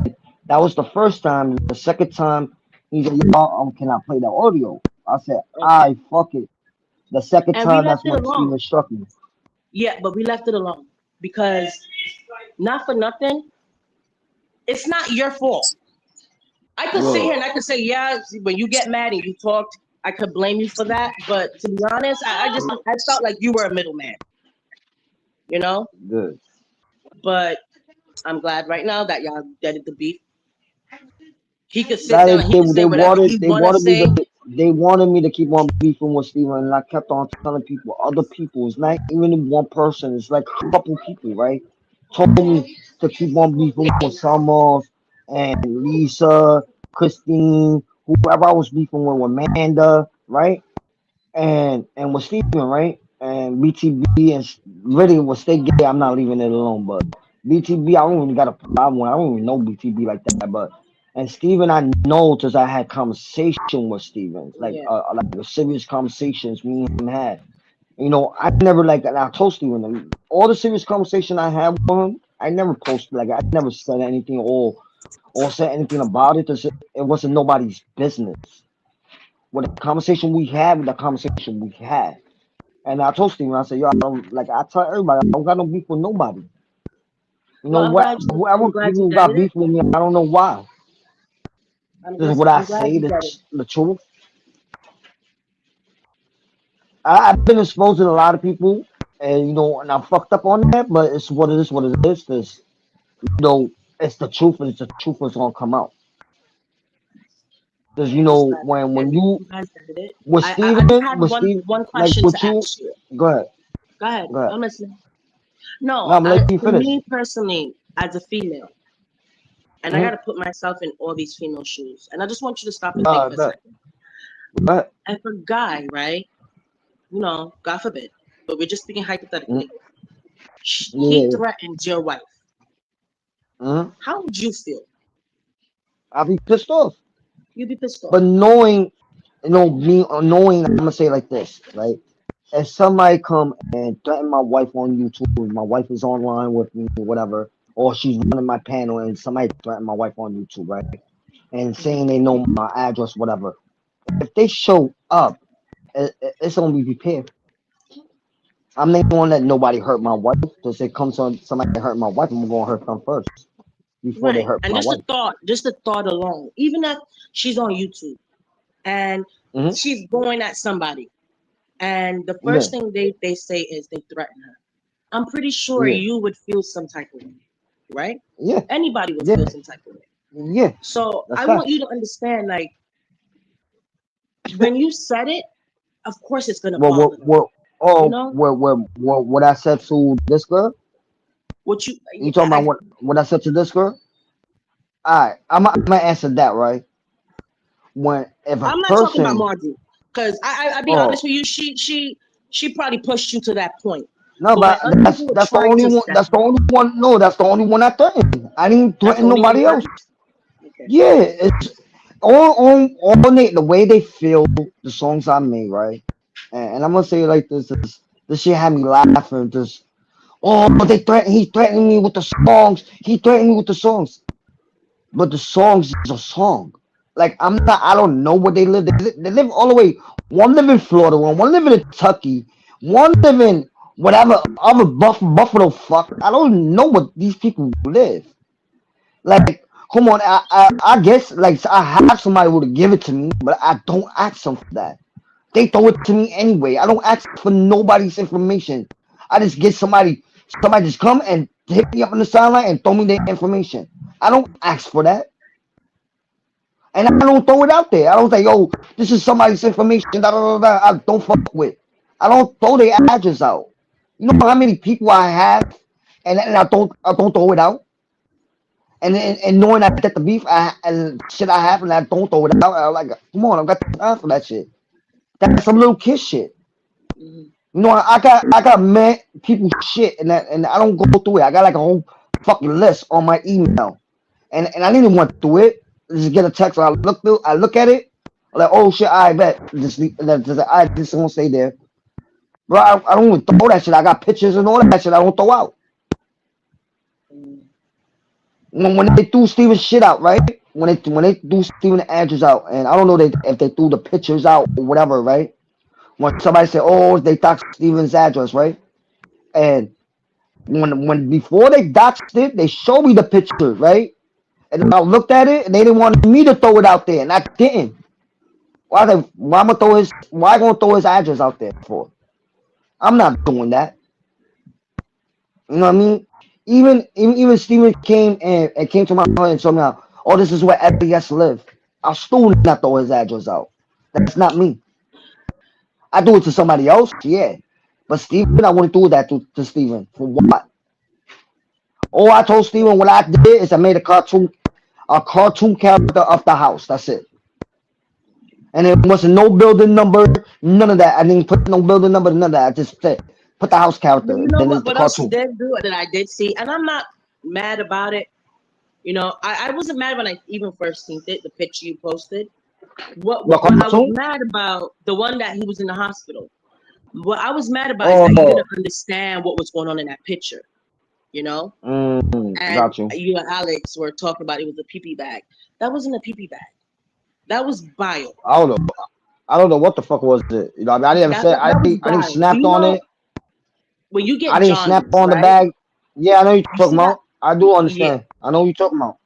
that was the first time. The second time, he said, yo, can I play the audio? I said, Okay. fuck it. The second And we time, left that's it when alone. Steven struck me. Yeah, but we left it alone because not for nothing, it's not your fault. I could sit Yeah, here and I could say, yeah, when you get mad and you talked, I could blame you for that. But to be honest, I felt like you were a middleman, you know? good. But I'm glad right now that y'all deaded the beef. He could sit Now down and he could say whatever he they wanna wanted me say. to they wanted me to keep on beefing with Steven, and I kept on telling people, other people, it's not even one person, it's like a couple people, right? Told me to keep on beefing with Summers and Lisa, Christine, whoever I was beefing with Amanda, right? And with Steven, right? And BTB and really with Stay Gay, I'm not leaving it alone, but BTB, I don't even got a problem with. I don't even know BTB like that, but and Steven, I know because I had conversation with Steven, Yeah. like the serious conversations me and him had. You know, I never like, and I told Steven, all the serious conversation I had with him, I never posted, like I never said anything or said anything about it because it wasn't nobody's business. What the conversation we had, with the conversation we had. And I told Steven, I said, yo, I don't, like I tell everybody, I don't got no beef with nobody. You know Well, what? I'm Whoever glad you people got deaded it. beef with me, I don't know why. This is what I I'm glad say. you This deaded it. the truth. I've been exposed to a lot of people, and you know, and I fucked up on that. But it's what it is. What it is. Because you know, it's the truth, and it's the truth that's gonna come out. Because you I'm just know, glad when you guys deaded it. with I just Steven, had one like question with to you, ask you. go ahead, Go ahead. go ahead. I'm listening. No, No, I'm gonna let you for finish. me personally, as a female, and I got Mm-hmm. to put myself in all these female shoes, and I just want you to stop and think for a Go second. ahead. If a guy, right, you know, God forbid, but we're just speaking Mm-hmm. hypothetically, he Yeah. threatened your wife, Mm-hmm. how would you feel? I'll be pissed off. You'd be pissed off. But knowing, you know, me knowing, I'm gonna say it like this, right? If somebody come and threaten my wife on YouTube, and my wife is online with me or whatever, or she's running my panel and somebody threaten my wife on YouTube, right? And saying they know my address, whatever. If they show up, it's gonna be prepared. I'm not gonna let nobody hurt my wife. Because it comes on somebody hurt my wife, I'm gonna hurt them first before they Right. hurt And my wife. just the thought alone, even if she's on YouTube and Hmm. she's going at somebody, and the Yeah, first thing they say is they threaten her, I'm pretty sure yeah, you would feel some type of way, right? yeah, Anybody would yeah, feel some type of way. yeah. So That's I want facts. you to understand, like, when you said it, of course it's gonna What, bother what, them. what, You oh, know what I said to this girl? what you? You talking about what I said to this girl? Alright, I'm gonna answer that, right? When, if a I'm not talking about person, Margie, because I be honest oh, with you, she probably pushed you to that point. no, But when but other people were that's the trying only to one, say, that's the only one, no, that's the only one I threatened. I didn't that's the threaten only one you nobody else. threatened. Okay. Yeah, it's the way they feel the songs I made, right? And I'm gonna say it like this shit had me laughing. Just, oh, he threatened me with the songs. He threatened me with the songs. But the songs is a song. Like I don't know where they live. They live all the way. One live in Florida, one live in Kentucky, one live in whatever other Buffalo. Fuck, I don't know what these people live. Like, come on, I guess like I have somebody who to give it to me, but I don't ask them for that. They throw it to me anyway. I don't ask for nobody's information. I just get somebody just come and hit me up on the sideline and throw me their information. I don't ask for that. And I don't throw it out there. I don't say, yo, this is somebody's information. Da, da, da, da. I don't fuck with. I don't throw their address out. You know how many people I have, and I don't throw it out. And knowing I get the beef and shit I have, and I don't throw it out. I'm like, come on, I got time for that shit. That's some little kid shit. Mhm. You know, I got mad people shit, and I don't go through it. I got like a whole fucking list on my email, and I didn't want through it. Just get a text. I look at it. I'm like, oh shit, I bet I just won't stay there, bro. I don't even throw that shit. I got pictures and all that shit. I don't throw out. When they threw Steven's shit out, right? When they threw Steven Andrews out, and I don't know if they threw the pictures out or whatever, right? When somebody said, "Oh, they doxed Steven's address," right? And when before they doxed it, they showed me the pictures, right? And I looked at it, and they didn't want me to throw it out there, and I didn't. Why I'm gonna throw his? Why I gonna throw his address out there for? I'm not doing that. You know what I mean? Even Steven came and came to my house and told me, "Oh, this is where FBS live." I'll still not throw his address out. That's not me. I do it to somebody else, yeah. But Steven, I wouldn't do that to Steven. For what? All I told Steven what I did is I made a cartoon character of the house. That's it. And it wasn't no building number, none of that. I didn't put no building number, none of that. I just said, put the house character. But you know Then what? it's the What else you cartoon. did do that I did see, and I'm not mad about it. You know, I wasn't mad when I even first seen it, the picture you posted. What I was Cartoon? mad about, the one that he was in the hospital. What I was mad about is that you Oh, didn't understand what was going on in that picture, you know? And got you. you and Alex were talking about it was a pee bag. That wasn't a pee bag. That was bio. I don't know. I don't know what the fuck was it. You know, I mean, I didn't say That was I didn't bio. So snap you on know it. when you I get didn't snap jaundice, on the right? bag. Yeah, I know you're You talking see that? about. I do Yeah. understand. I know what you're talking about.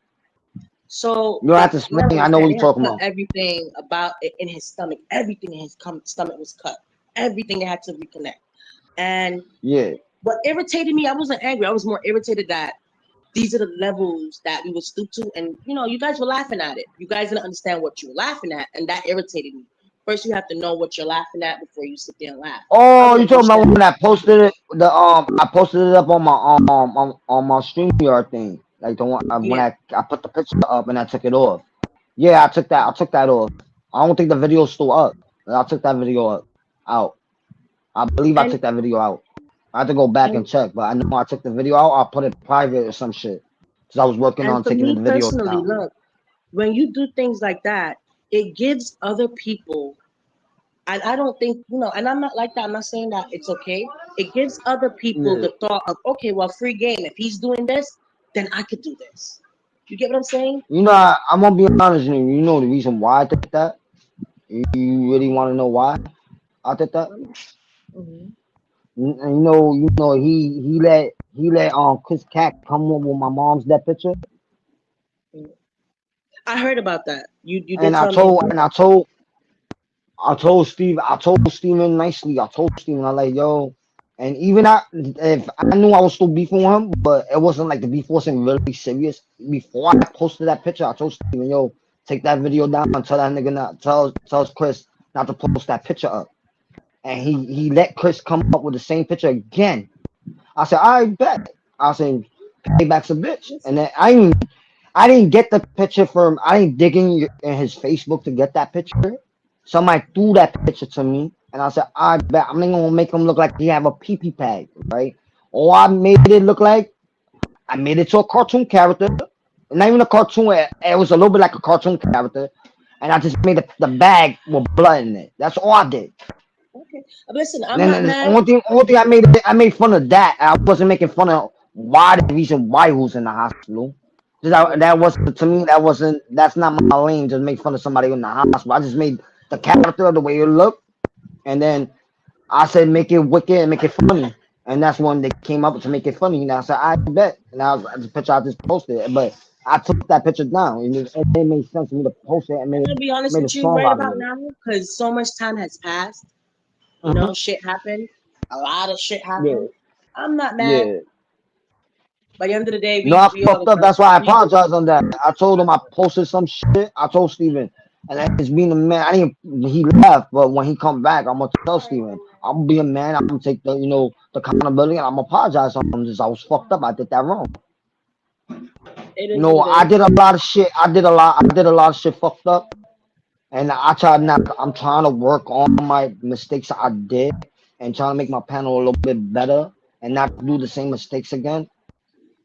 So You don't have to what explain. I was know that what they you're had talking cut about. everything about it in his stomach. Everything in his stomach was cut. Everything they had to reconnect. And Yeah. what irritated me, I wasn't angry. I was more irritated that these are the levels that we would stoop to. And you know, you guys were laughing at it. You guys didn't understand what you were laughing at, and that irritated me. First, you have to know what you're laughing at before you sit there and laugh. I Oh, would you have talking wished about that. when I posted it? I posted it up on my on my StreamYard thing. Like the one when Yeah. I put the picture up and I took it off. Yeah, I took that off. I don't think the video's still up. I took that video out. I believe I And took that video out. I have to go back and and check, but I know I took the video out. I put it private or some shit. Cause I was working and on for taking the me video personally, down. look, when you do things like that, it gives other people. And I don't think, you know, and I'm not like that. I'm not saying that it's okay. It gives other people Yeah. the thought of, okay, well, free game. If he's doing this, then I could do this. You get what I'm saying? You know, I'm gonna be honest with you. You know the reason why I did that? You really want to know why I did that? Mhm. He let Chris Cat come up with my mom's that picture, I heard about that. You and did tell me about that. I told Steven nicely. I told Steven, I like, yo, and even if I knew I was still beefing with him, but it wasn't like the beef wasn't really serious. Before I posted that picture, I told Steven, yo, take that video down and tell that nigga not tells Chris not to post that picture up. And he let Chris come up with the same picture again. I said, I bet. I said, payback's a bitch. And then I didn't get the picture from. I didn't dig in his Facebook to get that picture. Somebody threw that picture to me, and I said, I bet I'm not gonna make him look like he have a pee pad, right? Or I made it look like I made it to a cartoon character, not even a cartoon. It was a little bit like a cartoon character, and I just made the bag with blood in it. That's all I did. Okay. Listen, And I'm then not the mad. only thing I made fun of that. I wasn't making fun of why the reason why he was in the hospital. Yeah. That wasn't to me. That's not my lane. Just make fun of somebody in the hospital. I just made the character the way it looked, and then I said make it wicked and make it funny. And that's when they came up to make it funny. And I said I bet. And the picture I just posted, but I took that picture down, and it made sense for me to post it and I'm gonna be honest made a with you song right out of about it. now, because so much time has passed. You Hmm. know, shit happened. A lot of shit Yeah, happened. I'm not mad. yeah. By the end of the day, No, I we all fucked up. That's why I we good. apologize on that. I told him I posted some shit. I told Steven. And that's being a man. I didn't. He left, but when he come back, I'm gonna tell Steven. I'm gonna be a man. I'm gonna take the the accountability, and I'm gonna apologize on him. Just I was fucked up. I did that wrong. It is No, what it I is. did a lot of shit. I did a lot of shit fucked up, and I tried not. I'm trying to work on my mistakes I did, and trying to make my panel a little bit better, and not do the same mistakes again.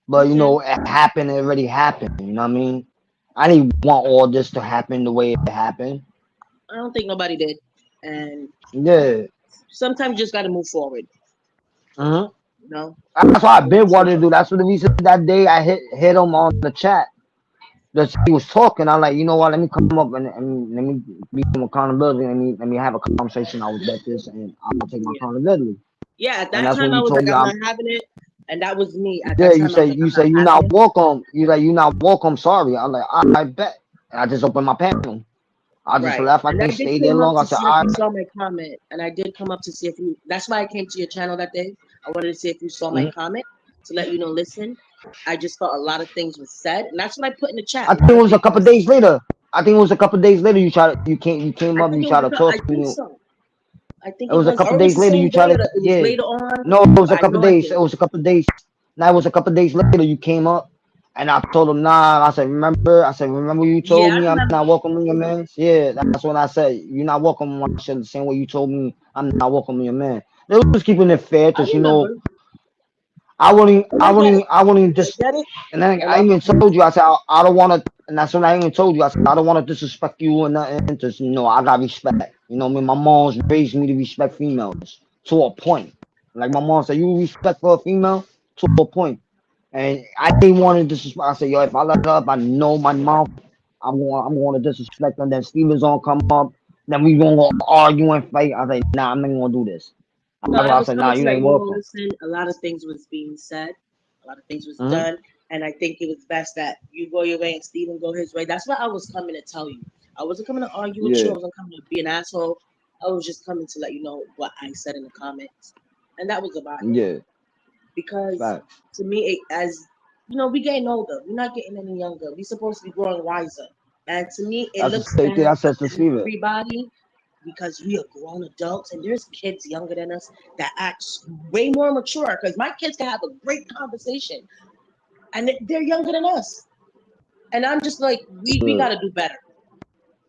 But Okay. it happened. It already happened. You know what I mean? I didn't want all this to happen the way it happened. I don't think nobody did. And Yeah. sometimes you just got to move forward. hmm You know. That's why I've been wanting to do. That's what the reason that day I hit him on the chat. That he was talking. I'm like, you know what? Let me come up and let me be some accountability. Let me have a conversation. I was bet this, and I'll take my Yeah. accountability. Yeah. At And that that's time, when I you was told like, me, I'm not having it, and that was me. At yeah, that time, I was like, you I'm say not you're having not it. welcome. You like you're not welcome. Sorry. I'm like, I bet. And I just opened my panel. I just Right. left. I And I didn't did stay there come up long. I to said, see if I you saw my comment. And I did come up to see if you, that's why I came to your channel that day. I wanted to see if you saw my mhm. comment to let you know, listen, I just thought a lot of things was said. And that's what I put in the chat. I A think lot it of was a things couple was days later. I think it was a couple days later. You came I up. think You it was tried to talk I to think me. so. I think It it was a was, couple or it was days the later. You same day tried or to, it was yeah. later on. No, it was But a I couple know I days. did. It was a couple days. Now it was a couple days later. You came up, and I told him, nah. I said, remember? I said, remember you told Yeah, I me I'm remember. not welcoming your man? Yeah, that's when I said you're not welcome. I said the same way you told me I'm not welcoming your man. They was keeping it fair, I cause remember. And I get it. I wouldn't I just. get it. And then A I lot even of people, told you, I said, I don't want to, and that's when I even told you, I said, I don't want to disrespect you or nothing. Just, I got respect. You know what I mean? My mom's raised me to respect females to a point. Like my mom said, you respect for a female to a point. And I didn't want to disrespect. I said, yo, if I let her up, I know my mouth, I'm going to disrespect her. Then Steven's gonna come up. Then we gonna go argue and fight. I said, nah, I'm not gonna do this. no, I I was said, nah, coming to you let ain't you know, welcome. listen, a lot of things was being said, a lot of things was hmm done, and I think it was best that you go your way and Steven go his way. That's what I was coming to tell you. I wasn't coming to argue with you. I Yeah, wasn't coming to be an asshole. I was just coming to let you know what I said in the comments, and that was about it. yeah, Because facts. to me, as you know, we getting older. We're not getting any younger. We're supposed to be growing wiser. And to me, it That's the looks same thing bad I for said to Steven. everybody because we are grown adults and there's kids younger than us that act way more mature. Because my kids can have a great conversation and they're younger than us. And I'm just like, we Yeah, got to do better.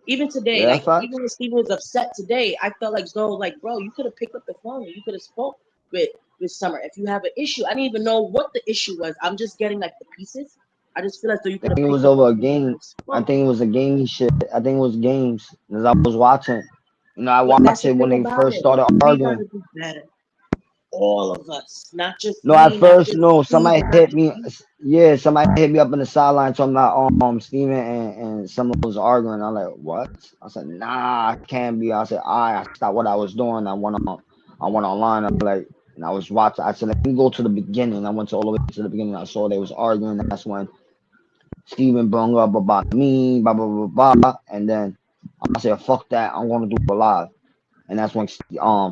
Even today, yeah, like facts. even when Steven was upset today, I felt like though, like, bro, you could have picked up the phone and you could have spoke with Summer. If you have an issue, I didn't even know what the issue was. I'm just getting like the pieces. I just feel as though you I could have think it picked was up the over a phone game. and I spoke. think it was a gaming shit. I think it was games. As I was watching, I But that's watched the it when thing they about first it. started We gotta arguing. do better. All of us, not just No, at me, not first, just no. Somebody Steven, not hit just me. Yeah, somebody hit me up in the sideline talking about Steven and someone was arguing. I'm like, what? I said, nah, I can't be. I said, I stopped what I was doing. I went online. I'm like, and I was watching. I said, let me go to the beginning. I went to all the way to the beginning. I saw they was arguing. That's when Steven brought up about me, blah blah blah blah. And then I said, fuck that. I'm gonna do it live. And that's when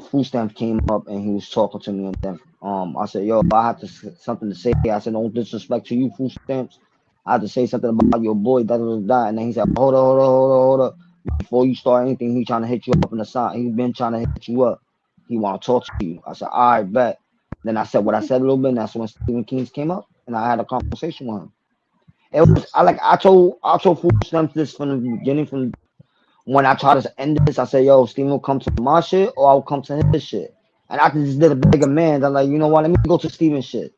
food stamps came up and he was talking to me. And then I said, yo, I have something to say. I said, no disrespect to you, food stamps. I had to say something about your boy, that. And then he said, hold up. Before you start anything, he trying to hit you up in the side. He been trying to hit you up. He want to talk to you. I said, all right, bet. Then I said what I said a little bit, and that's when Stephen Kings came up, and I had a conversation with him. It was I told food stamps this from the beginning, from when I try to end this, I say, yo, Steven will come to my shit or I'll come to his shit. And I just did a bigger man. I'm like, you know what? Let me go to Steven's shit.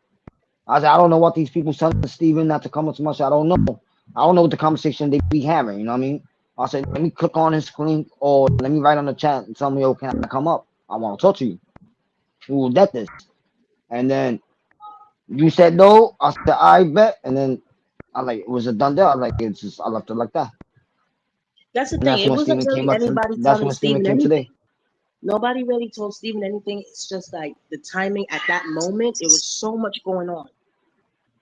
I said, I don't know what these people telling Steven not to come to my shit. I don't know. I don't know what the conversation they be having. You know what I mean? I said, let me click on his screen or let me write on the chat and tell me, yo, can I come up? I want to talk to you. We will get this. And then you said no. I said, I bet. And then I like, it was a done deal. I like, it's just, I left it like that. that's the And thing. that's It when wasn't Steven really came up. anybody That's telling when Steven Steven came anything. today. Nobody really told Steven anything. It's just like the timing at that moment, it was so much going on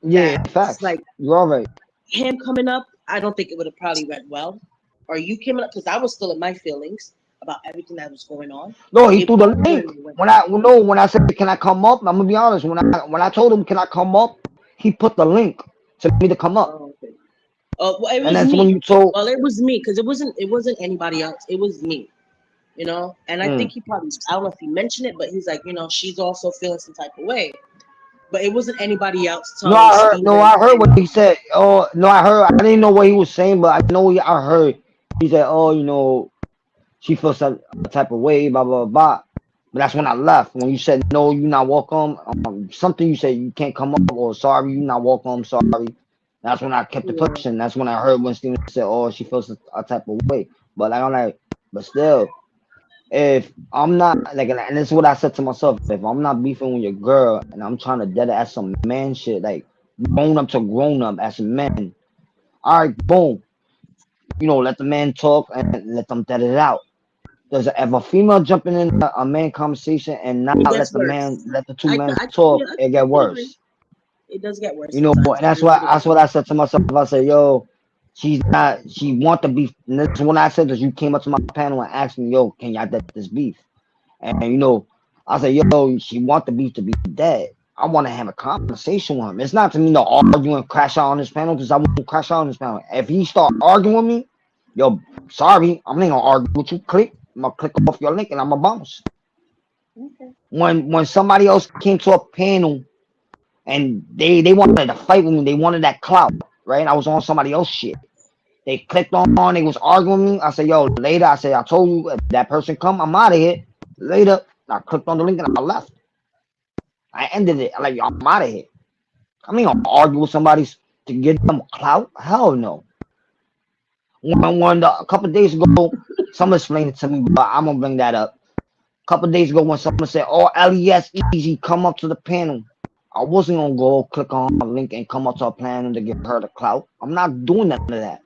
Yeah, that it's facts. like You're all right. him coming up, I don't think it would have probably went well. Or you coming up, because I was still in my feelings about everything that was going on. No, he It threw the probably link. wouldn't have went When well. I said can I come up, I'm gonna be honest. When I told him can I come up, He put the link to me to come up, Oh, okay. Well, it and was that's when me. you told. Well, it was me because it wasn't anybody else. It was me. You know, and I think Mm. he probably, I don't know if he mentioned it, but he's like, she's also feeling some type of way. But it wasn't anybody else No, telling I heard. No, Steven I heard what anything. he said. Oh, no, I heard. I didn't know what he was saying, but I know I heard. He said, "Oh, she feels some type of way, blah blah blah." But that's when I left. When you said no, you're not welcome. Something you said you can't come up, or sorry, you're not welcome. Sorry. That's when I kept it Yeah. pushing. That's when I heard when Steven said, "Oh, she feels a type of way." But like, I'm like, but still, if I'm not like, and this is what I said to myself: if I'm not beefing with your girl, and I'm trying to dead it as some man shit, like grown up to grown up as men, all right, boom, let the man talk and let them dead it out. Does if a female jumping in a man conversation and not It let gets the man worse. let the two I, men I, talk, yeah, I it get completely agree. worse. It does get worse sometimes. And I really that's do. what I said to myself. I said, yo, she want to beef. And this is what I said, is you came up to my panel and asked me, yo, can y'all dead this beef? And I said, yo, she want the beef to be dead. I want to have a conversation with him. It's not to me to argue and crash out on this panel, because I won't crash out on this panel. If he start arguing with me, yo, sorry, I'm not gonna argue with you. I'm gonna click off your link and I'm gonna bounce. Okay. When somebody else came to a panel and they wanted to fight with me, they wanted that clout, right? I was on somebody else's shit. They clicked on, they was arguing with me. I said, yo, later. I said, I told you if that person come, I'm out of here. Later, I clicked on the link and I left. I ended it. Like, yo, I'm out of here. I mean, I'll argue with somebody to get them clout. Hell no. A couple of days ago, someone explained it to me, but I'm gonna bring that up. A couple of days ago, when someone said, "Oh, LES easy, come up to the panel," I wasn't gonna go click on a link and come up to a panel to get her the clout. I'm not doing none of that.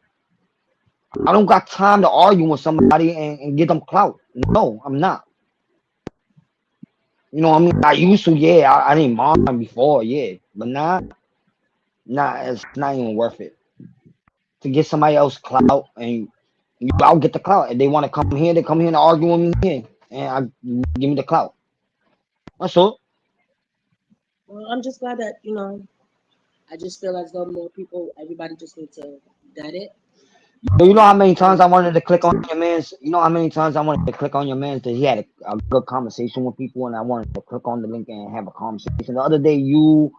I don't got time to argue with somebody and get them clout. No, I'm not. I mean, I used to, yeah. I didn't mind before, yeah, but nah, it's not even worth it to get somebody else clout, and I'll get the clout. If they want to come here, they come here and argue with me here, and I give me the clout. That's all. Well, I'm just glad that, I just feel as though more people, everybody just needs to get it. So you know how many times And I wanted to click on your man's. You know how many times I wanted to click on your man's that he had a good conversation with people, and I wanted to click on the link and have a conversation. The other day, it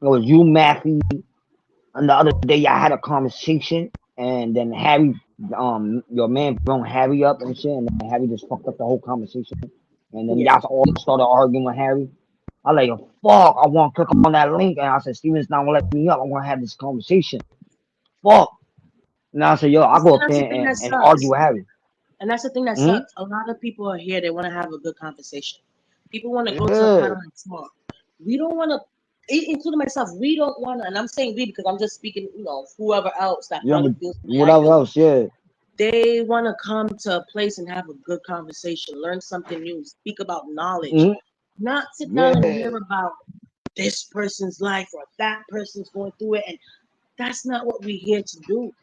was you, Matthew, and the other day I had a conversation, and then Harry, your man brought Harry up and shit, and then Harry just fucked up the whole conversation, and then yeah, y'all all started arguing with Harry. I like, fuck, I want to click on that link, and I said, Steven's not gonna let me up. I want to have this conversation. Fuck. And I said, yo, I'll go up that's the there thing that and argue sucks. with Harry. And that's the thing that Hmm. sucks. A lot of people are here. They want to have a good conversation. People want to go to a Yeah. panel and talk. We don't want to, including myself. We don't want to. And I'm saying we because I'm just speaking. Whoever else that Yeah, probably but feels the way I whatever feel. else, yeah. They want to come to a place and have a good conversation, learn something new, speak about knowledge, Hmm. not sit down and Yeah. hear about this person's life or that person's going through it. And that's not what we're here to do.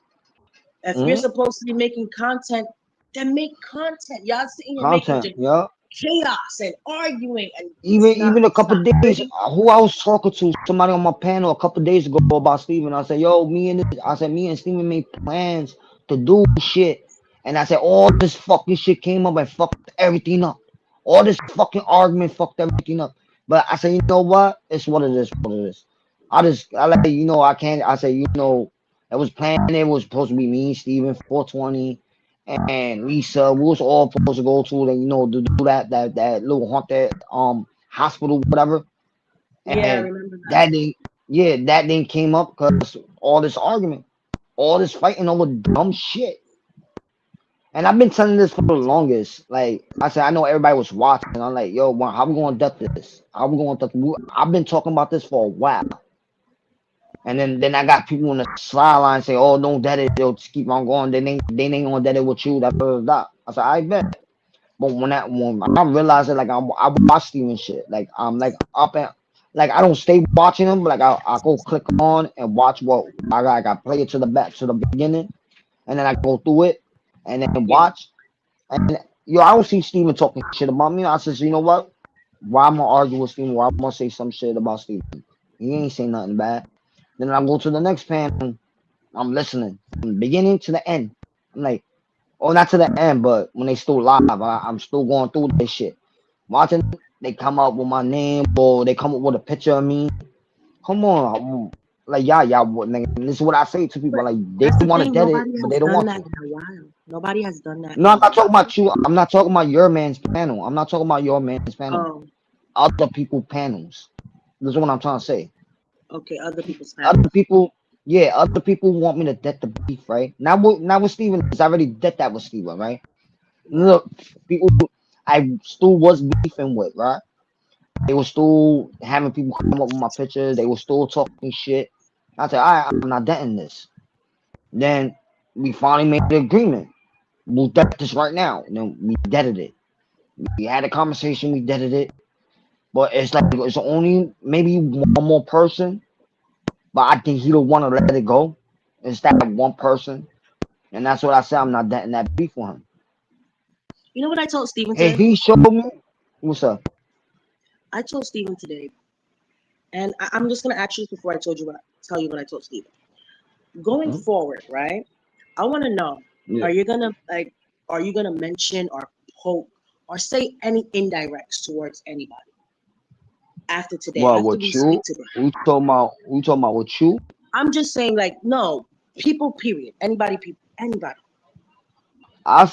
If you're Hmm. supposed to be making content, then make content. Y'all sitting here making Content, just yeah. chaos and arguing, and Even a it's couple not days, pretty. who I was talking to, somebody on my panel a couple days ago about Steven. I said, yo, me and Steven made plans to do shit. And I said, all this fucking shit came up and fucked everything up. All this fucking argument fucked everything up. But I said, you know what? It's what it is, what it is. I like, I can't, I said, it was planned. It was supposed to be me, Steven, 420, and Lisa. We was all supposed to go to, to do that little haunted hospital, whatever. Yeah, I And remember that. that didn't, yeah, that didn't came up because all this argument, all this fighting over dumb shit. And I've been telling this for the longest. Like I said, I know everybody was watching. I'm like, yo, how we gonna duck this? How we gonna duck? I've been talking about this for a while. And then I got people on the sideline say, "Oh, don't dead it. They'll just keep on going. They ain't gonna dead it with you." That. I said, "I bet." But when I realized it, like I watch Steven shit. Like I'm like up and like I don't stay watching them, but like I go click on and watch what I got play it to the back to the beginning, and then I go through it and then Yeah. watch. And I don't see Steven talking shit about me. I says, you know what? Why I'm gonna argue with Steven? Why I'm gonna say some shit about Steven? He ain't say nothing bad. Then I go to the next panel. I'm listening from the beginning to the end. I'm like, oh, not to the end, but when they still live, I'm still going through this shit. Watching, they come up with my name or they come up with a picture of me. Come on, like y'all, nigga. This is what I say to people. But Like they that's the want to thing. get it, Nobody but has they don't done want that to. in a while. Nobody has done that No, in I'm a not talking while. about you. I'm not talking about your man's panel. I'm not talking about your man's panel. Oh, Other people panels. This is what I'm trying to say. okay. Other people's Other panels. people, yeah, other people want me to debt the beef, right? Now with Steven, I already did that with Steven, right? Right. Look, people I still was beefing with, right? They were still having people come up with my pictures. They were still talking shit. I said, all right, I'm not denting this. Then we finally made the agreement. We'll debt this right now. And then we deaded it. We had a conversation, we deaded it. But it's like it's only maybe one more person. But I think he don't want to let it go. It's that one person. And that's what I said. I'm not denting that beef for him. You know what I told Steven If today? he showed me, what's up? I told Steven today, and I'm just gonna ask you this before I tell you what I told Steven. Going Hmm? forward, right? I want to know: Yeah. Are you gonna Are you gonna mention or poke or say any indirects towards anybody after today? What After with we you? speak today, We talking about with you? I'm just saying, like, no people. Period. Anybody. People. Anybody. I'll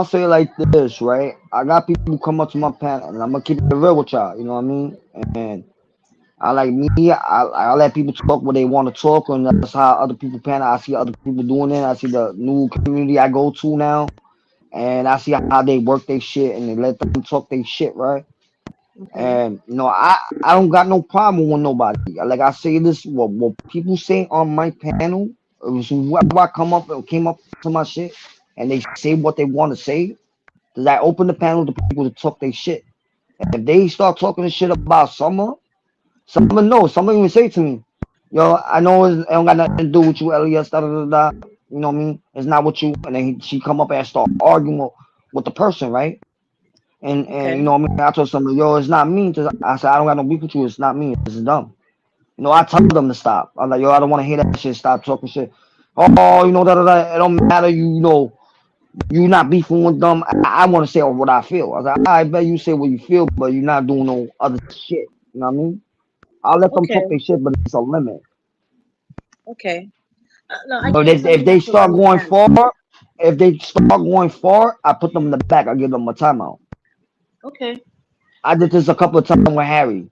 say like this, right? I got people who come up to my panel, and I'm gonna keep it real with y'all. You know what I mean? And I like me. I let people talk what they want to talk, and that's how other people panel. I see other people doing it. I see the new community I go to now, and I see how they work their shit, and they let them talk their shit, right? Okay. And I don't got no problem with nobody. Like I say this, what people say on my panel, it was whoever I come up and came up to my shit, and they say what they want to say. Cause I open the panel to people to talk their shit. And if they start talking the shit about Summer knows. Summer even say to me, "Yo, I know it don't got nothing to do with you, Elias. Da, da, da, da. You know what I mean? It's not with you." And then she come up and start arguing with the person, right? And Okay. you know what I mean? I told somebody, yo, it's not me. I said, I don't got no beef with you. It's not me. This is dumb. You know, I tell them to stop. I'm like, yo, I don't want to hear that shit. Stop talking shit. Oh, you know, da, da, da. It don't matter. You know, you not beefing with them. I want to say what I feel. I was like, I bet you say what you feel, but you're not doing no other shit. You know what I mean? I'll let them talk Okay. their shit, but it's a limit. Okay. No, I But can't tell if you they that from start going understanding. far, I put them in the back. I give them a timeout. Okay. I did this a couple of times with Harry.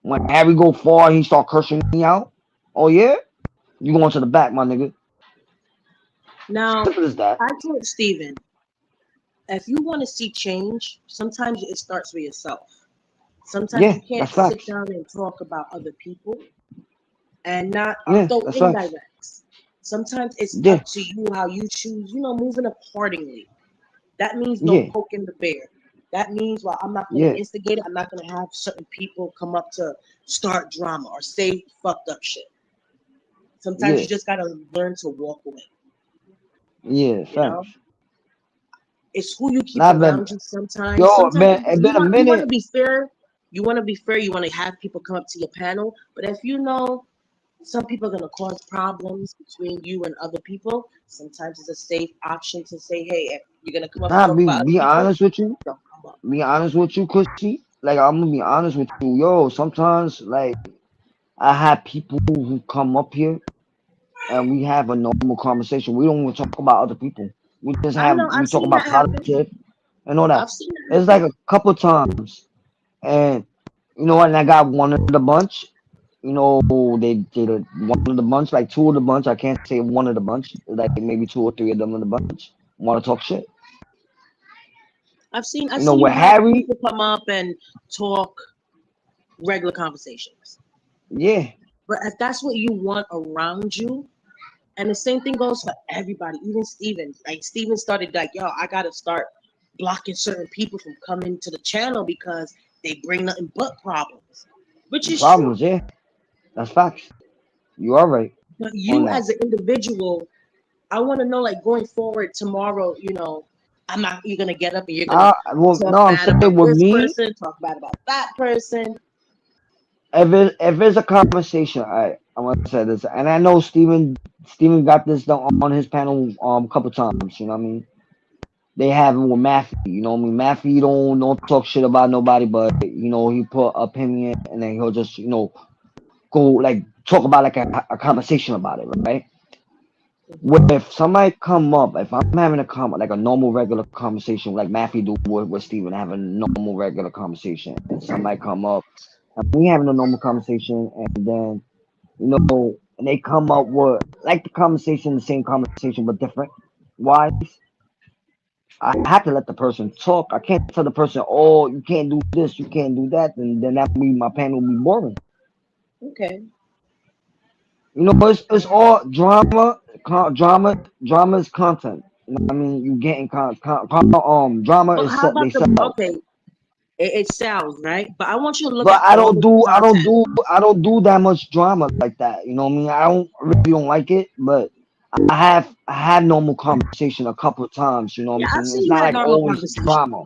When Harry go far, he start cursing me out. Oh yeah, you going to the back, my nigga. Now, Simple as that. I told Steven, if you want to see change, sometimes it starts with yourself. Sometimes Yeah, you can't that's sit facts. down and talk about other people and not Yeah, throw that's facts. indirects. Sometimes it's Yeah, up to you how you choose, moving accordingly. That means no yeah, poking the bear. That means, well, I'm not going to yeah, instigate it. I'm not going to have certain people come up to start drama or say fucked up shit. Sometimes yeah, you just got to learn to walk away, yeah, you know? facts. It's who you keep Not been. around you sometimes. Yo, Sometimes man, it been a you want to minute. be fair. You want to be fair. You want to have people come up to your panel. But if you know some people are going to cause problems between you and other people, sometimes it's a safe option to say, hey, if you're going to come up and Nah, talk be about other be people, honest with you. don't come up. Be honest with you, Cushy. Like I'm gonna be honest with you. Yo, sometimes like I have people who come up here and we have a normal conversation. We don't even talk about other people. I know. We I've talk seen about that happen. politics and all that. I've seen that It's happen. like a couple times, and you know what? And I got one of the bunch. You know, they did one of the bunch, like two of the bunch. I can't say one of the bunch, like maybe two or three of them in the bunch want to talk shit. I've You know, seen you with have Harry, people come up and talk regular conversations. yeah, But if that's what you want around you, and the same thing goes for everybody, even Steven. Like Steven started like, yo, I gotta start blocking certain people from coming to the channel because they bring nothing but problems. Which is true. problems, yeah, that's facts. You are right But on you that. as an individual, I want to know, like, going forward tomorrow, I'm not you're gonna get up and you're gonna Well, talk no, I'm bad saying about with this me, person, talk bad about that person. if it's a conversation, all right. I want to say this, and I know Steven got this done on his panel a couple times. You know what I mean? They have him with Matthew. You know what I mean? Matthew don't talk shit about nobody, but you know he put opinion, and then he'll just go like talk about like a conversation about it, right? If somebody come up, if I'm having like a normal regular conversation, like Matthew do with Steven, having a normal regular conversation, and somebody come up, and we having a normal conversation, and then and they come up with like the same conversation but different. Why? I have to let the person talk. I can't tell the person, oh, you can't do this, you can't do that, and then that means my panel will be boring. Okay. It's all drama. Drama is content. You know what I mean? You getting drama But is how set. They about sell. okay? It sounds right, but I want you to look But at all the content. I don't do that much drama like that. You know what I mean? I really don't like it, but I had normal conversation a couple of times. You know what Yeah, I'm I've saying? seen It's you not had like normal always conversation. drama.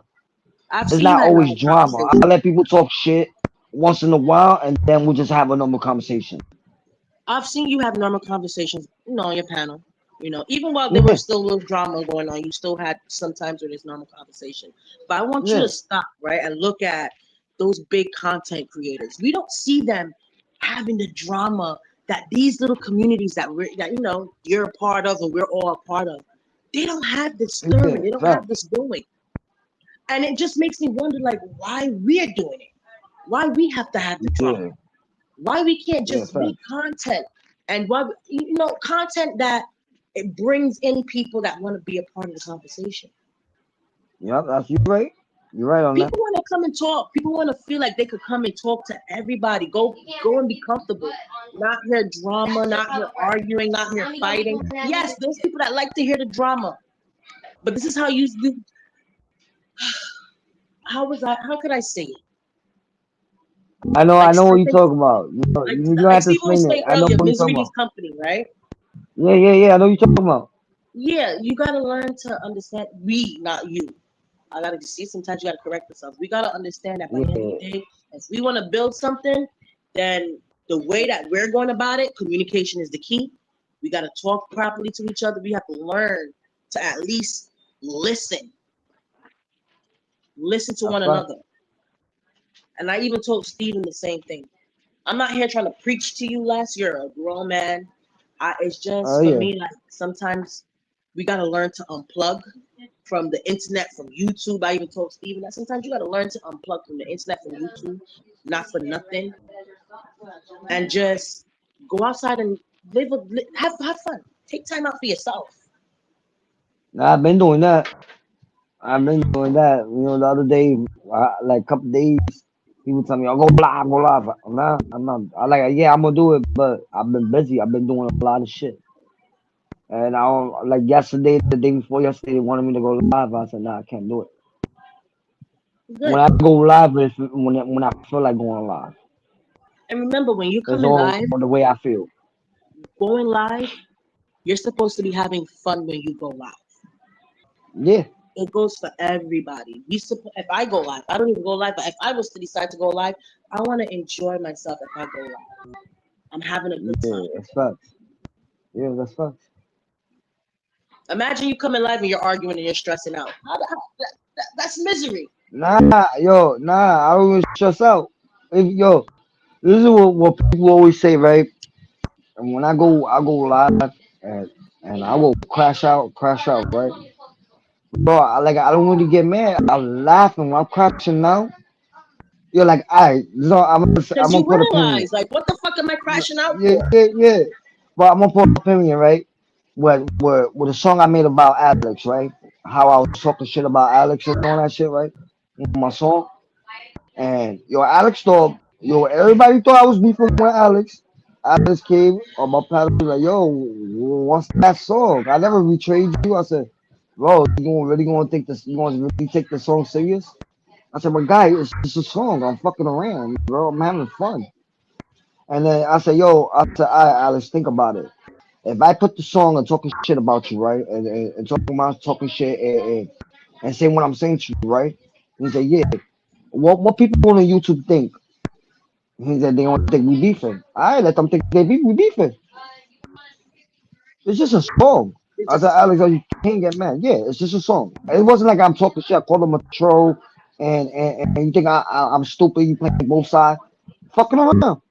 I've It's seen you not had always normal drama. I conversation. let people talk shit once in a while, and then we just have a normal conversation. I've seen you have normal conversations, on your panel. Even while there was Yeah, still a little drama going on, you still had sometimes where there's normal conversation. But I want you to yeah, stop, right, and look at those big content creators. We don't see them having the drama that these little communities that you're a part of or we're all a part of. They don't have this stirring. yeah. They don't have Facts. this going. And it just makes me wonder, like, why we're doing it. Why we have to have the drama. Yeah, Why we can't yeah. just make Facts. content and content that it brings in people that want to be a part of the conversation. Yep, that's you right. You're right on that. People want to come and talk. People want to feel like they could come and talk to everybody. Go and be comfortable. Not hear drama, not hear arguing, not hear fighting. Yes, those people that like to hear the drama. But this is how you do. How could I say it? I Like know what I you're think talking about. You don't like have to Steve was explain it. saying I know earlier, what you're misery talking is about. company, right? Yeah. I know what you're talking about. Yeah, you gotta learn to understand we, not you. I gotta see sometimes you gotta correct yourself. We gotta understand that by the end of Yeah, the day, if we want to build something, then the way that we're going about it, communication is the key. We gotta talk properly to each other. We have to learn to at least listen to that's one fine. another. And I even told Steven the same thing. I'm not here trying to preach to you, Les. You're a grown man. It's Oh just for yeah, me, like sometimes we gotta learn to unplug from the internet, from YouTube. I even told Steven that sometimes you gotta learn to unplug from the internet, from YouTube, not for nothing, and just go outside and have fun. Take time out for yourself. nah, I've been doing that. I've been doing that. The other day, like couple days, people tell me, "Oh, go live." I'm not. I like, yeah, I'm gonna do it, but I've been busy. I've been doing a lot of shit, and I don't, like yesterday, the day before yesterday, they wanted me to go live. I said, "Nah, I can't do it." When Good. I go live, is when I feel like going live. And remember, when you're It's coming all live, the way I feel. going live, you're supposed to be having fun when you go live. Yeah, It goes for everybody. If I go live, I don't even go live, but if I was to decide to go live, I want to enjoy myself if I go live. I'm having a good yeah, time. it's facts. Yeah, that's facts. Imagine you coming live and you're arguing and you're stressing out. That's misery. Nah, I always stress out. This is what people always say, right? And when I go live and I will crash out, right? Bro, I don't really get mad. I'm laughing when I'm crashing out. You're like, alright, so I'm Because gonna you put a pin in realize, it. like, what the fuck am I crashing out Yeah, for? yeah. But I'm gonna put a pin in it, right? With a song I made about Alex, right? How I was talking shit about Alex and all that shit, right? In my song. And Alex thought, everybody thought I was beefing with Alex. Alex came on my panel was like, yo, what's that song? I never betrayed you. I said, bro, really gonna take this? You gonna really take the song serious? I said, but guy, it's just a song. I'm fucking around, bro. I'm having fun. And then I said, I said, all right, Alex, think about it. If I put the song and talking shit about you, right, and talking shit and saying what I'm saying to you, right? And he said, yeah. What people on YouTube think? He said they don't think we beefing. I let them think we beefing. It's just a song. It's I just said, a song. Alex, you can't get mad. Yeah, it's just a song. It wasn't like I'm talking shit. I called him a troll, and you think I'm stupid? You playing both sides? Fucking around.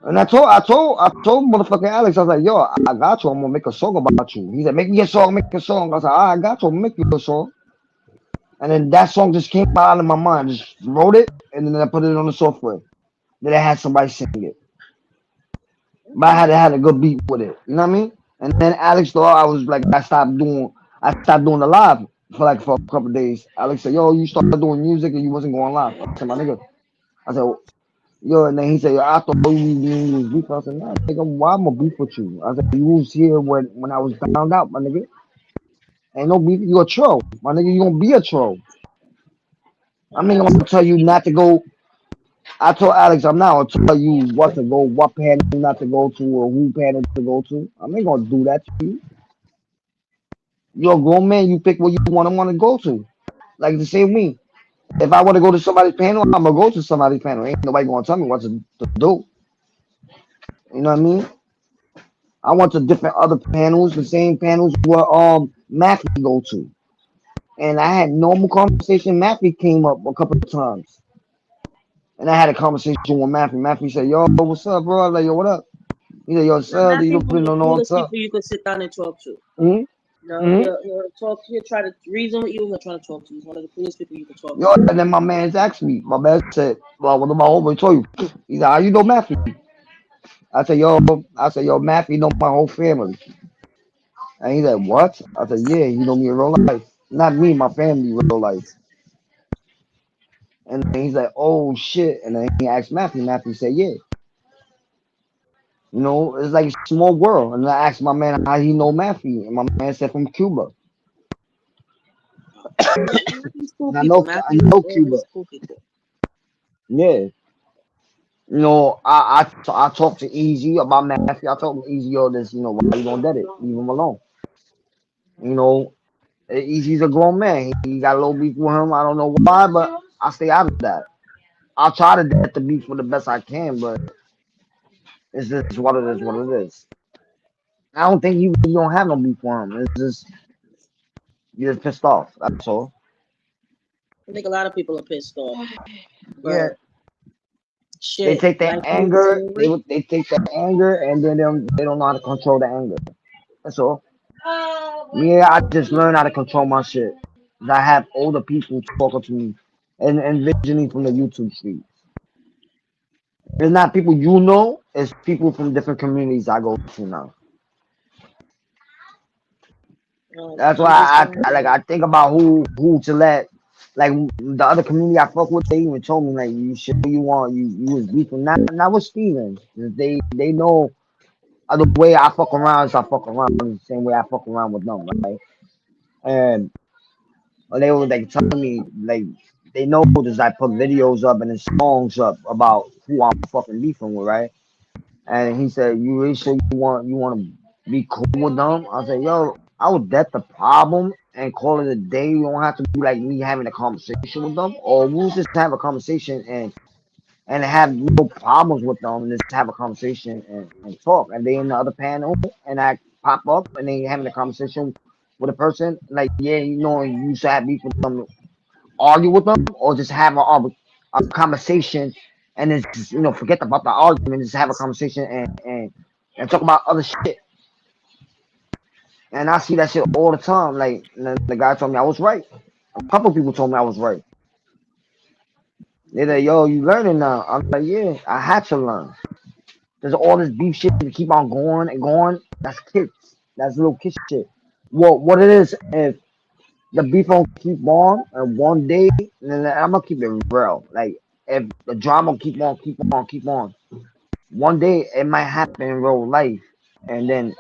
And I told motherfucking Alex, I was like, yo, I got you. I'm gonna make a song about you. He said, make me a song, make a song. I said, I got you. I'm gonna make you a song. And then that song just came out of my mind. Just wrote it, and then I put it on the software. Then I had somebody sing it. But I had a good beat with it. You know what I mean? And then Alex thought I was like, I stopped doing the live for a couple of days. Alex said, yo, you started doing music and you wasn't going live. I said, my nigga. I said, yo, and then he said, yo, I thought you was beef. I said, nah, nigga, why am I beef with you? I said, you was here when I was found out, my nigga. Ain't no beef. You a troll. My nigga, you gonna be a troll. I'm not gonna tell you not to go. I told Alex, I'm not gonna tell you what to go, what panel not to go to, or who panel to go to. I'm not gonna do that to you. You're a grown man. You pick what you want to go to. Like the same me. If I want to go to somebody's panel, I'm gonna go to somebody's panel. Ain't nobody gonna tell me what to do. You know what I mean? I went to different other panels, the same panels where Matthew go to, and I had normal conversation. Matthew came up a couple of times, and I had a conversation with Matthew. Matthew said, "Yo, what's up, bro?" I was like, "Yo, what up?" He said, "Yo, Now, sir, you Matthew's don't one really of the know what's coolest up." people you could sit down and talk to. Mm-hmm. No, Mm-hmm. he'll talk. He'll try to reason with you. He'll try to talk to you. He's one of the coolest people you can talk Yo, to. and then my man asked me. My man said, "Well, what about homeboy told you?" He said, "How you know Matthew?" I said, yo, Matthew know my whole family. And he said, what? I said, yeah, you know me in real life. Not me, my family in real life. And then he's like, oh shit. And then he asked Matthew. Matthew said, yeah. You know, it's like a small world. And I asked my man how he know Matthew. And my man said from Cuba. Matthew's cool And I people. know I Matthew is know Cuba. always cool people. Yeah. You know, I talked to Easy about Matthew. I told him Easy all this, why you gonna dead it? Leave him alone. You know, Easy's a grown man. He got a little beef with him. I don't know why, but I stay out of that. I'll try to get the beef for the best I can, but it's just what it is, what it is. I don't think you don't have no beef for him. It's just you're just pissed off. That's all. I think a lot of people are pissed off, Yeah, but they shit, take their life moves anger. They forward. would they take their anger, and then they don't know how to control the anger. That's all. Me, I just learned how to control my shit. I have older people talking to me and envisioning from the YouTube street. It's not people you know. It's people from different communities I go to now. That's why I'm just glad. I think about who to let. Like the other community I fuck with, they even told me like you should you want you was beefing not with Steven. They know the way I fuck around is I fuck around the same way I fuck around with them, right? And they were like telling me like they know this I put videos up and then songs up about who I'm fucking beefing with, right? And he said, "You really sure you want to be cool with them?" I said, "Yo, I would bet the problem and call it a day. You don't have to be like me having a conversation with them, or we'll just have a conversation and have no problems with them, and just have a conversation and talk." And they in the other panel, and I pop up, and they having a conversation with a person like, yeah, you should have beef with them, argue with them, or just have a conversation and then just, forget about the argument, just have a conversation and talk about other shit. And I see that shit all the time. Like the guy told me I was right. A couple people told me I was right. They're like, yo, you learning now. I'm like, yeah, I had to learn. There's all this beef shit to keep on going and going. That's kids. That's little kid shit. Well, what it is, if the beef don't keep on, and one day, and then I'm gonna keep it real. Like if the drama keep on, one day it might happen in real life, and then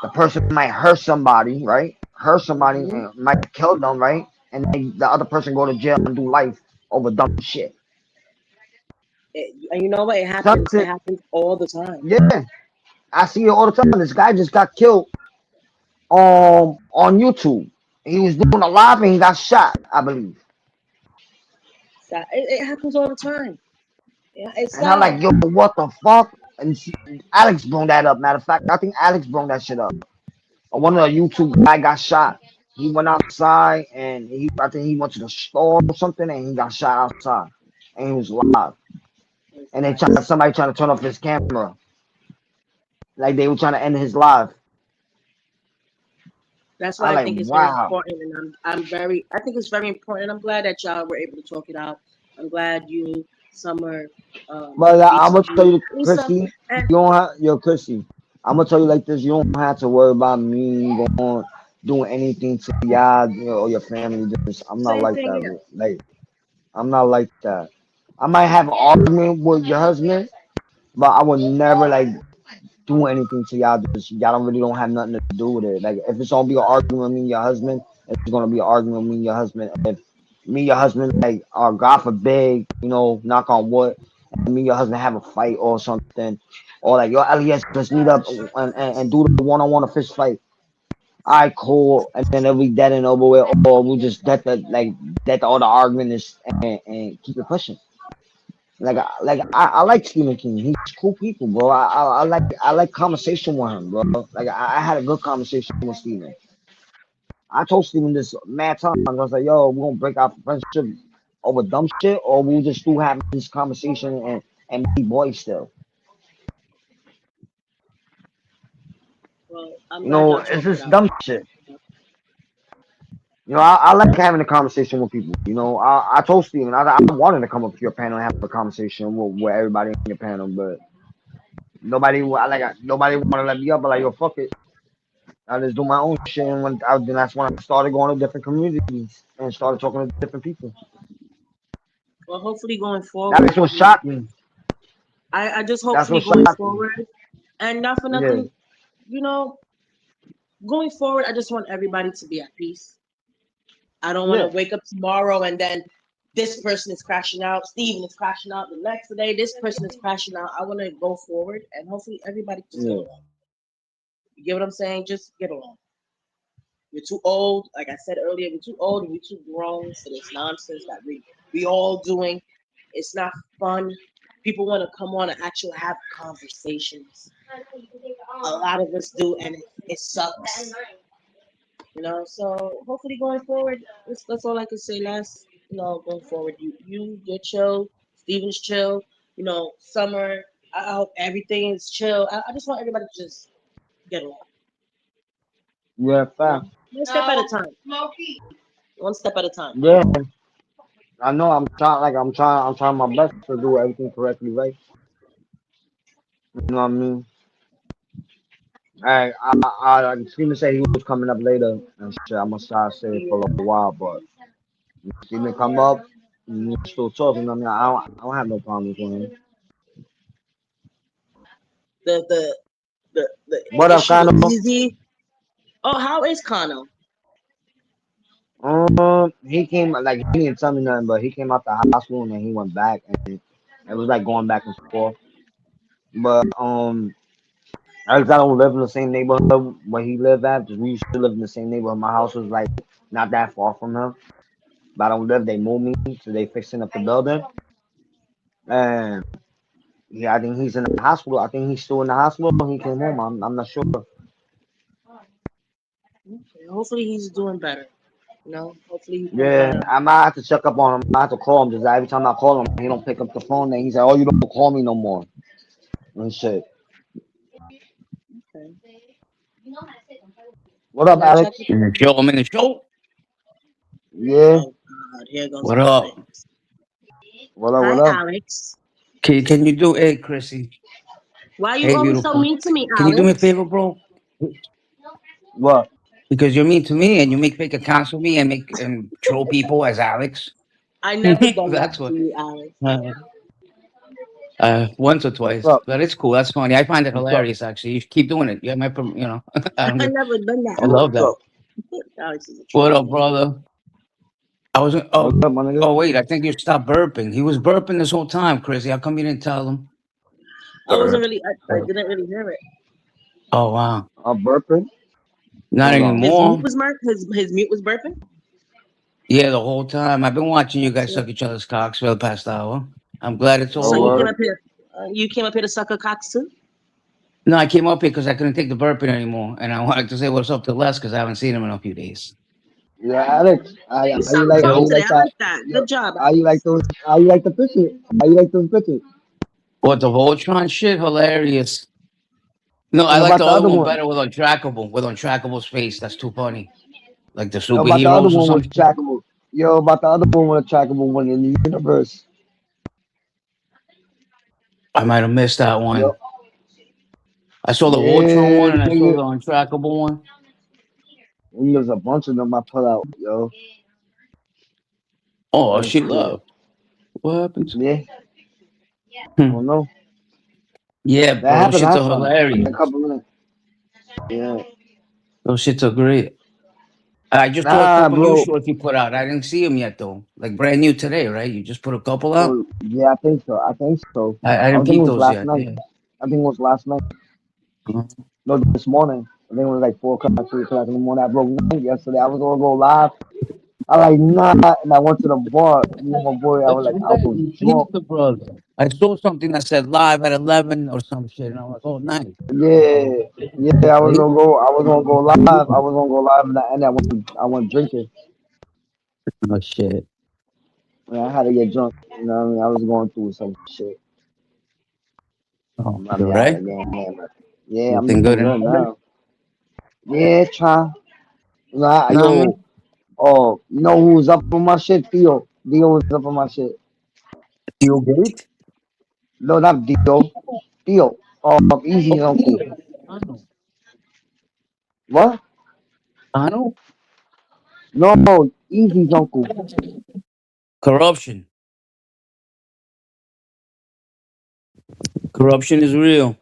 the person might hurt somebody, right? Hurt somebody Hmm. and might kill them, right? And then the other person go to jail and do life over dumb shit. And you know what? It happens. It Something, happens all the time. yeah, I see it all the time. This guy just got killed on YouTube. He was doing a live and he got shot, I believe. It happens all the time. Yeah, it's And I'm sad. like, yo, what the fuck? And Alex brought that up. Matter of fact, I think Alex brought that shit up. One of the YouTube guy got shot. He went outside and I think he went to the store or something and he got shot outside. And he was live. And they somebody trying to turn off his camera. Like they were trying to end his live. That's I why I like, think it's very wow. important, and I think it's very important. I'm glad that y'all were able to talk it out. I'm glad you, Summer, But I'm gonna tell BTG, you, Lisa, Chrissy, and you don't have yo, Chrissy. I'm gonna tell you like this. You don't have to worry about me going doing anything to y'all, or your family. Just I'm not same like thing that. here. Like I'm not like that. I might have an argument with your husband, but I would never like do anything to y'all. Just y'all don't have nothing to do with it. Like if it's gonna be an argument with me and your husband, it's gonna be an argument with me and your husband. If me and your husband like, God forbid, knock on wood, and me and your husband have a fight or something, or like yo, Elias, let's meet up and do the one-on-one official fight. All right, cool, and then it'll be dead and over with, or we'll just let the other argument is and keep it pushing. I like Stephen King. He's cool people, bro. I like conversation with him, bro. Like I had a good conversation with Stephen. I told Stephen this mad times. I was like, yo, we're gonna break our friendship over dumb shit, or we'll just still have this conversation and be boys still. Well, I'm glad y'all It's talked it just out. dumb shit. I like having a conversation with people. I told Steven I wanted to come up to your panel and have a conversation with everybody in your panel, but nobody want to let me up. But like, yo, fuck it. I just do my own shit, and then that's when I started going to different communities and started talking to different people. Well, hopefully going That's forward, what shocked me. I just That's hopefully what going shocked me. forward, and not for Yeah, nothing, you know, going forward, I just want everybody to be at peace. I don't want to yeah, wake up tomorrow and then this person is crashing out, Steven is crashing out the next day, this person is crashing out. I want to go forward and hopefully everybody just get yeah, along. You get what I'm saying? Just get along. We're too old, like I said earlier, we're too old and we're too grown for this nonsense that we all doing. It's not fun. People want to come on and actually have conversations. A lot of us do, and it sucks. So hopefully going forward, that's all I can say. Last, going forward, you're chill, Steven's chill, Summer. I hope everything is chill. I just want everybody to just get along, yeah, fact. one step at a time, one step at a time. Yeah, I know. I'm trying my best to do everything correctly, right? You know what I mean? Like Steven said he was coming up later and shit. I'm gonna start saying for a Yeah, little while, but Steven come up, and you still talking. I mean, I don't have no problems with him. the the the What up, issue with Kano? Easy. Oh, how is Kano? He came like he didn't tell me nothing, but he came out the hospital and then he went back, and it was like going back and forth. But Alex, I don't live in the same neighborhood where he lived at. 'Cause we used to live in the same neighborhood. My house was like not that far from him, but I don't live. They moved me, so they fixing up the building. And yeah, I think he's in the hospital. I think he's still in the hospital. He came home. I'm not sure. Okay, hopefully he's doing better. Hopefully he feels Yeah, better. I might have to check up on him. I have to call him. Just every time I call him, he don't pick up the phone. Then he's like, "Oh, you don't call me no more." And shit. Okay. What I'm up, gonna check Alex? with In the him. show, I'm in the show. Yeah. Oh God, here goes What up? Alex. What up? What Hi, up? Alex. Can you do, hey, Chrissy? Why you Hey, always so beautiful. mean to me, Can you do me a Alex? favor, bro? What? Because you're mean to me and you make fake accounts with me and troll people as Alex. I never done that That's to what. you, Alex. Uh, Once or What's twice, up? but it's cool. That's funny. I find it What's up? hilarious. Actually, you should keep doing it. Yeah, I don't I give. never done that, I love What's Alex. that. up? Alex is a What troll. up, brother? I was. What's Oh, up, my nigga? oh, wait. I think you stopped burping. He was burping this whole time, Chrissy. How come you didn't tell him? I wasn't really. I didn't really hear it. Oh, wow. I'm burping. Not Hold on. His mute anymore. was his mute was burping. Yeah, the whole time. I've been watching you guys Yeah. suck each other's cocks for the past hour. I'm glad it's So all Oh, you over. came word. up here. You came up here to suck a cock too. No, I came up here because I couldn't take the burping anymore, and I wanted to say what's up to Les because I haven't seen him in a few days. Yeah, Alex. You How you sound like? How calm you Yo, today. like I that? like that. Yo, Good job, how you like Alex. those? How you like the picture? How you like those pictures? what the Voltron shit? Hilarious. No, I And like about the the other other one one? better with Untrackable's face. That's too funny. Like the About the other superheroes or one with something. trackable. Yo, about the other one with a trackable one in the universe. I might have missed that one. Yo, I saw the Voltron yeah, one and I saw nigga. the Untrackable one. There's a bunch of them I put out, yo. Oh, That's she shit. left. What happened? Yeah, I Hmm. don't know. Yeah, That bro, those happened shits are last time. Like a hilarious. couple minutes. Yeah. Those shits are great. I just saw a Nah, couple new bro. shorts you put out. I didn't see them yet though. Like brand new today, right? You just put a couple out. Oh, yeah, I think so. I think so. I I didn't think it peep was those last yet. night. Yeah. I think it was last night. No, this morning. I think it was like 4 o'clock, 3 o'clock in the morning. I broke night yesterday. I was gonna go live. I like nah, and I went to the bar. Me and my boy. I That's was like, I right. was You drunk. peeped the brother. I saw something that said live at 11 or some shit, and I was like, oh, nice. Yeah, yeah. I was See? gonna go. I was gonna go live. I was gonna go live, and I went drinking. Oh shit. And I had to get drunk. You know what I mean? I was going through some shit. Oh, I you mean, I right? had getting hammered. Yeah, I'm Everything doing good in good there? now. Yeah, try. You know, Nah, yo, man. oh, you know who's up on my shit? Theo. Theo was up on my shit. You great? No, not Theo. Theo. Easy's Oh, uncle. Theo. I know. What? I know. No, Easy's uncle. Corruption. Corruption is real.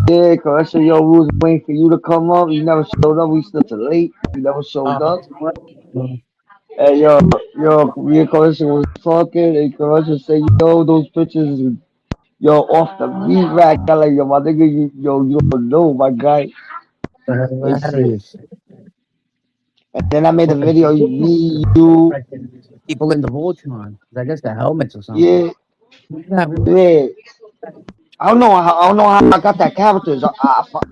Yeah, cause I said, yo, we was waiting for you to come up. You never showed up. We still too late. You never showed up. Hey, yo, me and Carson was talking, and Carson said, yo, those pictures, yo, off the meat rack. I like, yo, my nigga, you don't know, my guy. This shit. Hilarious. And then I made a What the video, me, you, people in the Voltron? I guess the helmets or something. yeah, yeah. I don't know how I got that characters.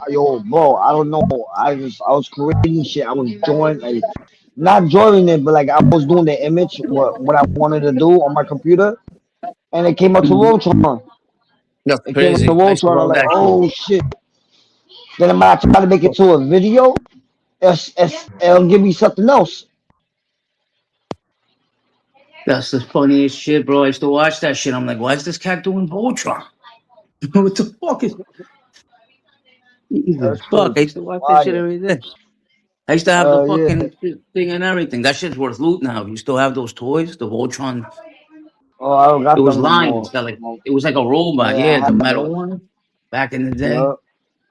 Yo, bro, I don't know. I was creating shit. I was doing like, not drawing it, but like I was doing the image, what I wanted to do on my computer, and it came up to Voltron. That's It came up to crazy. I used to Voltron. I'm love like, that shit. oh shit. Then I try to make it to a video. It'll give me something else. That's the funniest shit, bro. I used to watch that shit. I'm like, why is this cat doing Voltron? What the fuck is That Jesus shit fuck? was I used to watch that shit fire. every day. I used to have the Yeah. fucking thing and everything. That shit's worth loot now. You still have those toys, the Voltron. Oh, I don't It got was them no lines more. that like it was like a robot, Yeah, I yeah, the had metal those. one back in the day. Yeah,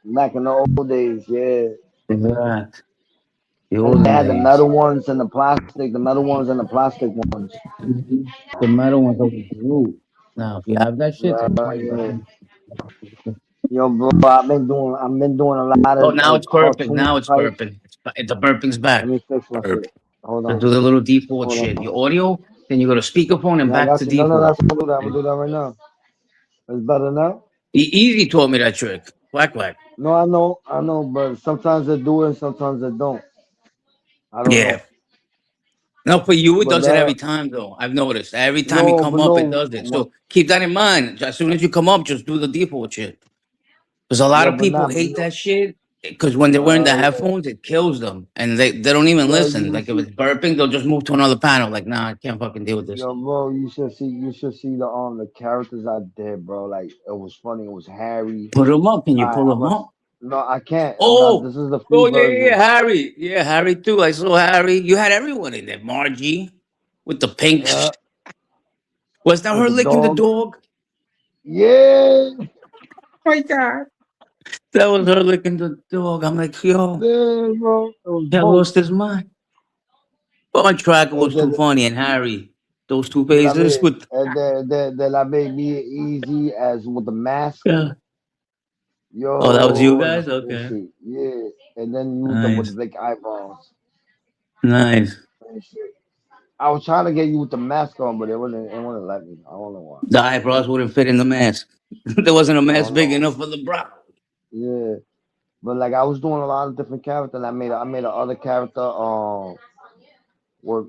back in the old days. Yeah. Exact. The And they olden had the days. metal ones and the plastic, the metal ones and the plastic ones. Mhm. The metal ones are with loot. Now, if you have that shit, they're Yeah. $20. Yo, bro, I've been doing a lot Oh, of now like it's burping. cartoon Now it's type. burping. The burping's Let back. me fix my Burp. shit. Hold So on. do the little default Hold shit. on. Your audio, then you go to speakerphone and Yeah, I back got to you. No, default. that's I'm gonna do that. I'm gonna do that right now. It's better now. Easy taught me that trick. Whack whack. No, I know, but sometimes they do it, sometimes they don't. I don't Yeah. know. No, for you, it But does it every time, though. I've noticed. Every time you no, come but up, it no, does it. So keep that in mind. As soon as you come up, just do the default shit. Because a lot yeah, of but people not, but hate no. that shit. Because when they're wearing the Yeah. headphones, it kills them. And they don't even Yo, listen. you Like if should, it's burping, they'll just move to another panel. Like, nah, I can't fucking deal with this. yo, bro, you should see the characters I did, bro. Like it was funny. It was Harry. Put them up. Can you pull I'm them a, up? no, I can't. I'm not. Oh, This is the free oh yeah, version. Harry. Yeah, Harry too. I saw Harry. You had everyone in there. Margie with the pink. Yeah, Was that with her the licking the dog. dog? Yeah, My God. That was her licking the dog. I'm like, yo, yeah, bro. It was that both. lost his mind. But Tracker And was too funny, and Harry, those two faces with. then I made me easy as with the mask. Yeah. Oh, that was you Yo, and guys. the Okay, shit. Yeah, and then use them with nice, big eyebrows. nice. And shit. I was trying to get you with the mask on, but it wouldn't let me. I don't know why. The eyebrows wouldn't fit in the mask. There wasn't a I mask don't big know. enough for the brow. Yeah. But like I was doing a lot of different characters. I made a other character with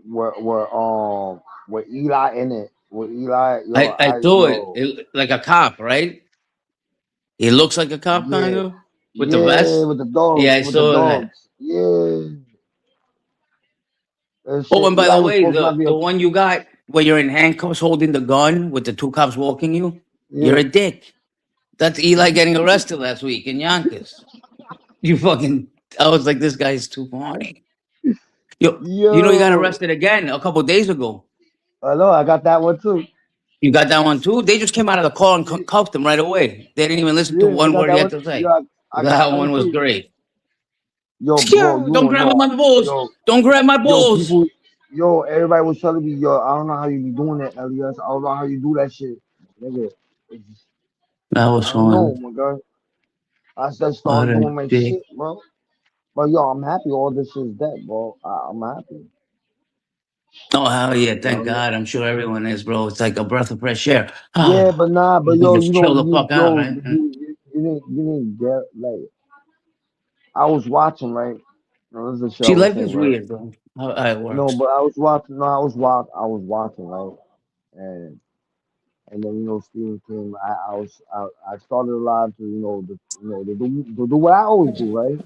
Eli in it. With Eli, I saw it like a cop, right? He looks like a cop, kind yeah, of, with the vest. with the dogs, Yeah, I with the saw that. dogs. Yeah. And Oh, shit, and by the Eli was way, supposed to not be the a one you got where you're in handcuffs holding the gun with the two cops walking you, you're yeah. a dick. That's Eli getting arrested last week in Yonkers. You fucking. I was like, this guy's too funny. You know, he got Yo. arrested again a couple days ago. Hello, I got that one too. You got that one too? They just came out of the car and cuffed him right away. They didn't even listen to Yeah, I one got word that he had one. to say. Yeah, I got That that one one was too. great. Yo, bro, Yeah, you don't don't grab know. my balls. Yo, Don't grab my yo, balls. people, yo, everybody was telling me, yo, I don't know how you be doing that, Elias. I don't know how you do that shit, nigga. That was I don't know, fun. my God. I just What started a doing my dick. shit, bro. But yo, I'm happy all this shit's dead, bro. I'm happy. Oh, hell yeah. You know what I Thank mean? God. I'm sure everyone is, bro. It's like a breath of fresh air. Yeah, but nah, but You can yo, just chill the fuck out, right? you didn't get like I was watching, right? No, this is the shit I See, was life saying, is right? weird, bro. How it No, works. but I was watching, right? And then Steven came. I started a lot to to do what I always do, right?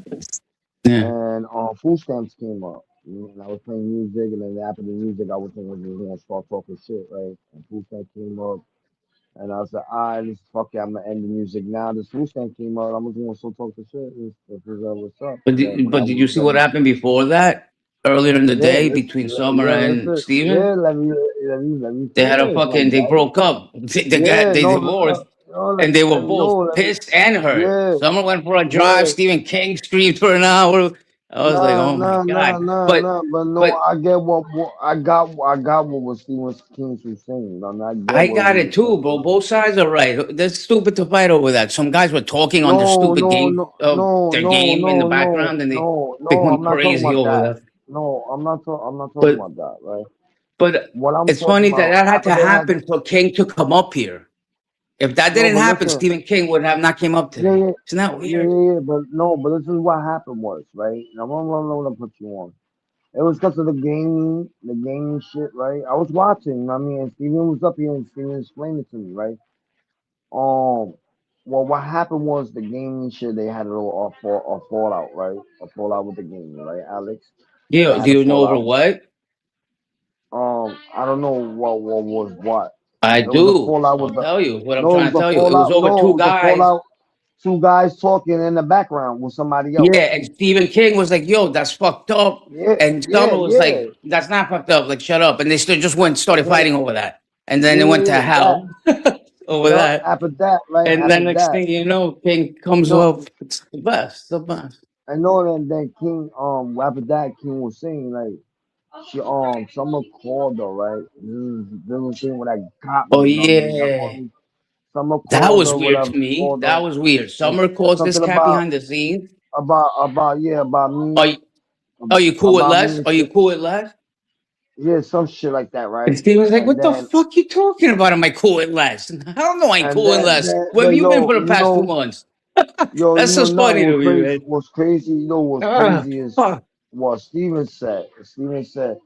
Yeah. And food stamps came up. And I was playing music, and then after the music, I was thinking we gonna start talking shit, right? And food stamps came up, and I was like, alright, this fuck it, I'm gonna end the music now. This food stamp came up, I'm just gonna still talk the shit. This is what's up. But And then when I did was you see what done, happened before that? Earlier in the yeah, day between Summer yeah, and listen, Steven? yeah, let me They had a finish, my fucking, they brother. broke up. Yeah, They no, divorced. And they were both let me, pissed and hurt. yeah, Summer went for a drive. yeah. Stephen King screamed for an hour. I was like, oh my God. But no, But I get what I got what was Stephen King was saying. I mean, I get I what he got it was too, bro. saying. Both sides are right. That's stupid to fight over that. Some guys were talking on the No, stupid no, game no, of no, their no, game in the no, no, background, and they no. went I'm not talking crazy about over that. that. No, I'm not talking But about that, right? but What I'm it's talking funny that about that had after to they had happen for King to come up here. If that no, didn't but happen, listen, Stephen King would have not came up yeah, today. Isn't that weird? but no, but this is what happened was, right? Now I'm gonna put you on. It was because of the gaming shit, right? I was watching. I mean, and Steven was up here and Steven explained it to me, right? Well, what happened was the gaming shit. They had a little a fallout, right? A fallout with the gaming, right, Alex? They Yeah, do had a you know over fallout. what? I don't know what was what. I It was a do. fallout with I'll the tell you what I'm no, it trying was to a tell you. It was fallout. over No, two it was a guys. fallout. Two guys talking in the background with somebody else. Yeah, and Stephen King was like, "Yo, that's fucked up," Yeah, and yeah, Summer was yeah, like, "That's not fucked up. Like, shut up." And they just started yeah, fighting over that, and then it went to yeah. That, hell over yeah. that. After that, right? And After then next that, thing you know, King comes no, up. It's the best, the best. I know that King. After that, King was saying like. She someone called her, right? This is the thing what I got Oh me, you know what I mean? yeah, Someone that called was her, weird whatever to me. called her, That was weird. and Summer calls this something cat behind the scenes. about Are me, you, are you cool with about me Les? and Are you shit. cool with Les? Yeah, some shit like that, And right? Steve was like, And "What the then fuck you talking about? Am I cool with Les? Hell no, I ain't and cool with then Les. Where have you been for the past 2 months?" That's so funny to me, man. what's crazy, what's Ah, crazy is fuck. what Steven said. Steven said.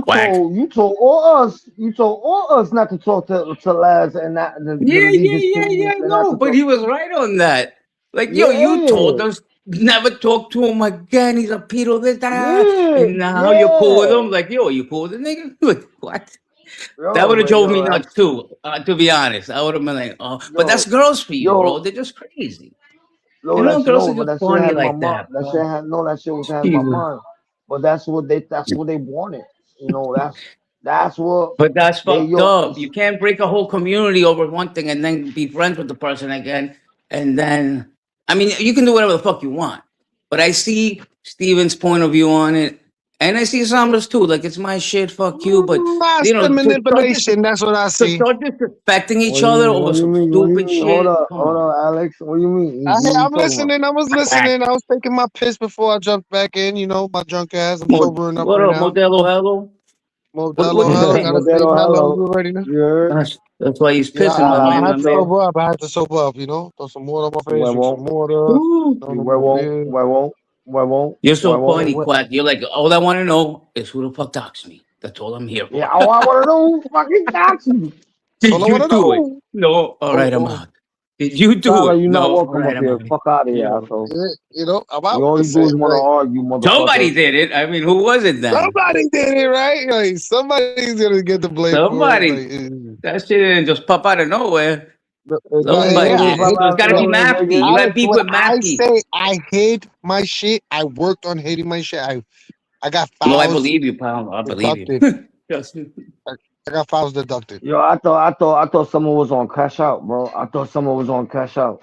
Quack. You told all us not to talk to Laz and not to Yeah, leave yeah, his yeah, team yeah. and not No, to but talk. he was right on that. Like, yo, you told Yeah, us never talk to him again. He's a pedo, this, that. yeah, And now you're cool with yeah. him. Like, yo, you cool with the nigga? Like, what? That Yo, would have but drove me yo, nuts too, to be honest. I would have been like, oh, but yo, that's girls for you, bro. yo, They're just crazy. yo, You know, that's girls no, are but just that shit funny had in my like mind. that, bro. That shit was had in my Jesus. mind. But that's what they wanted. That's what But that's they fucked yo. up. You can't break a whole community over one thing and then be friends with the person again. And then, I mean, you can do whatever the fuck you want. But I see Steven's point of view on it. And I see Samra's too. Like, it's my shit, fuck you. But, you Master know, manipulation. That's what I to see. start disrespecting What each do you other mean? over some What do you stupid mean? Hold shit. up, Come on. Alex. What do you mean? What are you I'm talking about? listening. I was listening. I was taking my piss before I jumped back in. You know, my drunk ass. I'm sobering up What right up, now. Modelo Hello? Modelo, what hello, do you think? gotta say Modelo, hello. hello. You already know. You heard? That's why he's Yeah, pissing, my I man, had my to man. sober up. I had to sober up, you know. Throw some water on my face, drink some water. Ooh. Throw them beers. You're so funny, What? Quack. You're like, all I want to know is who the fuck doxed me. That's all I'm here for. Yeah, all I want to know, fucking doxing. Did All I you wanna do it? know. No. All right, I'm Oh, out. Did you do Tyler, it? you're No. not All welcome right, up I'm here. out. Fuck out of here, Yeah. asshole. yeah, you know, I'm out. You all you That's do is it, want to right? argue, motherfucker. Somebody did it. I mean, who was it then? Somebody did it, right? Like somebody's gonna get the blame Somebody. for it. Like, That shit didn't just pop out of nowhere. Somebody yeah, did. So it's got to be Mappy. You got Alex, beef when with I Mappy. say I hate my shit, I worked on hating my shit. I got No, I files believe you, pal. I believe you. deducted. Yes. I got files deducted. Yo, I thought someone was on Cash Out, bro. I thought someone was on Cash Out.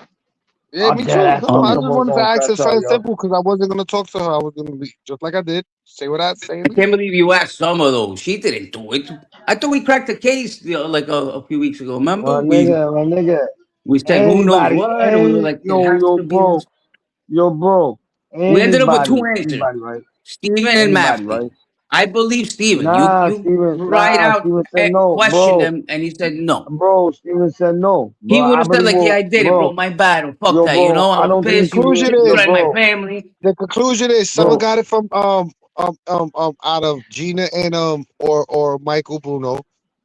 Yeah, me too. dead ass No, thought I just someone was wanted to on ask her Cash Out, something yo. simple because I wasn't gonna talk to her. I was gonna be just like I did. Say what I say. I can't believe you asked Summer though. She didn't do it. I thought we cracked the case, like a few weeks ago. Remember? My nigga. We said who knows what, and we were like, it has to be. Bro. We ended up with two answers: Anybody, right? Steven and Anybody, Mappy. right? I believe Steven. Nah, You Steven. right out Steven said no, questioned bro. him, and he said no. Bro, Steven said no. He Bro, would I have said believe like, yeah, I did it, bro. My bad. Or fuck Yo, that. bro, You know, I I'm don't think pissed. You conclusion threatened is, my bro. family. The conclusion is someone Bro. got it from out of Gina and or Michael Bruno.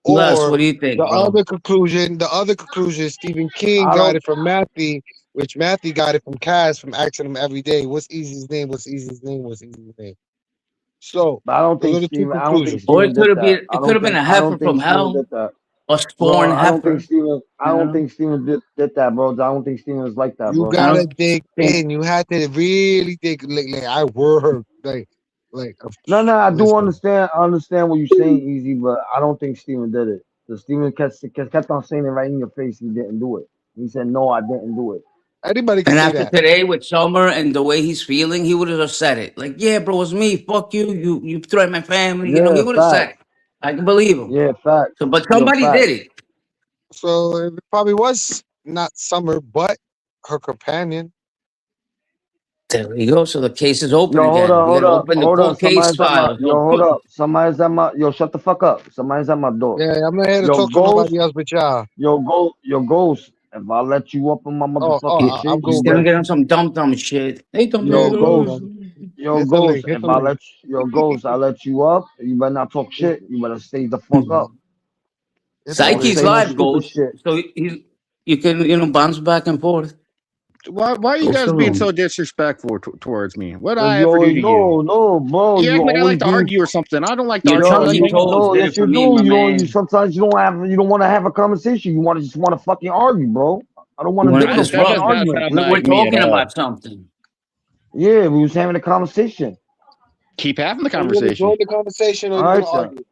Les, Or what do you think, the bro? other conclusion is Stephen King I got don't- it from Matthew, which Matthew got it from Cass from asking him every day, what's Easy's name? What's Easy's name? What's Easy's name? So But I don't those are think the two Steven. I don't think conclusions. Or Steven it could did have been. that. It could have been a I heifer don't from think Steven hell, did that. a scorn Bro, I don't think heifer. Steven. I don't know? think Steven did that, bro. I don't think Steven was like that, You bro. gotta don't dig think- in. You had to really dig. Like I worked. No, I do listen. understand. I understand what you're saying, Easy, but I don't think Steven did it. Because Steven kept on saying it right in your face. He didn't do it. He said, "No, I didn't do it." Anybody can And say after that. today with Summer and the way he's feeling, he would have just said it. Like, yeah, bro, it's me. Fuck you. You threatened my family. You know, he Yeah, would have said it. fact. I can believe him. Yeah, fact. So, but Yo, somebody fact. did it. So it probably was not Summer, but her companion. There you go. So the case is open Yo, again. hold up. Open the cold case file. Hold up. Somebody's at my. Yo, shut the fuck up. Somebody's at my door. Yeah, I'm not here to Yo, talk to Ghost. nobody else but y'all. Yo, Ghost. If I let you up on my motherfucking shit, I'm He's going gonna back. get on some dumb shit. Hey, dumb Yo, Yeah, Ghost. Yo, Hit the Ghost. link, hit If the I link. Ghost, I let you up. You better not talk shit. You better stay the fuck up. Psyche's Say no live, stupid Ghost. shit. So you can bounce back and forth. Why are you Go guys to being room. so disrespectful towards me? What did Cause I you ever do always to you? no, bro. You You act like I always like to beef. argue or something. I don't like to You're argue. I telling like you to told argue. did yes it for you me, do. my You man. sometimes you don't want to have a conversation. You just want to fucking argue, bro. I don't want You to wanna deal with That fucking disrupt. does not argument. sound Look, we're like me at talking all. about something. Yeah, we was having a conversation. Keep having the Are you gonna conversation. join the conversation or All you right, gonna sir. argue?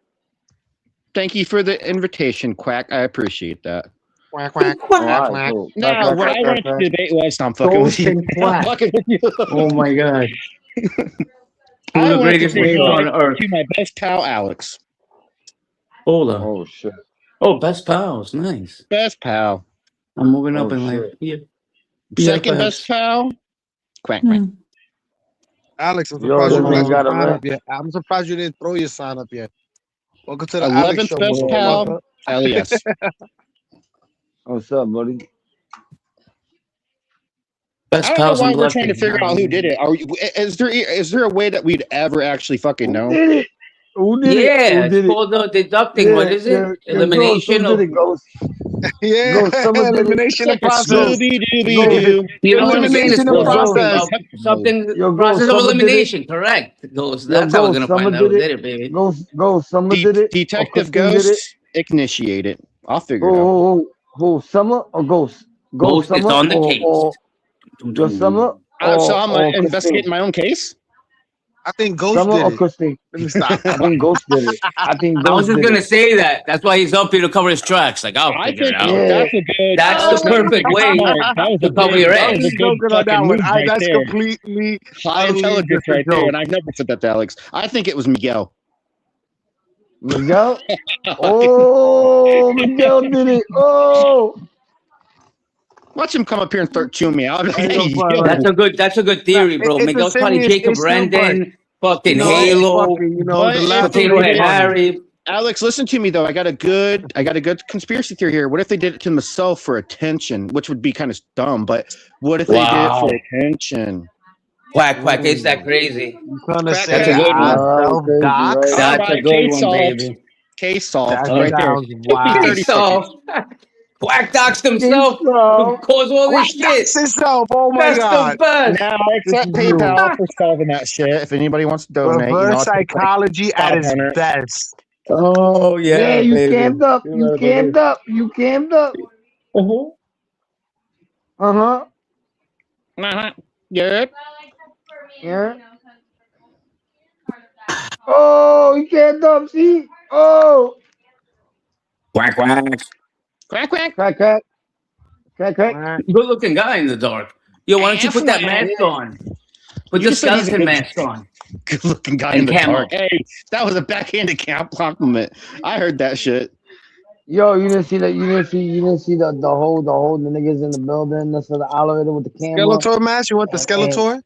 Thank you for the invitation, Quack. I appreciate that. Quack, quack, All quack, right, quack. cool. Now, what I wanted to debate was, I'm fucking with Ghost you. and I'm Quack. fucking with you. Oh my god. Two I of the wanted to greatest say names hi on earth. to my best pal, Alex. Hola. Oh shit. Oh, best pals. Nice. Best pal. I'm moving up Oh, in life. shit. Yeah. Second Yeah, best pal, Quack, quack. Alex, I'm Yo, surprised this you didn't man have got your a sign ring. up yet. I'm surprised you didn't throw your sign up yet. Welcome to the Alex 11th Show, best Yeah, motherfucker. pal, LES. What's up, buddy? Best I don't know pals why and we're trying to blessings. figure out who did it. Is there a way that we'd ever actually fucking know? Did it? Who did it? Yeah, Who it's did it? called deducting. What is it? Elimination Ghost, who of. did it, Ghost? Yeah, Ghost, someone did it. elimination of It's like a process. Scooby-Dooby-Doo. You know what I'm saying? It's Elimination of called process. something. Yo, Ghost, Process of someone did it. elimination. Correct. Ghost. Yo, That's how we're Ghost, gonna someone find out who did did it. it, baby. Ghost, someone did it. Or Detective Christine did it. Ghost, initiate it. I'll figure it out. Who? Summer or Ghost? Ghost is Summer on the or case. your Summer So or I'm Christine? investigating my own case? I think Ghost Summer did or it. Christine? Let me stop. I think Ghost did it. I think I was Ghost just did gonna it. say that. That's why he's up here to cover his tracks. Like I'll I figure think it out. Yeah. that's a good. That's the perfect way That was to a cover good. your That ass. was a good Joking on that fucking one. move right That's there. completely High utterly intelligence just a right there, joke. and I've never said that to Alex. I think it was Miguel. Miguel? Oh, Miguel did it. Oh. Watch him come up here and start chewing me out. I ain't gonna Hey, front, yo. right? That's a good theory, bro. It's a Miguel's probably serious Jacob issue, Rendon, fucking You know, Halo, fucking, you know, the But laughter Potato is Head funny. Harry. Alex, listen to me though. I got a good conspiracy theory here. What if they did it to themselves for attention, which would be kind of dumb, but what if they did it for attention? Quack, quack. It's that crazy. You gonna Crack, say that's a good I one. self-dox? That's a good case one, solved. baby. Case solved That right there. sounds wild. Case solved. Quack doxed himself. Cause all this shit. That's himself. Oh my That's god. the best. Now accept PayPal for solving that shit. If anybody wants to donate, Reverse I'll take, like, psychology at its 500. best. Oh yeah, Yeah, you baby. cammed up. You cammed up. You cammed up. Uh-huh. Good. Yeah. Oh, you cammed up. See? Oh. Quack, quack. Quack quack. Crack, crack. Crack, crack. Good looking guy in the dark. Yo, why don't you put that mask on? Put the You said he's a skeleton good- mask on. Good looking guy in And the camo. dark. Hey, that was a backhanded compliment. I heard that shit. Yo, you didn't see that? You didn't see the niggas in the building. That's the elevator with the camera. Skeletor match? You want the Skeletor?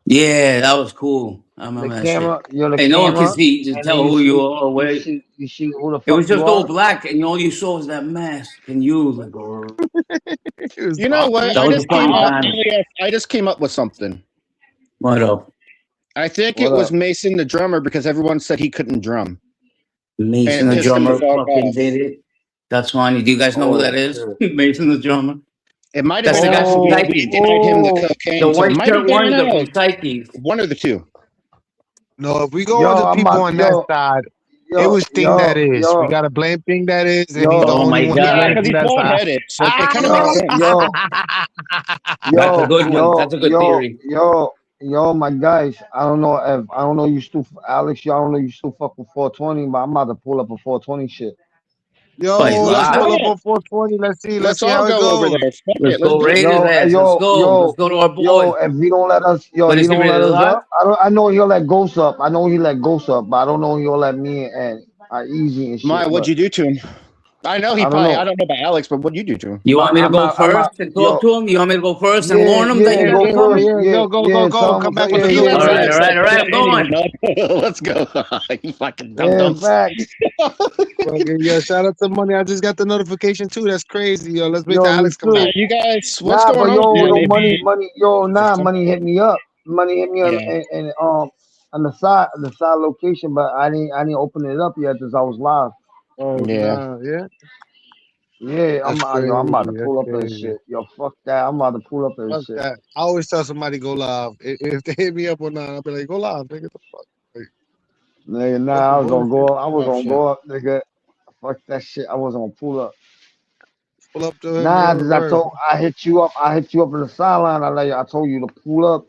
Yeah, that was cool. I remember The that camera. shit. Yo, the Hey, no one camera. can see. Just and tell then who see- you are. Where. You see who the fuck It was just you all are. black, and all you saw was that mask. And you was like, oh. You know what? That was a fun time. I just came up with something. What up? I think What it was up? Mason the drummer because everyone said he couldn't drum. Mason And the pissed him drummer the fuck fucking off. did it. That's funny. Do you guys know who that is? Mason the drummer. It might have That's been the guy from actually Psyche. denied him the cocaine. The so white it might have shirt been wonder Alex. from Psyche. One of the two. No, if we go Yo, on the I'm people about- on yo, that side, Yo, it was Thing yo, That Is. yo. We gotta blame Thing That Is, and Yo. he's the Oh only my one God. Yeah, that because he's that bald side. headed. So it kind of makes sense. Yo, That's a good one. That's a good theory. Yo, my guys. I don't know you still Alex. Y'all don't know you still fuck with 420, but I'm about to pull up a 420 shit. Yo, Wait, let's wow. pull up on 420. Let's see Let's how all it go over goes. there. Fuck Let's it. go Let's raid his Yo, ass. yo, Let's go. yo, Let's go to our boy. Yo, if he don't let us, But is he don't ready let to us live? up. I know he'll let Ghost up. I know he let Ghost up, but I don't know he'll let me and Easy and shit. Maya, what'd you do to him? I know he I don't probably. know. I don't know about Alex, but what'd you do to him? You want me to I'm go not- I'm first not- and talk yo. to him? You want me to go first and warn him that Yeah, you're go gonna come? first. Yeah, Yeah, go, yeah, go. Come back with yeah, the He yeah, lets All right, Alex all right, all right, up. I'm going. Let's go. You fucking dum Yeah, dums. facts. Fucking, yo, shout out to Money. I just got the notification too. That's crazy, yo. Let's wait Yo, till me Alex come too. back. You guys, what's Nah, going but on? yo, here? money, money hit me up. Money hit me up Yeah. and on the side location, but I didn't open it up yet because I was live. Oh, Yeah. nah, yeah. Yeah, I'm That's about to crazy, pull up that's that crazy. shit. Yo, fuck that. I'm about to pull up that Fuck shit. that. I always tell somebody go live. If they hit me up or not, I'll be like, go live, nigga. The fuck? Nigga, Fucking nah, I was gonna bullshit. go. I was gonna Shit. go up, nigga. Fuck that shit. I wasn't gonna pull up. Pull up to him. Nah, yo, cause word. I hit you up in the sideline. I told you to pull up.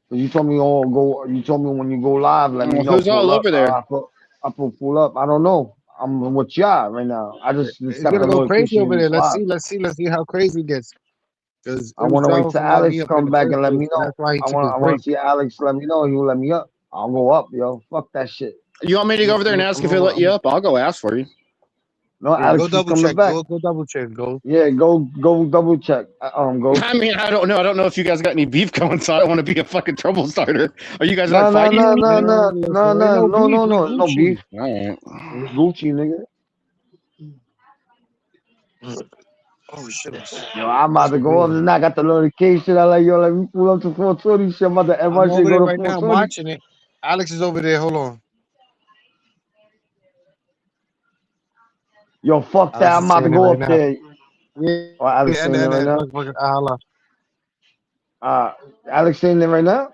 Cause you told me you told me when you go live, let me know. Who's all pull up. over there? I pull up. I don't know. I'm with y'all right now. I just It's got gonna the go crazy notification over you there. was Let's live. see how crazy it gets. Because I want to wait till Alex come back and let me know. That's why he I took his want break. to see Alex let me know. He will let me up. I'll go up, yo. Fuck that shit. You want me to go over there and ask if he'll let you up? I'll go ask for you. No, Yeah, Alex go is double coming check. back. Go double check. Go. Yeah, go double check. Go. I mean, I don't know. I don't know if you guys got any beef going, so I don't want to be a fucking trouble starter. Are you guys No, like fighting? no Gucci. beef. All right. It's Gucci, nigga. Oh shit. Yo, I'm about to go up and I got the notification. I like, yo, let me pull up to 420 shit. I'm about to I'm my shit over go there to right now. I'm 420. watching it. Alex is over there. Hold on. Yo, fuck that. Alex I'm is about to saying it go right up now. there. Yeah. Oh, Alex saying it right now. Alex Alex saying it right now.